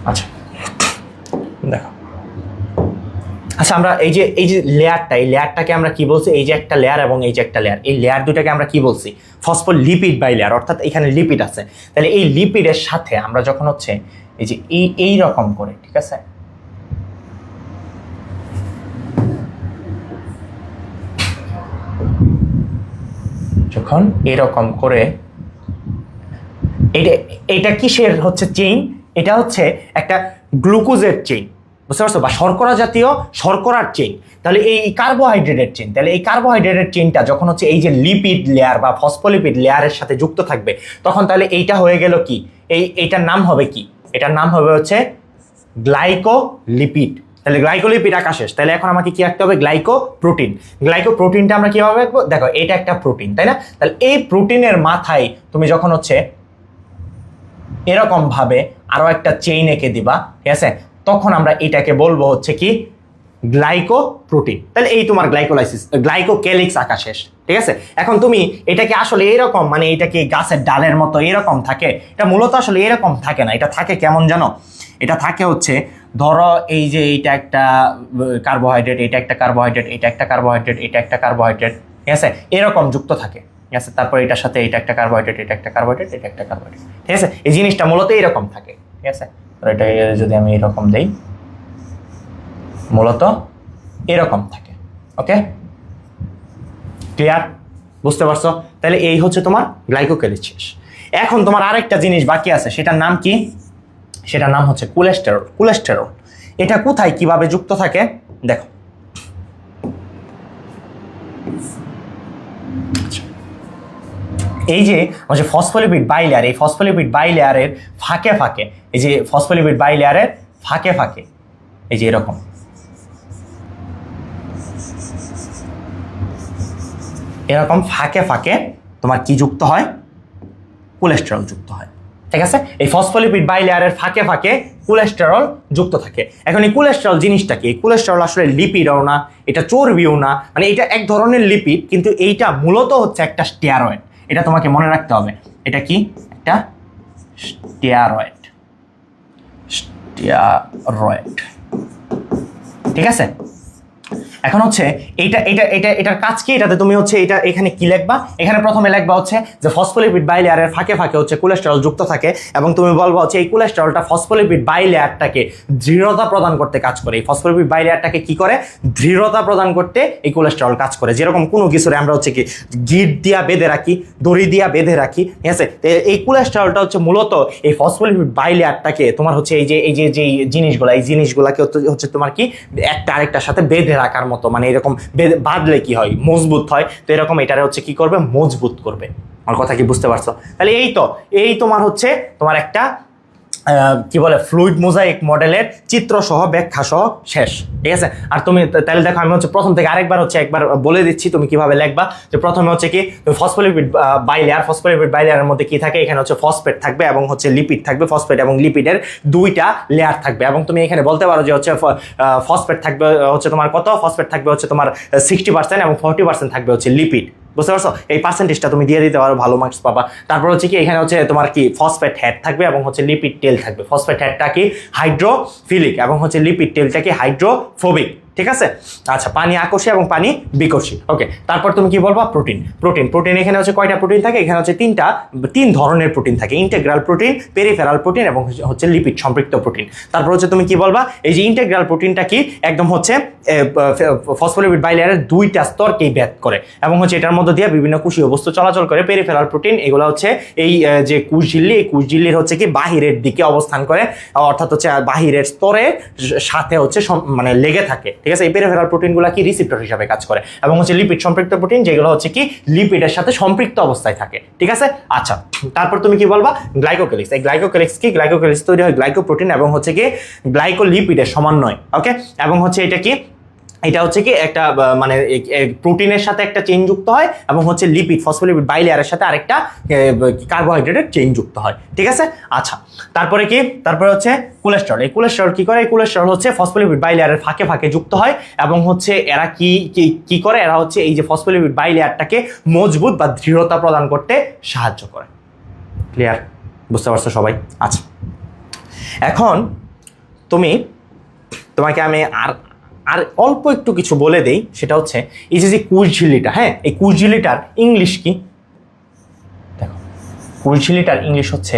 আচ্ছা, দেখো, আচ্ছা, আমরা এই যে লেয়ারটা, এই লেয়ারটাকে আমরা কি বলছি? এই যে একটা লেয়ার এবং এই যে একটা লেয়ার, এই লেয়ার দুটাকে আমরা কি বলছি? ফসফোলিপিড বাই লেয়ার, অর্থাৎ এখানে লিপিড আছে। তাহলে এই লিপিডের সাথে আমরা যখন হচ্ছে এই যে এই রকম করে, ঠিক আছে, যখন এরকম করে, এটা কিসের হচ্ছে চেইন? এটা হচ্ছে একটা গ্লুকোজের চেইন, বুঝতে পারছো? বা শর্করা জাতীয় শর্করার চেইন। তাহলে এই কার্বোহাইড্রেটের চেইন, তাহলে এই কার্বোহাইড্রেটের চেইনটা যখন হচ্ছে এই যে লিপিড লেয়ার বা ফসফোলিপিড লেয়ারের সাথে যুক্ত থাকবে, তখন তাহলে এইটা হয়ে গেল কি? এইটার নাম হবে কি? এটার নাম হবে হচ্ছে গ্লাইকোলিপিড। তাহলে গ্লাইকোলিপিড আঁকা শেষ। তাহলে এখন আমাকে কি আঁকতে হবে? গ্লাইকোপ্রোটিন। গ্লাইকোপ্রোটিনটা আমরা কিভাবে আঁকবো? দেখো, এটা একটা প্রোটিন, তাই না? তাহলে এই প্রোটিনের মাথায় তুমি যখন হচ্ছে এরকম ভাবে আরো একটা চেইন এঁকে দিবা, ঠিক আছে, তখন আমরা এটাকে বলবো হচ্ছে কি? গ্লাইকোপ্রোটিন। তাহলে এই তোমার গ্লাইকোক্যালিক্স আঁকা শেষ, ঠিক আছে? এখন তুমি এটাকে আসলে এরকম, মানে এটা কি গাছের ডালের মতো এরকম থাকে? এটা মূলত আসলে এরকম থাকে না। এটা থাকে কেমন জানো? এটা থাকে হচ্ছে, ধরো এই যে এইটা একটা কার্বোহাইড্রেট, এটা একটা কার্বোহাইড্রেট, এটা একটা কার্বোহাইড্রেট, এটা একটা কার্বোহাইড্রেট, ঠিক আছে, এরকম যুক্ত থাকে, ঠিক আছে? তারপর এটার সাথে এটা একটা কার্বোহাইড্রেট, এটা একটা কার্বোহাইড্রেট, এটা একটা কার্বোহাইড্রেট, ঠিক আছে? এই জিনিসটা মূলত এরকম থাকে, ঠিক আছে? এটা যদি আমি এরকম দেই, মূলত এরকম থাকে। ওকে, ক্লিয়ার? বুঝতে পারছো? তাহলে এই হচ্ছে তোমার গ্লাইকোক্যালিক্স। এখন তোমার আরেকটা জিনিস বাকি আছে, সেটার নাম কি? সেটার নাম হচ্ছে কোলেস্টেরল। কোলেস্টেরল এটা কোথায় কিভাবে যুক্ত থাকে? দেখো, এই যে ফসফোলিপিড বাইলেয়ার, এই ফসফোলিপিড বাইলেয়ারের ফাঁকে ফাঁকে, এই যে ফসফোলিপিড বাইলেয়ারের ফাঁকে ফাঁকে এই যে এরকম এরকম ফাঁকে ফাঁকে তোমার কি যুক্ত হয়, কোলেস্টেরল যুক্ত হয়। ঠিক আছে, এই ফসফোলিপিড বাইলেয়ারের ফাঁকে ফাঁকে কোলেস্টেরল যুক্ত থাকে। এখন এই কোলেস্টেরল জিনিসটা কি? কোলেস্টেরল আসলে লিপিডও না, এটা চর্বিও না, মানে এটা এক ধরনের লিপিড, কিন্তু এইটা মূলত হচ্ছে একটা স্টেরয়েড। এটা তোমাকে মনে রাখতে হবে, এটা কি একটা স্টেরয়েড। স্টেরয়েড, ঠিক আছে। এখন হচ্ছে এটার কাজ কি? এটাতে তুমি হচ্ছে এটা এখানে কি লিখবা? এখানে প্রথমে লিখবা হচ্ছে যে ফসফোলিপিড বাইলেয়ারের ফাঁকে ফাঁকে হচ্ছে কোলেস্টেরল যুক্ত থাকে, এবং তুমি বলবা হচ্ছে এই কোলেস্টেরলটা ফসফোলিপিড বাইলেয়ারটাকে দৃঢ়তা প্রদান করতে কাজ করে। এই ফসফোলিপিড বাইলেয়ারটাকে কি করে? দৃঢ়তা প্রদান করতে এই কোলেস্টেরল কাজ করে। যেরকম কোনো কিছুরে আমরা হচ্ছে কি গিট দিয়া বেঁধে রাখি, দড়ি দিয়া বেঁধে রাখি, ঠিক আছে। এই কোলেস্টেরলটা হচ্ছে মূলত এই ফসফোলিপিড বাইলেয়ারটাকে তোমার হচ্ছে এই যে জিনিসগুলাকে হচ্ছে তোমার কি একটা আরেকটার সাথে বেঁধে রাখার মতো, মানে এরকম বাঁধলে কি হয়? মজবুত হয়। তো এরকম এটারে হচ্ছে কি করবে? মজবুত করবে। আমার কথা কি বুঝতে পারছো? তাহলে এই তোমার হচ্ছে তোমার একটা কি বলে ফ্লুইড মোজাইক মডেলের চিত্র সহ ব্যাখ্যা সহ শেষ, ঠিক আছে। আর তুমি তাহলে দেখো, আমি হচ্ছে প্রথম থেকে আরেকবার বলে দিচ্ছি তুমি কিভাবে লিখবা। যে প্রথমে হচ্ছে কি ফসফোলিপিড বাইলেয়ারের মধ্যে কি থাকে? এখানে হচ্ছে ফসফেট থাকবে এবং হচ্ছে লিপিড থাকবে। ফসফেট এবং লিপিডের দুইটা লেয়ার থাকবে, এবং তুমি এখানে বলতে পারো যে হচ্ছে ফসফেট থাকবে হচ্ছে তোমার কত? ফসফেট থাকবে হচ্ছে তোমার 60% এবং 40% থাকবে হচ্ছে লিপিড। বুঝতে পারছো? এই পার্সেন্টেজটা তুমি দিয়ে দিতে পারো, ভালো মার্কস পাবা। তারপর হচ্ছে কি এখানে হচ্ছে তোমার কি ফসফেট হেড থাকবে এবং হচ্ছে লিপিড টেল থাকবে। ফসফেট হেডটা কি হাইড্রোফিলিক এবং হচ্ছে লিপিড টেলটা কি হাইড্রোফোবিক, ঠিক আছে। আচ্ছা, পানি আকর্ষী এবং পানি বিকর্ষী। ওকে, তারপর তুমি কি বলবা? প্রোটিন এখানে হচ্ছে কয়টা প্রোটিন থাকে? এখানে হচ্ছে তিন ধরনের প্রোটিন থাকে। ইন্টেগ্রাল প্রোটিন, পেরিফেরাল প্রোটিন এবং হচ্ছে লিপিড সম্পৃক্ত প্রোটিন। তারপর হচ্ছে তুমি কি বলবা? এই যে ইন্টেগ্রাল প্রোটিনটা কি একদম হচ্ছে ফসফোলিপিড বাইলেয়ারের দুইটা স্তরকেই ভেদ করে এবং হচ্ছে এটার মধ্যে দিয়ে বিভিন্ন কোষীয় বস্তু চলাচল করে। পেরিফেরাল প্রোটিন এগুলো হচ্ছে এই যে কোষঝিল্লি, এই কোষঝিল্লির হচ্ছে কি বাহিরের দিকে অবস্থান করে, অর্থাৎ হচ্ছে বাহিরের স্তরের সাথে হচ্ছে মানে লেগে থাকে, ঠিক আছে। এই পেরিফেরাল প্রোটিনগুলো কি রিসেপ্টর হিসাবে কাজ করে, এবং হচ্ছে লিপিড সম্পৃক্ত প্রোটিন যেগুলো হচ্ছে কি লিপিডের সাথে সম্পৃক্ত অবস্থায় থাকে, ঠিক আছে। আচ্ছা, তারপর তুমি কি বলবা? গ্লাইকোক্যালিক্স। এই গ্লাইকোক্যালিক্স কি? গ্লাইকোক্যালিক্স তৈরি হয় গ্লাইকোপ্রোটিন এবং হচ্ছে কি গ্লাইকোলিপিডের সমন্বয়, ওকে। এবং হচ্ছে এটা হচ্ছে কি একটা মানে প্রোটিনের সাথে একটা চেইন যুক্ত হয় এবং হচ্ছে লিপিড ফসফোলিপিড বাইলেয়ারের সাথে আরেকটা কার্বোহাইড্রেটের চেইন যুক্ত হয়, ঠিক আছে। আচ্ছা, তারপরে হচ্ছে কোলেস্টেরল। এই কোলেস্টেরল কি করে? এই কোলেস্টেরল হচ্ছে ফসফোলিপিড বাইলেয়ারের ফাঁকে ফাঁকে যুক্ত হয় এবং হচ্ছে এরা কি করে? এরা হচ্ছে এই যে ফসফোলিপিড বাইলেয়ারটাকে মজবুত বা দৃঢ়তা প্রদান করতে সাহায্য করে। ক্লিয়ার? বুঝতে পারছো সবাই? আচ্ছা, এখন তোমাকে আমি আর অল্প একটু কিছু বলে দেই। সেটা হচ্ছে এই যে কোষঝিল্লিটা, হ্যাঁ, এই কোষঝিল্লিটার ইংলিশ কি? দেখো, কোষঝিল্লিটার ইংলিশ হচ্ছে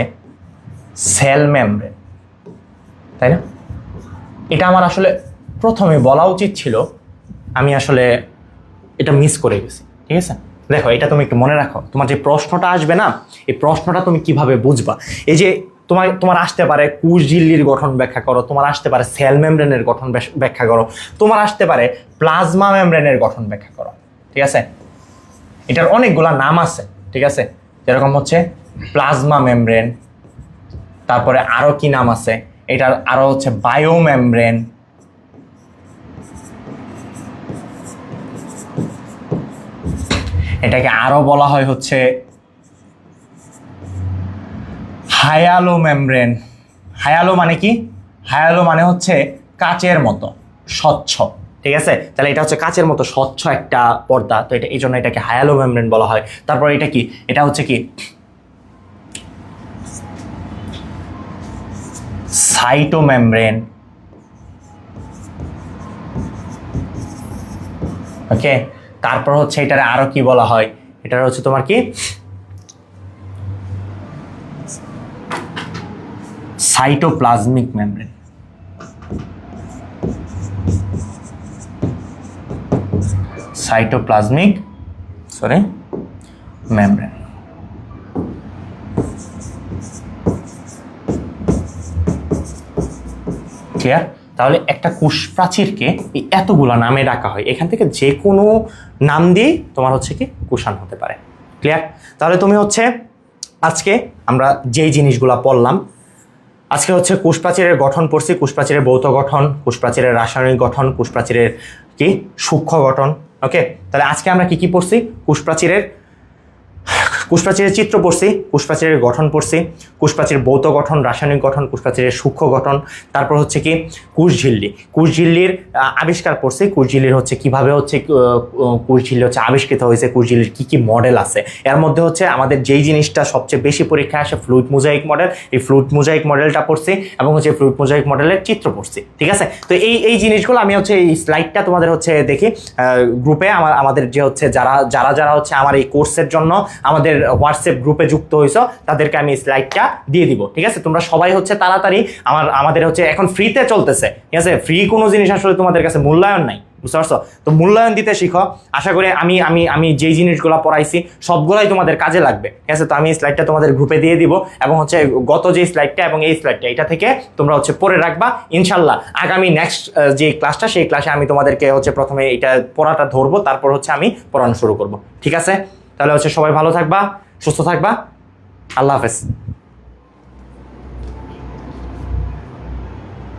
সেল মেমব্রেন, তাই না? এটা আমার আসলে প্রথমে বলা উচিত ছিল, আমি আসলে এটা মিস করে গেছি, ঠিক আছে। দেখো, এটা তুমি একটু মনে রাখো, তোমার যে প্রশ্নটা আসবে না, এই প্রশ্নটা তুমি কিভাবে বুঝবা? এই যে তোমার আসতে পারে কোষঝিল্লির গঠন ব্যাখ্যা করো, তোমার আসতে পারে সেল মেমব্রেনের গঠন ব্যাখ্যা করো, তোমার আসতে পারে প্লাজমা মেমব্রেনের গঠন ব্যাখ্যা করো, ঠিক আছে। এটার অনেকগুলা নাম আছে, ঠিক আছে। যেরকম হচ্ছে প্লাজমা মেমব্রেন, তারপরে আরো কি নাম আছে, এটার আরো হচ্ছে বায়ো মেমব্রেন, এটাকে আরো বলা হয় হচ্ছে হায়ালো মেমব্রেন। হায়ালো মানে কি? হায়ালো মানে হচ্ছে কাচের মতো স্বচ্ছ, ঠিক আছে। তাহলে এটা হচ্ছে কাচের মতো স্বচ্ছ একটা পর্দা, তো এটা এই জন্য এটাকে হায়ালো মেমব্রেন বলা হয়। তারপর এটা কি? এটা হচ্ছে কি সাইটোমেমব্রেন, ওকে। তারপর হচ্ছে এটার আরো কি বলা হয়? এটার হচ্ছে তোমার কি cytoplasmic membrane, cytoplasmic membrane. Clear? তাহলে একটা কোষ প্রাচীরকে এই এতগুলা নামে ডাকা হয়, এখান থেকে যে কোনো নাম দিয়ে তোমার হচ্ছে কি কোষাণ হতে পারে। ক্লিয়ার? তাহলে তুমি হচ্ছে আজকে আমরা যেই জিনিসগুলা পড়লাম, আজকে হচ্ছে কোষ প্রাচীরের গঠন পড়ছি, কোষ প্রাচীরের ভৌত গঠন, কোষ প্রাচীরের রাসায়নিক গঠন, কোষ প্রাচীরের কি সূক্ষ্ম গঠন, ওকে, তাহলে আজকে আমরা কি কি পড়ছি? কোষপ্রাচীরের চিত্র পড়ছি, কোষপ্রাচীরের গঠন পড়ছি, কোষপ্রাচীর ভৌত গঠন, রাসায়নিক গঠন, কোষপ্রাচীরের সূক্ষ্ম গঠন, তারপর হচ্ছে কি কোষঝিল্লির আবিষ্কার পড়ছি, কোষঝিল্লির হচ্ছে কিভাবে হচ্ছে কোষঝিল্লি হচ্ছে আবিষ্কৃত হয়েছে, কোষঝিল্লির কি কি মডেল আছে। এর মধ্যে হচ্ছে আমাদের যেই জিনিসটা সবচেয়ে বেশি পরীক্ষায় আসে ফ্লুইড মোজাইক মডেল, এই ফ্লুইড মোজাইক মডেলটা পড়ছি এবং হচ্ছে ফ্লুইড মোজাইক মডেলের চিত্র পড়ছি। ঠিক আছে, তো এই জিনিসগুলো আমি হচ্ছে এই স্লাইডটা তোমাদের হচ্ছে দেখি গ্রুপে আমাদের যে হচ্ছে যারা হচ্ছে আমার এই কোর্সের জন্য আমাদের হোয়াটসঅ্যাপ গ্রুপে যুক্ত হয়েছো তাদেরকে আমি স্লাইডটা দিয়ে দিব। ঠিক আছে, তোমরা সবাই হচ্ছে তাড়াতাড়ি আমাদের হচ্ছে এখন ফ্রিতে চলতেছে। ঠিক আছে, ফ্রি কোনো জিনিস আসলে তোমাদের কাছে মূল্যায়ন নাই, বুঝতে পারছো? তো মূল্যায়ন দিতে শিখো। আশা করি আমি যেই জিনিসগুলো পড়াইছি সবগুলাই তোমাদের কাজে লাগবে। ঠিক আছে, তো আমি স্লাইডটা তোমাদের গ্রুপে দিয়ে দিব এবং হচ্ছে গত যে স্লাইডটা এবং এই স্লাইডটা এটা থেকে তোমরা হচ্ছে পড়ে রাখবা। ইনশাল্লাহ আগামী নেক্সট যে ক্লাসটা সেই ক্লাসে আমি তোমাদেরকে হচ্ছে প্রথমে এটা পড়াটা ধরবো, তারপর হচ্ছে আমি পড়ানো শুরু করব। ঠিক আছে, তাহলে হচ্ছে সবাই ভালো থাকবা, সুস্থ থাকবা। আল্লাহ হাফেজ।